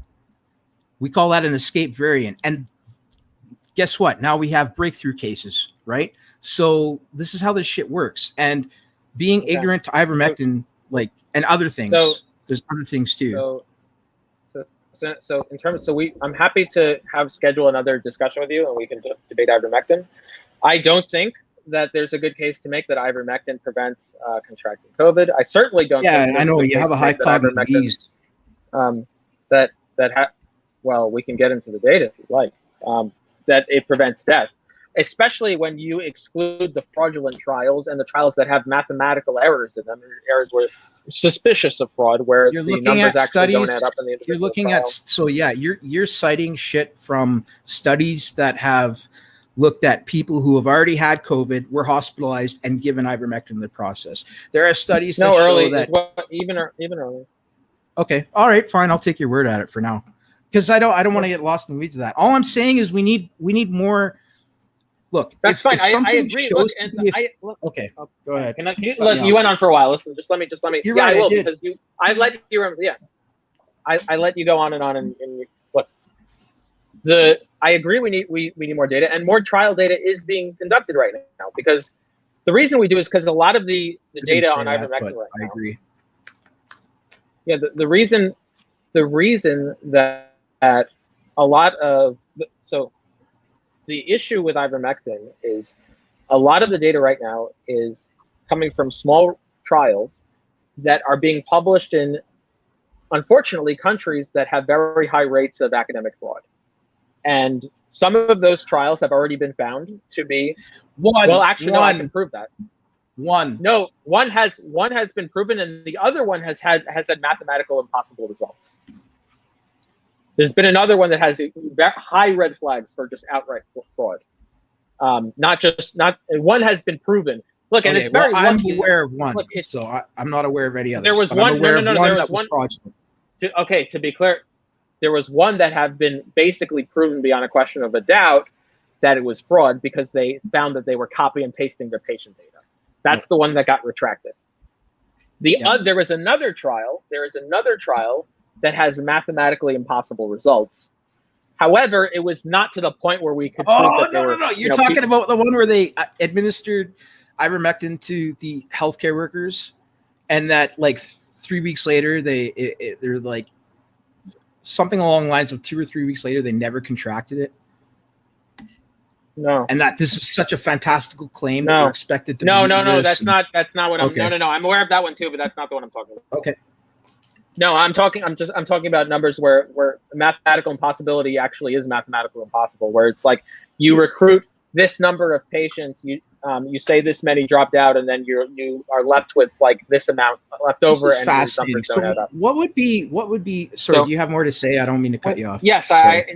We call that an escape variant. And guess what? Now we have breakthrough cases, right? So this is how this shit works. And being ignorant to ivermectin, and other things, there's other things too. So in terms, I'm happy to schedule another discussion with you, and we can debate ivermectin. I don't think that there's a good case to make that ivermectin prevents contracting COVID. I certainly don't. Yeah, think I know you have a high cognitive ease. Well, we can get into the data if you'd like. That it prevents death, especially when you exclude the fraudulent trials and the trials that have mathematical errors in them, errors where suspicious of fraud, where the numbers actually don't add up in the individual You're looking trials. You're citing shit from studies that have looked at people who have already had COVID, were hospitalized, and given ivermectin in the process. There are studies that show that even earlier. Okay, all right, fine. I'll take your word at it for now, because I don't want to get lost in the weeds of that. All I'm saying is we need more. Look, that's fine. I agree. Look, okay, go ahead. You went on for a while. Listen, just let me. You're right, I will, because I let you remember. Yeah, I let you go on and on. And look, I agree. We need more data, and more trial data is being conducted right now. Because the reason we do is because a lot of the data on ivermectin right now. I agree. Yeah, the reason that a lot of the issue with ivermectin is a lot of the data right now is coming from small trials that are being published in, unfortunately, countries that have very high rates of academic fraud. And some of those trials have already been found to be I can prove that. One has been proven, and the other one has had mathematical impossible results. There's been another one that has high red flags for just outright fraud. One has been proven. Look, and it's very lucky. I'm aware of one, so I'm not aware of any others. There was one. There was one. To be clear, there was one that had been basically proven beyond a question of a doubt that it was fraud, because they found that they were copy and pasting their patient data. That's the one that got retracted. There is another trial. That has mathematically impossible results. However, it was not to the point where we could prove that no. You're talking about the one where they administered ivermectin to the healthcare workers, and that 3 weeks later they're like something along the lines of 2 or 3 weeks later they never contracted it. No. And that this is such a fantastical claim that we're expected to. No. That's not what I'm. Okay. No. I'm aware of that one too, but that's not the one I'm talking about. Okay. No, I'm talking about numbers where mathematical impossibility actually is mathematical impossible, where it's like you recruit this number of patients, you say this many dropped out, and then you are left with this amount left over, and these numbers don't add up. What would be sorry, do you have more to say? I don't mean to cut you off. Yes, I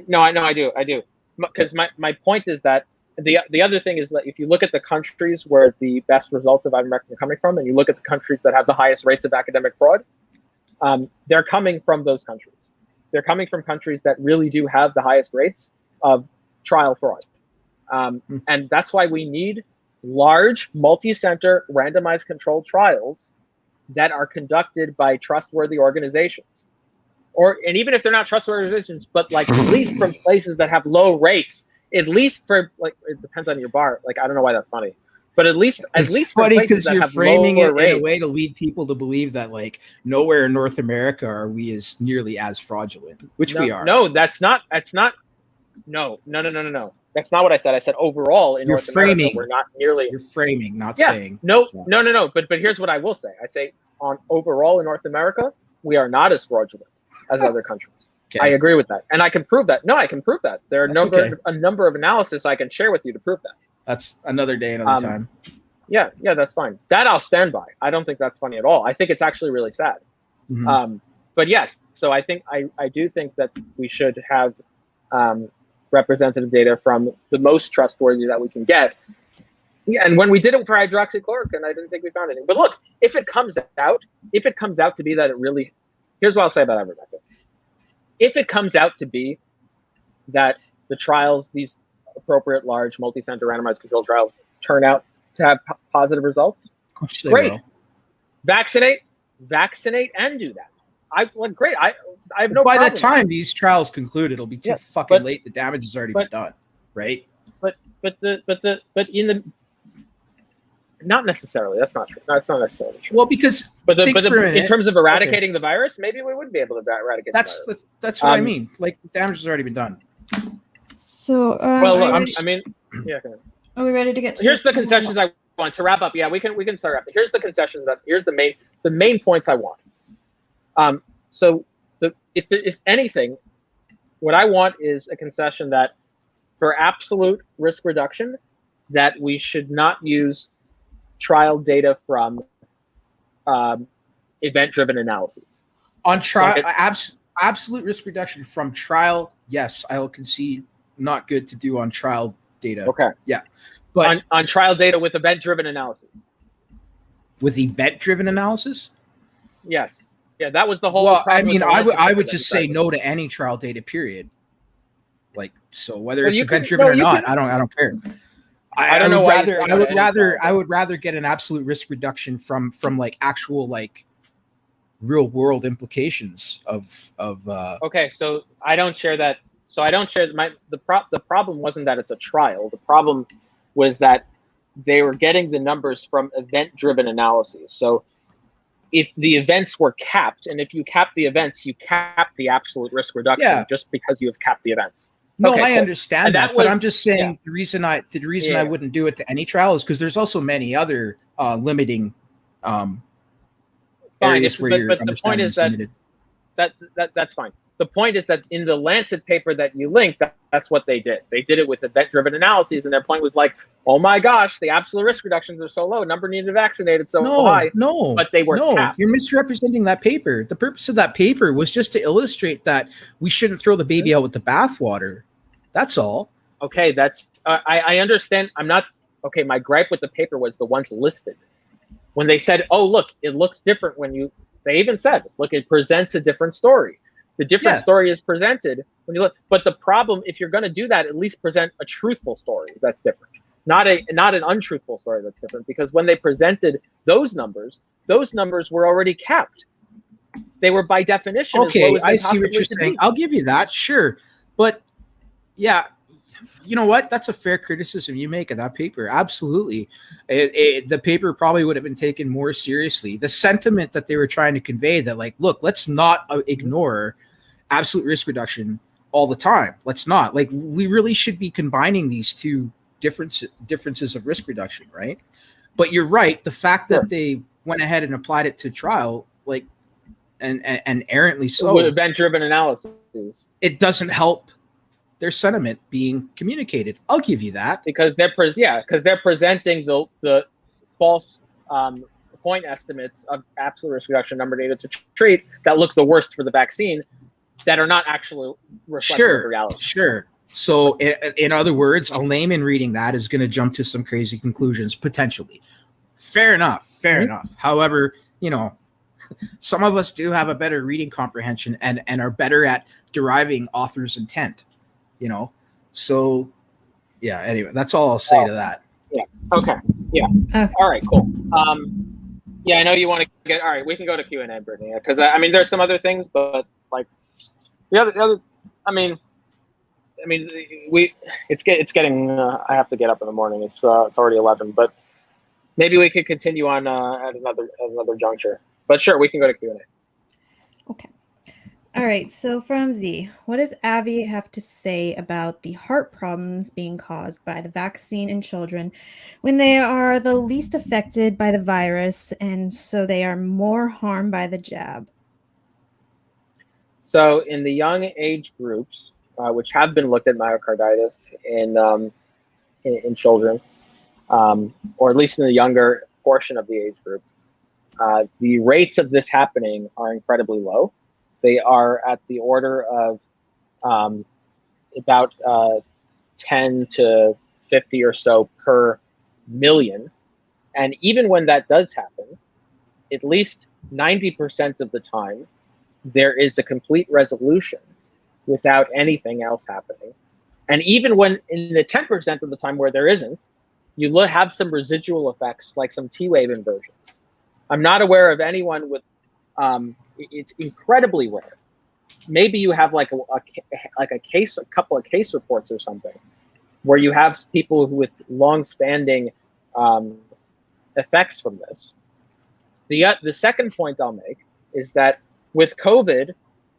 do. Because my point is that the other thing is that if you look at the countries where the best results of ivermectin are coming from, and you look at the countries that have the highest rates of academic fraud, they're coming from those countries. They're coming from countries that really do have the highest rates of trial fraud. And that's why we need large, multi-center, randomized controlled trials that are conducted by trustworthy organizations. And even if they're not trustworthy organizations, but at least from places that have low rates, at least for it depends on your bar. I don't know why that's funny. But at least funny because you're framing it in a way to lead people to believe that nowhere in North America are we as nearly as fraudulent, which we are. No, that's not. No. That's not what I said. I said overall in North America we're not nearly. You're framing, not saying. No. But here's what I will say. I say overall in North America we are not as fraudulent as other countries. Okay. I agree with that, and I can prove that. No, I can prove that. There are a number of analysis I can share with you to prove that. That's another day, another time. Yeah, that's fine. That I'll stand by. I don't think that's funny at all. I think it's actually really sad. Mhm. But yes, so I think I do think that we should have representative data from the most trustworthy that we can get. Yeah, and when we did it for hydroxychloroquine, I didn't think we found anything. But look, if it comes out to be that it really, here's what I'll say about ivermectin. If it comes out to be that the trials, these appropriate large multi-center randomized controlled trials, turn out to have positive results, great. Vaccinate, and do that. Great. I have no problem. By the time these trials conclude, it'll be too fucking late. The damage has already been done, right? But in the not necessarily. That's not true. That's not necessarily true. Well, because in terms of eradicating the virus, maybe we would be able to eradicate the virus. That's what I mean. Like, the damage has already been done. So, well, look, I mean, yeah. Are we ready to get to? Here's the concessions I want to wrap up. Yeah, we can start wrapping. Here's the concessions here's the main points I want. So if anything, what I want is a concession that for absolute risk reduction, that we should not use trial data from event-driven analyses. On trial, absolute risk reduction from trial, yes, I will concede not good to do on trial data. Okay. Yeah. But on trial data with event-driven analysis. With event-driven analysis? Yes. Yeah, that was the whole. Well, I mean, I would just say no to any trial data, period. Like, so whether it's event-driven or not, I don't care. I don't know. I would rather get an absolute risk reduction from like actual like real world implications of. Okay, so I don't share that. So I don't share the problem wasn't that it's a trial. The problem was that they were getting the numbers from event-driven analyses. So if the events were capped, and if you cap the events, you cap the absolute risk reduction just because you have capped the events. No, okay, I understand that, but I'm just saying the reason I wouldn't do it to any trial is because there's also many other limiting areas where your understanding is limited. That's fine. The point is that in the Lancet paper that you linked, that's what they did. They did it with event-driven analyses, and their point was like, oh my gosh, the absolute risk reductions are so low, number needed vaccinated so high. No, but they were capped. You're misrepresenting that paper. The purpose of that paper was just to illustrate that we shouldn't throw the baby out with the bathwater. That's all. Okay, that's I understand. I'm not okay. My gripe with the paper was the ones listed. When they said, "Oh, look, it looks different," they even said, "Look, it presents a different story." The different story is presented when you look. But the problem, if you're going to do that, at least present a truthful story that's different, not an untruthful story that's different. Because when they presented those numbers were already capped. They were by definition. Okay, as low as I see what you're saying. I'll give you that, sure, but. Yeah, you know what? That's a fair criticism you make of that paper. Absolutely. The paper probably would have been taken more seriously. The sentiment that they were trying to convey that, like, look, let's not ignore absolute risk reduction all the time. Let's not. Like, we really should be combining these two differences of risk reduction, right? But you're right. The fact that they went ahead and applied it to trial, like, and errantly so. With event-driven analysis. It doesn't help their sentiment being communicated. I'll give you that. Because they're presenting the false point estimates of absolute risk reduction number needed to treat that look the worst for the vaccine that are not actually reflecting the reality. Sure. So in other words, a layman reading that is going to jump to some crazy conclusions, potentially. Fair enough. However, some of us do have a better reading comprehension and are better at deriving author's intent. So yeah, anyway, that's all I'll say to that. Yeah. Okay. Yeah. Okay. All right, cool. Yeah, I know you want to get, all right, we can go to Q&A, Brittany, because I mean, there's some other things, but like the other, it's getting, I have to get up in the morning. It's already 11, but maybe we could continue on at another juncture, but sure, we can go to Q&A. Okay. All right, so from Z, what does Avi have to say about the heart problems being caused by the vaccine in children when they are the least affected by the virus and so they are more harmed by the jab? So in the young age groups, which have been looked at myocarditis in children, or at least in the younger portion of the age group, the rates of this happening are incredibly low. They are at the order of about 10 to 50 or so per million. And even when that does happen, at least 90% of the time, there is a complete resolution without anything else happening. And even when in the 10% of the time where there isn't, you have some residual effects like some T-wave inversions. I'm not aware of anyone with, it's incredibly rare. Maybe you have like a couple of case reports or something, where you have people with long-standing effects from this. The second point I'll make is that with COVID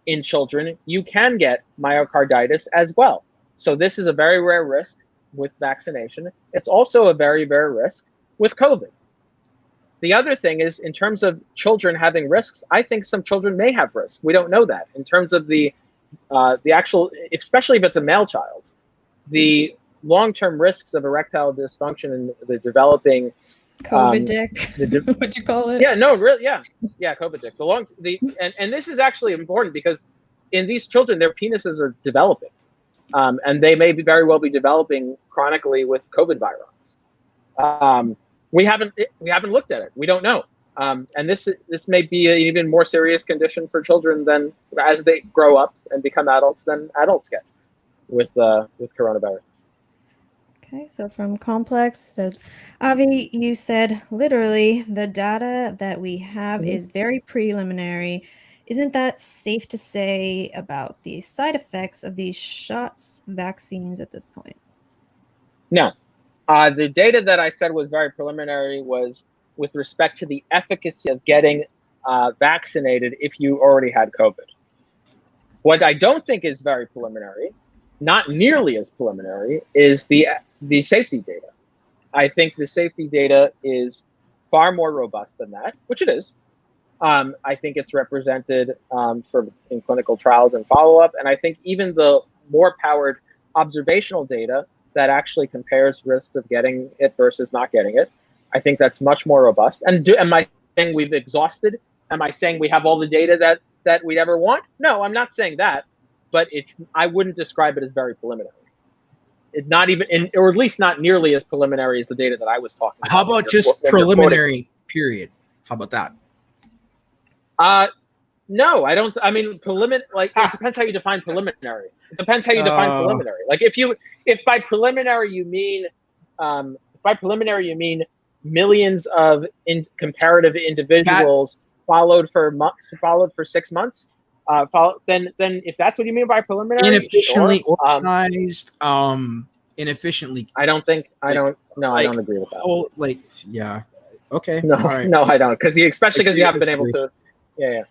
in children, you can get myocarditis as well. So this is a very rare risk with vaccination. It's also a very rare risk with COVID. The other thing is, in terms of children having risks, I think some children may have risks. We don't know that. In terms of the actual, especially if it's a male child, the long-term risks of erectile dysfunction and the developing COVID dick. What'd you call it? Yeah, no, really, yeah, COVID dick. And this is actually important because in these children, their penises are developing, and they may very well be developing chronically with COVID virons. We haven't looked at it. We don't know. And this may be an even more serious condition for children than as they grow up and become adults than adults get with coronavirus. Okay, so from Complex, Avi, you said literally the data that we have is very preliminary. Isn't that safe to say about the side effects of these shots, vaccines at this point? No. The data that I said was very preliminary was with respect to the efficacy of getting vaccinated if you already had COVID. What I don't think is very preliminary, not nearly as preliminary, is the safety data. I think the safety data is far more robust than that, which it is. I think it's represented in clinical trials and follow-up, and I think even the more powered observational data that actually compares risks of getting it versus not getting it, I think that's much more robust. And am I saying we've exhausted? Am I saying we have all the data that we'd ever want? No, I'm not saying that, but I wouldn't describe it as very preliminary. It's not even, or at least not nearly as preliminary as the data that I was talking about. How about just preliminary period? How about that? No, I don't. I mean, like it depends how you define preliminary. It depends how you define preliminary. Like if by preliminary you mean, millions of comparative individuals followed for 6 months, then if that's what you mean by preliminary, inefficiently sure. organized, inefficiently. I don't agree with that. Oh, yeah. Okay. No, right. No, I don't, especially because you haven't been able to. Yeah.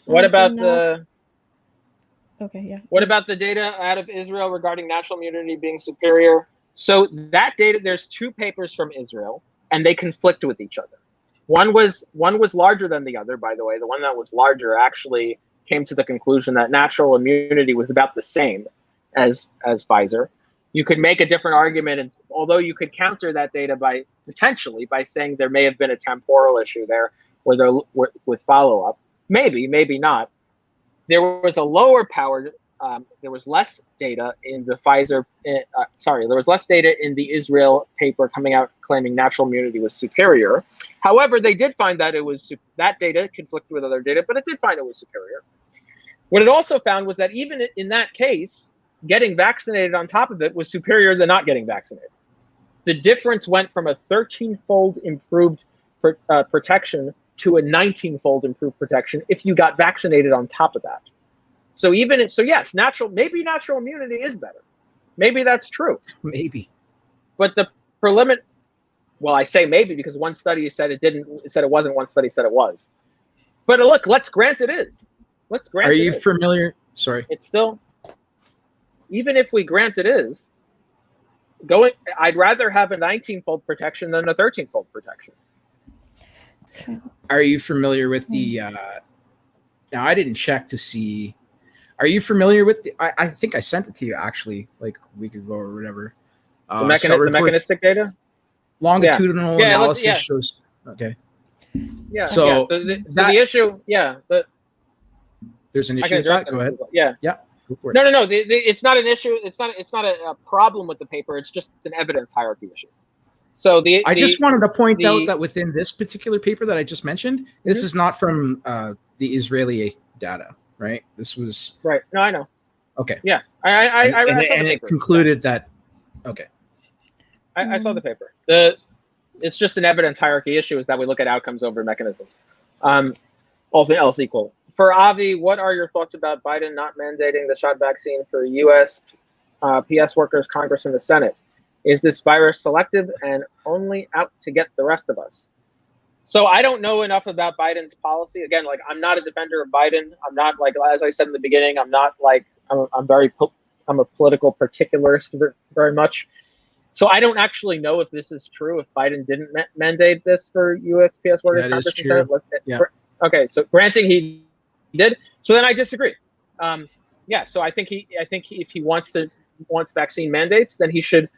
What about the? Okay, yeah. What about the data out of Israel regarding natural immunity being superior? So that data, there's 2 papers from Israel, and they conflict with each other. One was larger than the other, by the way. The one that was larger actually came to the conclusion that natural immunity was about the same as Pfizer. You could make a different argument, and although you could counter that data potentially by saying there may have been a temporal issue there with follow-up. Maybe not. There was a lower powered, there was less data in the Pfizer, there was less data in the Israel paper coming out claiming natural immunity was superior. However, they did find that that data conflicted with other data, but it did find it was superior. What it also found was that even in that case, getting vaccinated on top of it was superior than not getting vaccinated. The difference went from a 13-fold improved protection to a 19-fold improved protection if you got vaccinated on top of that. So yes, maybe natural immunity is better. Maybe that's true. Maybe. But well, I say maybe because one study said it wasn't, one study said it was. But look, let's grant it is. Are you familiar? Sorry. It's still, even if we grant it is, I'd rather have a 19-fold protection than a 13-fold protection. Are you familiar with the now I didn't check to see Are you familiar with I think I sent it to you actually like a week ago or whatever. The mechanistic data? Longitudinal analysis shows. Okay. Yeah. So the issue, there's an issue with that. Go ahead. Yeah. Go for it. No. It's not an issue. It's not a problem with the paper. It's just an evidence hierarchy issue. So I just wanted to point out that within this particular paper that I just mentioned, this is not from the Israeli data, right? This was right. No, I know. Okay. Yeah, I saw the paper. It concluded that. Okay. I saw the paper. It's just an evidence hierarchy issue is that we look at outcomes over mechanisms. All things else equal. For Avi, what are your thoughts about Biden not mandating the shot vaccine for U.S. PS workers, Congress, and the Senate? Is this virus selective and only out to get the rest of us? So I don't know enough about Biden's policy. Again, like I'm not a defender of Biden. I'm not like, as I said in the beginning, I'm not like, I'm a political particularist very much. So I don't actually know if this is true, if Biden didn't mandate this for USPS workers, that Congress, is and true. Senate. Yeah. Okay, so granting he did, so then I disagree. So I think if he wants vaccine mandates, then he should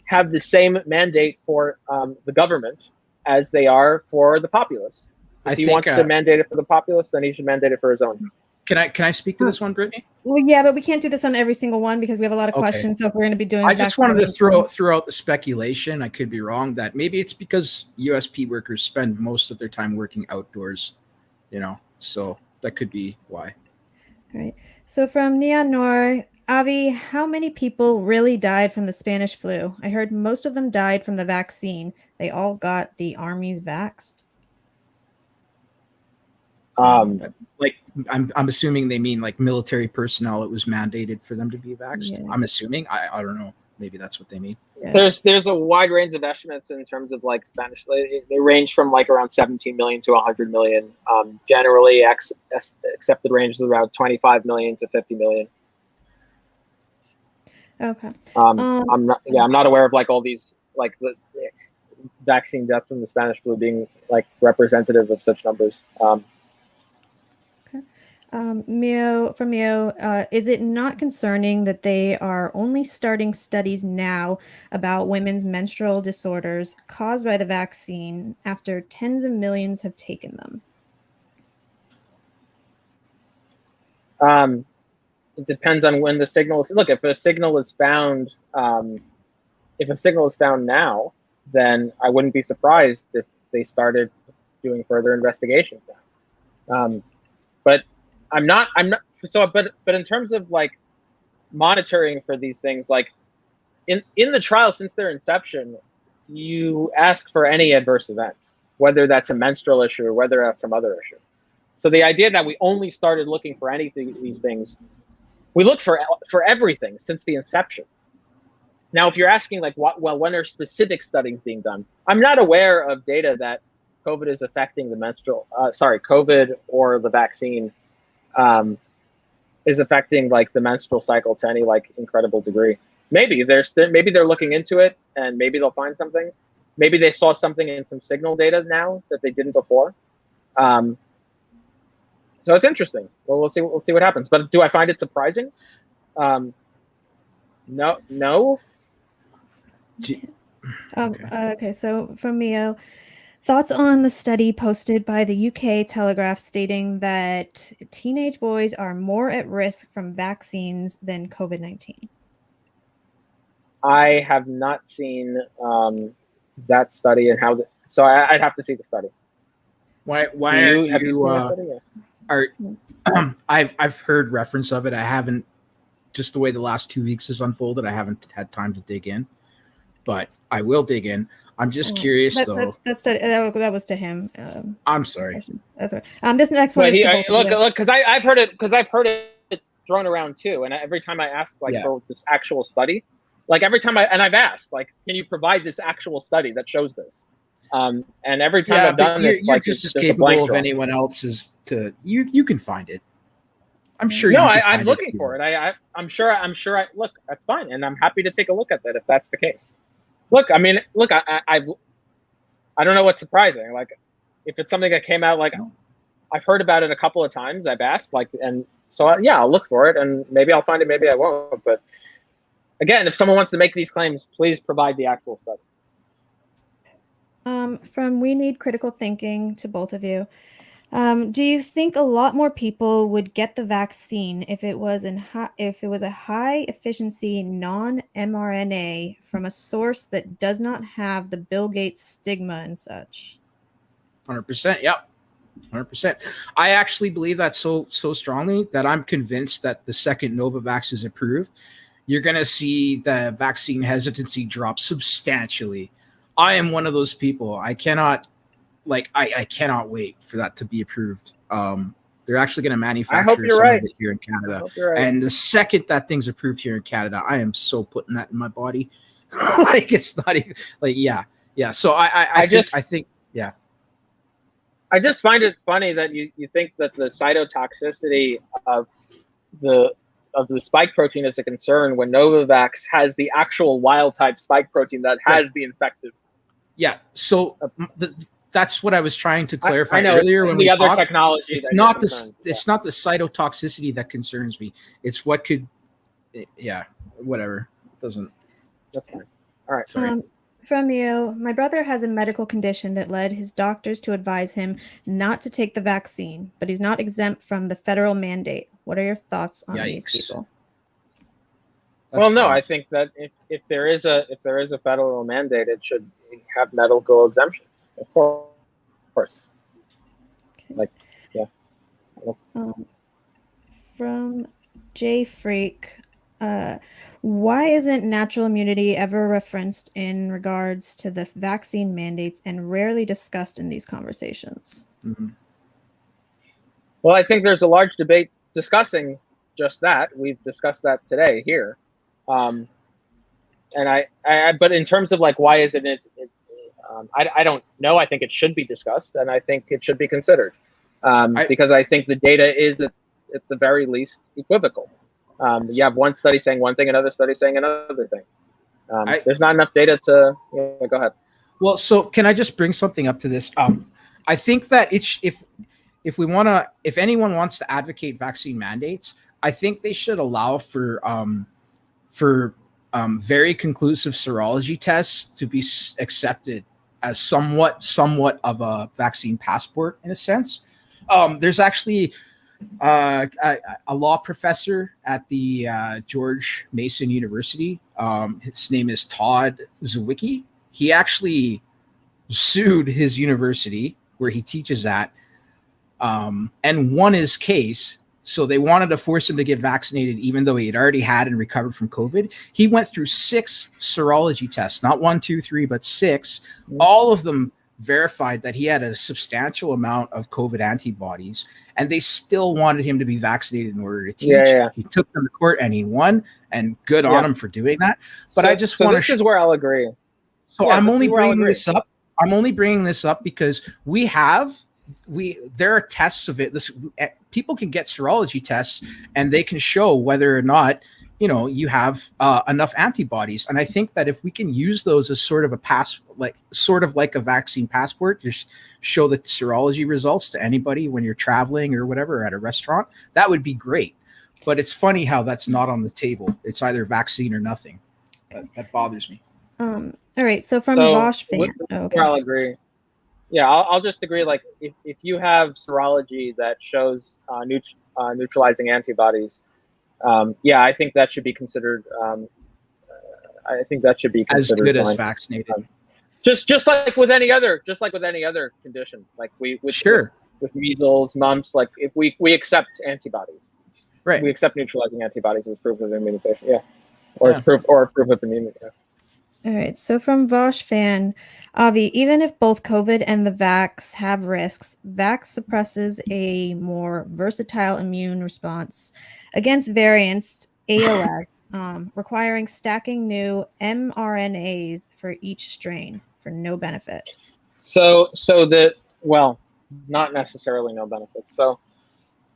have the same mandate for the government as they are for the populace. If he wants to mandate it for the populace, then he should mandate it for his own. Can I speak to this one, Brittany? Well, yeah, but we can't do this on every single one because we have a lot of questions. So if we're going to be doing, I just wanted to throw out the speculation. I could be wrong that maybe it's because USP workers spend most of their time working outdoors, so that could be why. All right. So from Neon Noor, Avi, how many people really died from the Spanish flu? I heard most of them died from the vaccine. They all got the armies vaxxed. Like I'm assuming they mean like military personnel. It was mandated for them to be vaxxed. Yeah. I'm assuming. I don't know. Maybe that's what they mean. Yeah. There's a wide range of estimates in terms of like Spanish. They range from like around 17 million to 100 million. Generally, accepted range is around 25 million to 50 million. Okay. I'm not aware of like all these like the vaccine deaths from the Spanish flu being like representative of such numbers. Mio, is it not concerning that they are only starting studies now about women's menstrual disorders caused by the vaccine after tens of millions have taken them? It depends on when the signal is. Look, if a signal is found, now, then I wouldn't be surprised if they started doing further investigations now. But I'm not. So, but in terms of like monitoring for these things, like in the trial since their inception, you ask for any adverse event, whether that's a menstrual issue or whether that's some other issue. So the idea that we only started looking for anything these things, we look for everything since the inception. Now, if you're asking like when are specific studies being done, I'm not aware of data that COVID is affecting the COVID or the vaccine is affecting like the menstrual cycle to any like incredible degree. Maybe they're looking into it and maybe they'll find something. Maybe they saw something in some signal data now that they didn't before. So it's interesting. Well, we'll see what happens. But do I find it surprising? No. Okay. So from Mio, thoughts on the study posted by the UK Telegraph stating that teenage boys are more at risk from vaccines than COVID-19? I have not seen that study and how. So I'd have to see the study. Why are you? I've heard reference of it. I haven't. Just the way the last 2 weeks has unfolded, I haven't had time to dig in, but I will dig in. I'm just curious, though. That was to him. I'm sorry. That's right. This next one is to look, because I've heard it thrown around too, and every time I ask for this actual study, like every time I've asked, like, can you provide this actual study that shows this? And every time I've done this, you're just as capable of anyone else is to you can find it. I'm sure. No, I'm looking for it. I'm sure. Look, that's fine, and I'm happy to take a look at that if that's the case. Look, I mean, I don't know what's surprising. Like, if it's something that came out, like, I've heard about it a couple of times. I've asked, like, and So yeah, I'll look for it, and maybe I'll find it, maybe I won't. But again, if someone wants to make these claims, please provide the actual study. From We Need Critical Thinking to both of you. Do you think a lot more people would get the vaccine if it was a high efficiency non-mRNA from a source that does not have the Bill Gates stigma and such? 100%. Yep. 100%. I actually believe that so strongly that I'm convinced that the second Novavax is approved, you're going to see the vaccine hesitancy drop substantially. I am one of those people. I cannot wait for that to be approved. They're actually going to manufacture some of it here in Canada. And the second that thing's approved here in Canada, I am so putting that in my body. Like, it's not even like, yeah. So I think. I just find it funny that you think that the cytotoxicity of the spike protein is a concern when Novavax has the actual wild type spike protein that has the infective. Yeah. So that's what I was trying to clarify I know, earlier when the we other talked. technology. It's not the cytotoxicity that concerns me. It's what could. Yeah. Whatever. It doesn't. That's fine. All right. Sorry. From you, my brother has a medical condition that led his doctors to advise him not to take the vaccine, but he's not exempt from the federal mandate. What are your thoughts on these people? Well, no, I think that if there is a federal mandate, it should have medical exemptions. Of course. Okay. Like, yeah. From J Freak. Why isn't natural immunity ever referenced in regards to the vaccine mandates and rarely discussed in these conversations? Mm-hmm. Well, I think there's a large debate discussing just that. We've discussed that today here. And but in terms of like, why isn't it? I don't know. I think it should be discussed, and I think it should be considered, because I think the data is at the very least equivocal. You have one study saying one thing, another study saying another thing. There's not enough data to. Yeah, go ahead. Well, so can I just bring something up to this? I think that if anyone wants to advocate vaccine mandates, I think they should allow for very conclusive serology tests to be accepted as somewhat of a vaccine passport in a sense. There's actually a law professor at the George Mason University. His name is Todd Zwicky. He actually sued his university where he teaches at, and won his case. So they wanted to force him to get vaccinated, even though he had already had and recovered from COVID. He went through 6 serology tests, not 1, 2, 3, but 6. All of them verified that he had a substantial amount of COVID antibodies, and they still wanted him to be vaccinated in order to teach. He took them to court and he won, and good on him for doing that. But I just want to. This is where I'll agree. So I'm only bringing this up. I'm only bringing this up because there are tests of it. People can get serology tests, and they can show whether or not you have enough antibodies. And I think that if we can use those as sort of like a vaccine passport, just show the serology results to anybody when you're traveling or whatever at a restaurant, that would be great. But it's funny how that's not on the table. It's either vaccine or nothing. That bothers me. All right. So from Vosh fan, I'll agree. Yeah, I'll just agree. Like, if you have serology that shows neutralizing antibodies, I think that should be considered. I think that should be considered as good as vaccinated. Just like with any other condition, like with measles, mumps. Like, if we accept antibodies, right? We accept neutralizing antibodies as proof of immunization. As proof of immunity. Yeah. All right. So from Vosh fan, Avi, even if both COVID and the vax have risks, vax suppresses a more versatile immune response against variants, AOS, requiring stacking new mRNAs for each strain for no benefit. Not necessarily no benefit. So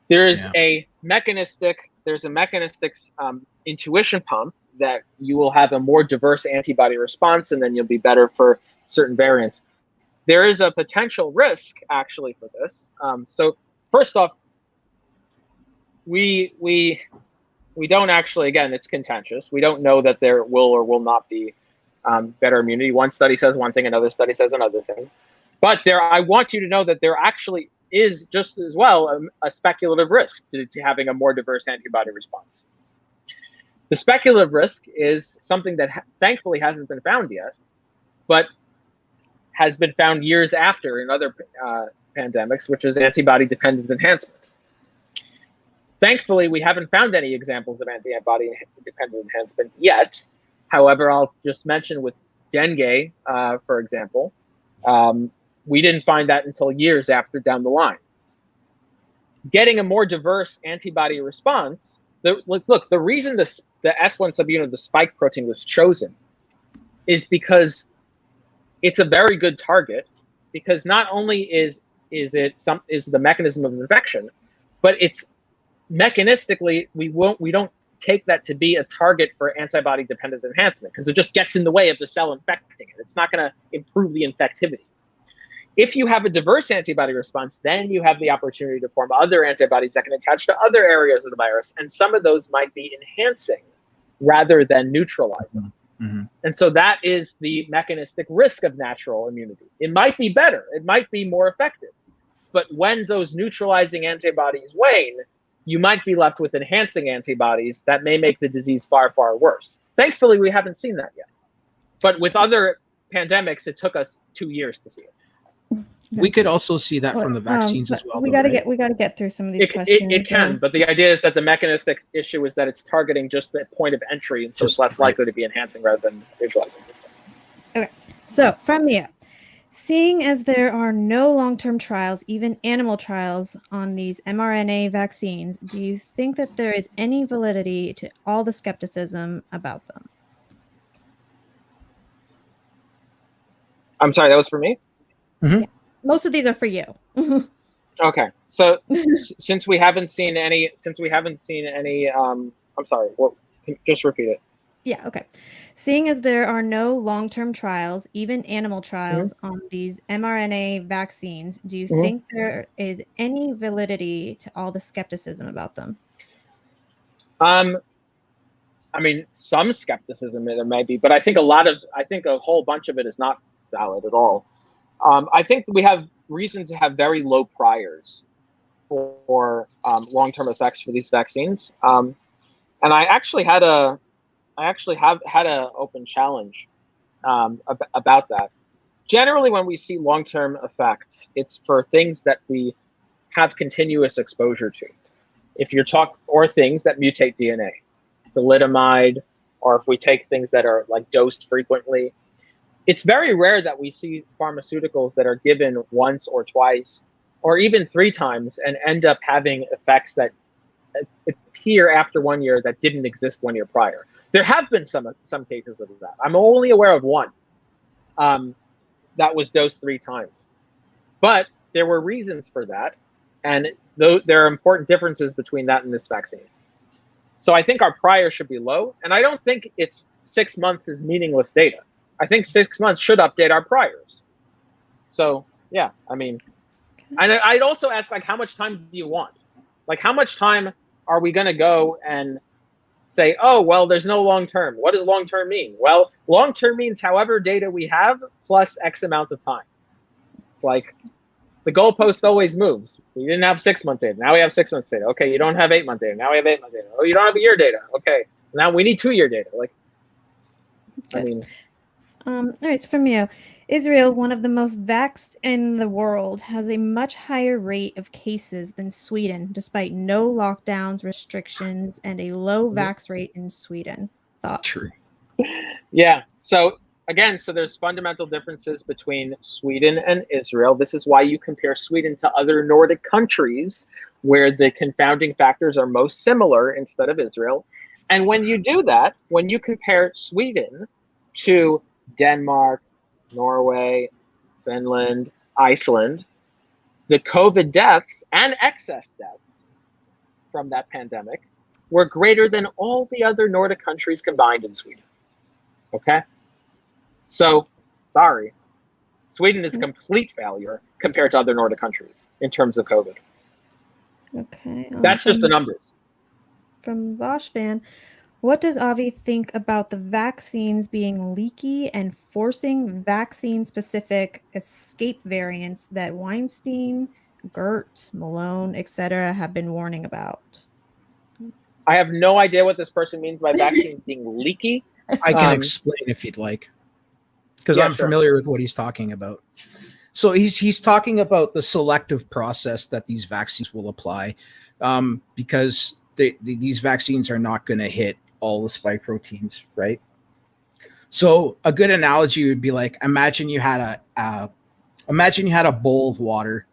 there's a mechanistic intuition pump that you will have a more diverse antibody response, and then you'll be better for certain variants. There is a potential risk actually for this. So first off, we don't actually, again, it's contentious. We don't know that there will or will not be better immunity. One study says one thing, another study says another thing. But I want you to know that there actually is just as well a speculative risk to having a more diverse antibody response. The speculative risk is something that thankfully hasn't been found yet, but has been found years after in other pandemics, which is antibody-dependent enhancement. Thankfully, we haven't found any examples of antibody-dependent enhancement yet. However, I'll just mention with dengue, for example, we didn't find that until years after down the line. Getting a more diverse antibody response, look, the reason the S1 subunit, the spike protein, was chosen is because it's a very good target, because not only is the mechanism of infection, but it's mechanistically, we don't take that to be a target for antibody-dependent enhancement, because it just gets in the way of the cell infecting it. It's not going to improve the infectivity. If you have a diverse antibody response, then you have the opportunity to form other antibodies that can attach to other areas of the virus, and some of those might be enhancing rather than neutralizing. Mm-hmm. And so that is the mechanistic risk of natural immunity. It might be better, it might be more effective, but when those neutralizing antibodies wane, you might be left with enhancing antibodies that may make the disease far, far worse. Thankfully, we haven't seen that yet. But with other pandemics, it took us 2 years to see it. We could also see that from the vaccines as well. We got to get through some of these questions. It can, but the idea is that the mechanistic issue is that it's targeting just the point of entry, and so it's less likely to be enhancing rather than neutralizing. Okay, so from Mia, seeing as there are no long-term trials, even animal trials, on these mRNA vaccines, do you think that there is any validity to all the skepticism about them? I'm sorry, that was for me? Mm-hmm. Yeah. Most of these are for you. Okay, so since we haven't seen any, I'm sorry, just repeat it. Yeah, okay. Seeing as there are no long-term trials, even animal trials, on these mRNA vaccines, do you think there is any validity to all the skepticism about them? I mean, some skepticism there may be, but I think a whole bunch of it is not valid at all. I think we have reason to have very low priors for long-term effects for these vaccines. And I actually have had an open challenge about that. Generally, when we see long-term effects, it's for things that we have continuous exposure to. If you're or things that mutate DNA, thalidomide, or if we take things that are like dosed frequently. It's very rare that we see pharmaceuticals that are given once or twice, or even 3 times, and end up having effects that appear after 1 year that didn't exist 1 year prior. There have been some cases of that. I'm only aware of one that was dosed 3 times, but there were reasons for that, and there are important differences between that and this vaccine. So I think our prior should be low, and I don't think it's 6 months is meaningless data. I think 6 months should update our priors. So yeah, I mean, and I'd also ask, like, how much time do you want? Like, how much time are we going to go and say, oh, well, there's no long term? What does long term mean? Well, long term means however data we have plus X amount of time. It's like the goalpost always moves. We didn't have 6 months data. Now we have 6 months data. Okay, you don't have 8 month data. Now we have 8 month data. Oh, you don't have a year data. Okay, now we need 2 year data. Like, I mean. All right, so from you, Israel, one of the most vaxxed in the world, has a much higher rate of cases than Sweden, despite no lockdowns, restrictions, and a low vax rate in Sweden. Thoughts? True. Yeah. So again, there's fundamental differences between Sweden and Israel. This is why you compare Sweden to other Nordic countries where the confounding factors are most similar instead of Israel. And when you do that, when you compare Sweden to Denmark, Norway, Finland, Iceland, the COVID deaths and excess deaths from that pandemic were greater than all the other Nordic countries combined in Sweden. Okay? So, sorry. Sweden is a complete failure compared to other Nordic countries in terms of COVID. Okay. That's just the numbers. from Voshvan. What does Avi think about the vaccines being leaky and forcing vaccine-specific escape variants that Weinstein, Gert, Malone, etc. have been warning about? I have no idea what this person means by vaccines being leaky. I can explain if you'd like, because Yeah, I'm sure. familiar with what he's talking about. So he's talking about the selective process that these vaccines will apply, because these vaccines are not going to hit all the spike proteins, right? So a good analogy would be like, imagine you had a bowl of water,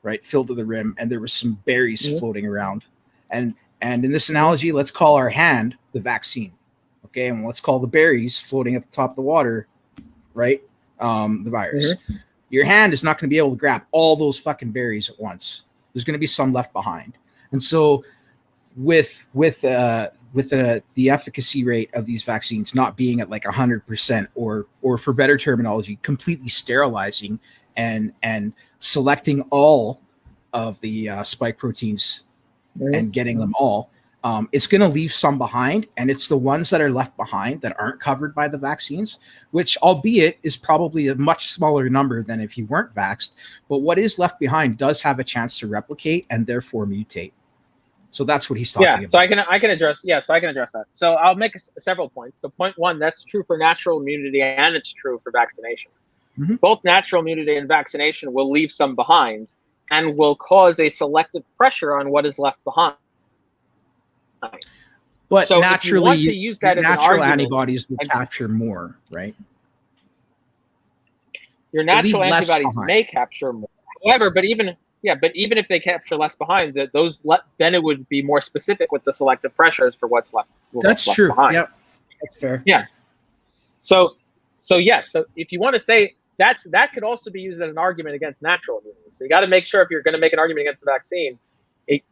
right, filled to the rim, and there was some berries floating around, and in this analogy, let's call our hand the vaccine, okay, and let's call the berries floating at the top of the water, right, the virus. Your hand is not going to be able to grab all those fucking berries at once. There's going to be some left behind, and so with the efficacy rate of these vaccines not being at like 100%, or for better terminology, completely sterilizing and selecting all of the spike proteins and getting them all, it's going to leave some behind, and it's the ones that are left behind that aren't covered by the vaccines, which albeit is probably a much smaller number than if you weren't vaxxed, but what is left behind does have a chance to replicate and therefore mutate. So that's what he's talking about. So I can address that. So I'll make several points. So point one, that's true for natural immunity and it's true for vaccination. Both natural immunity and vaccination will leave some behind and will cause a selective pressure on what is left behind. But so naturally, if you want to use that as natural an argument, antibodies will capture more, right? Your natural antibodies may capture more. However, but even if they capture less behind, then it would be more specific with the selective pressures for what's left. That's true. Behind. Yep, that's fair. Yeah. So yes. So if you want to say that could also be used as an argument against natural immunity. So you got to make sure if you're going to make an argument against the vaccine,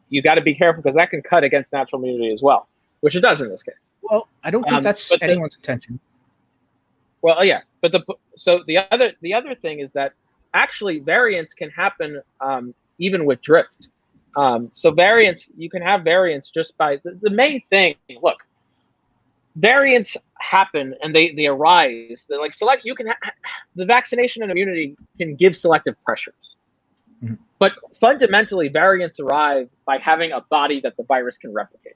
you got to be careful because that can cut against natural immunity as well, which it does in this case. Well, I don't think that's anyone's intention. Well, yeah, but the other thing is that actually variants can happen even with drift. So variants, you can have variants just by the main thing. Look, variants happen and they arise. They're like the vaccination and immunity can give selective pressures, but fundamentally variants arrive by having a body that the virus can replicate.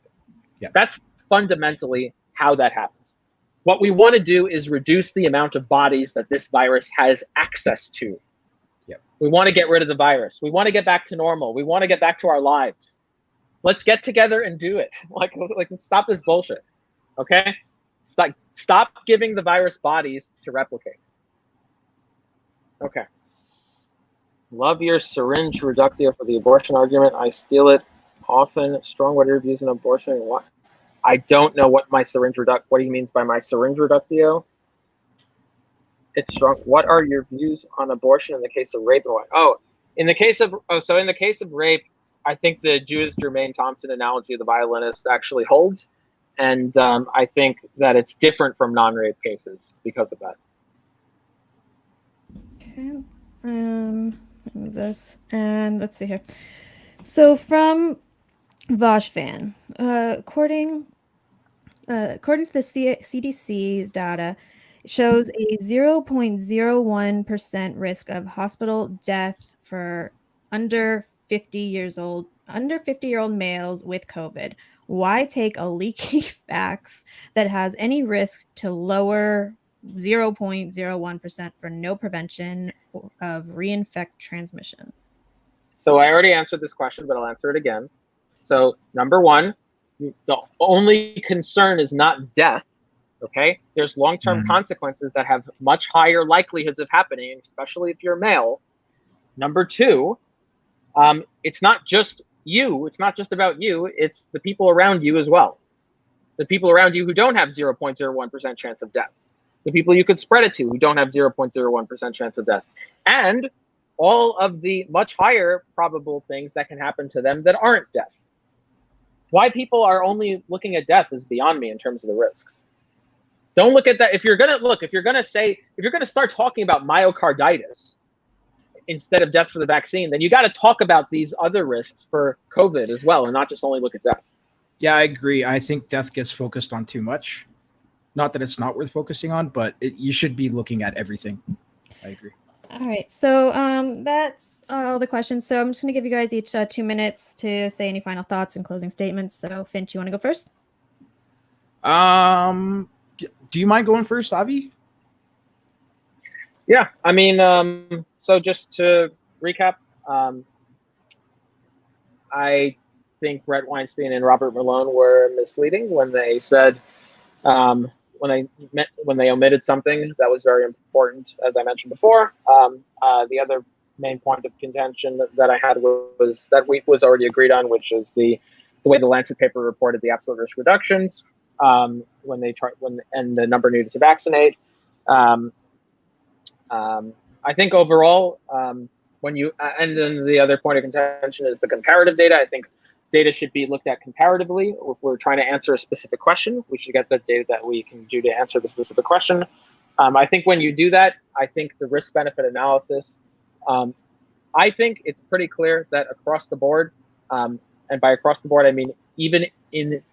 Yeah, that's fundamentally how that happens. What we want to do is reduce the amount of bodies that this virus has access to. Yep. We want to get rid of the virus. We want to get back to normal. We want to get back to our lives. Let's get together and do it. Like stop this bullshit. Okay? Stop giving the virus bodies to replicate. Okay. Love your syringe reductio for the abortion argument. I steal it often. Strong word reviews in abortion. What? I don't know what what he means by my syringe reductio. It's strong. What are your views on abortion in the case of rape and what? In the case of rape, I think the Jewish Jermaine Thompson analogy of the violinist actually holds. And I think that it's different from non-rape cases because of that. Okay. Move this. And let's see here. So from Voshvan, according to the CDC's data, shows a 0.01% risk of hospital death for under 50-year-old males with COVID. Why take a leaky vax that has any risk to lower 0.01% for no prevention of reinfect transmission? So I already answered this question, but I'll answer it again. So number one, the only concern is not death. Okay, there's long-term consequences that have much higher likelihoods of happening, especially if you're male. Number two, it's not just you. It's not just about you. It's the people around you as well. The people around you who don't have 0.01% chance of death. The people you could spread it to who don't have 0.01% chance of death. And all of the much higher probable things that can happen to them that aren't death. Why people are only looking at death is beyond me in terms of the risks. Don't look at that. If you're gonna start talking about myocarditis instead of death for the vaccine, then you got to talk about these other risks for COVID as well, and not just only look at death. Yeah, I agree. I think death gets focused on too much. Not that it's not worth focusing on, but you should be looking at everything. I agree. All right, so that's all the questions. So I'm just going to give you guys each 2 minutes to say any final thoughts and closing statements. So Finch, you want to go first? Do you mind going first, Avi? Yeah, I mean, so just to recap, I think Brett Weinstein and Robert Malone were misleading when they said when they omitted something that was very important, as I mentioned before. The other main point of contention that I had was that week was already agreed on, which is the way the Lancet paper reported the absolute risk reductions when the number needed to vaccinate. I think overall, and then the other point of contention is the comparative data. I think data should be looked at comparatively. If we're trying to answer a specific question, we should get the data that we can do to answer the specific question. I think when you do that, I think the risk benefit analysis, I think it's pretty clear that across the board, and by across the board, I mean even in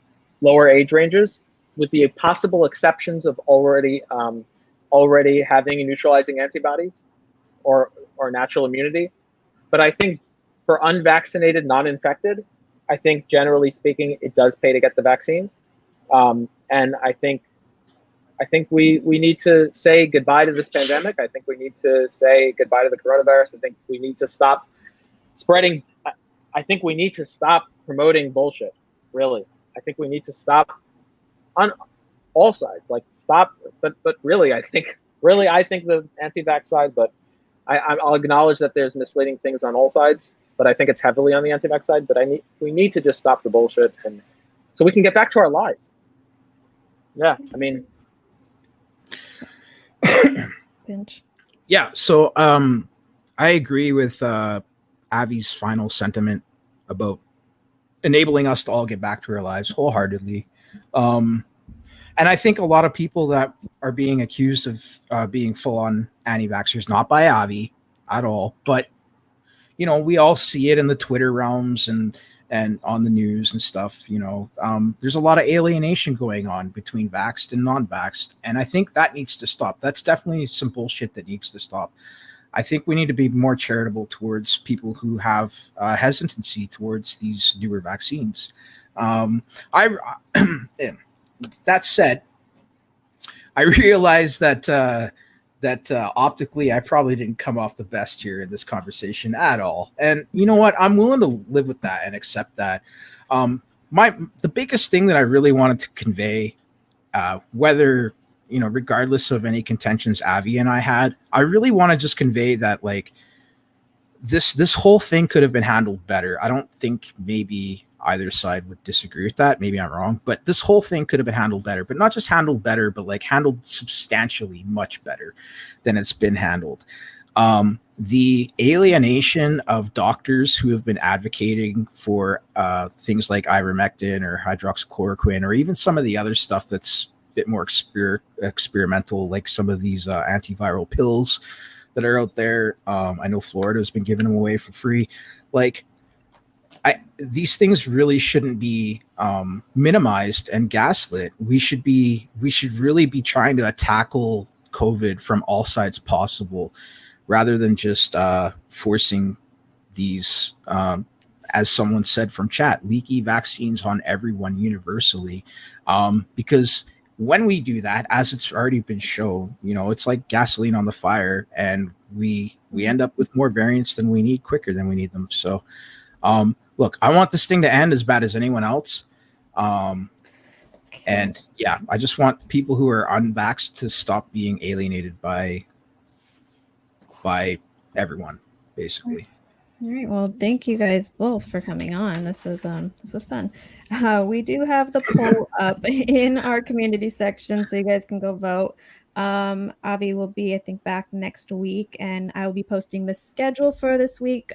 lower age ranges, with the possible exceptions of already having neutralizing antibodies or natural immunity. But I think for unvaccinated, non-infected, I think generally speaking, it does pay to get the vaccine. And I think we need to say goodbye to this pandemic. I think we need to say goodbye to the coronavirus. I think we need to stop spreading. I think we need to stop promoting bullshit. Really, I think we need to stop on all sides. Like stop, but really, I think the anti-vax side, but I'll acknowledge that there's misleading things on all sides, but I think it's heavily on the anti-vax side. But we need to just stop the bullshit, and so we can get back to our lives. Yeah, I mean, Finch. Yeah. So I agree with Avi's final sentiment about enabling us to all get back to our lives wholeheartedly. And I think a lot of people that are being accused of being full-on anti-vaxxers, not by Avi at all, but we all see it in the Twitter realms and on the news and stuff. There's a lot of alienation going on between vaxxed and non-vaxxed, and I think that needs to stop. That's definitely some bullshit that needs to stop. I think we need to be more charitable towards people who have hesitancy towards these newer vaccines. That said, I realize that optically I probably didn't come off the best here in this conversation at all. And you know what? I'm willing to live with that and accept that. The biggest thing that I really wanted to convey, whether regardless of any contentions Avi and I had, I really want to just convey that like this whole thing could have been handled better. I don't think maybe either side would disagree with that. Maybe I'm wrong, but this whole thing could have been handled better, but not just handled better, but like handled substantially much better than it's been handled. The alienation of doctors who have been advocating for things like ivermectin or hydroxychloroquine, or even some of the other stuff that's a bit more experimental, like some of these antiviral pills that are out there. I know Florida has been giving them away for free. Like, these things really shouldn't be minimized and gaslit. We should really be trying to tackle COVID from all sides possible, rather than just forcing these, as someone said from chat, leaky vaccines on everyone universally. Because when we do that, as it's already been shown, it's like gasoline on the fire, and we end up with more variants than we need, quicker than we need them. So, look, I want this thing to end as bad as anyone else. And yeah, I just want people who are unvaxxed to stop being alienated by everyone, basically. All right. Well, thank you guys both for coming on. This was fun. We do have the poll up in our community section, so you guys can go vote. Avi will be, I think, back next week, and I will be posting the schedule for this week.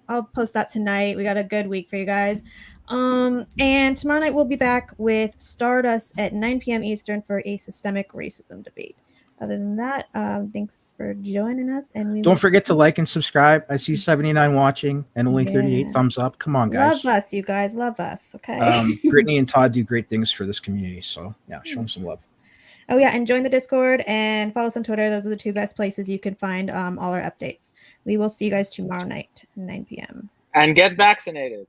I'll post that tonight. We got a good week for you guys. And tomorrow night we'll be back with Stardust at 9 p.m. Eastern for a systemic racism debate. Other than that, thanks for joining us. And we Don't forget to like and subscribe. I see 79 watching and only 38 Yeah. thumbs up. Come on, guys. Love us, you guys. Love us. Okay. Brittany and Todd do great things for this community. So yeah, show them some love. Oh yeah, and join the Discord and follow us on Twitter. Those are the two best places you can find all our updates. We will see you guys tomorrow night, 9 p.m. And get vaccinated.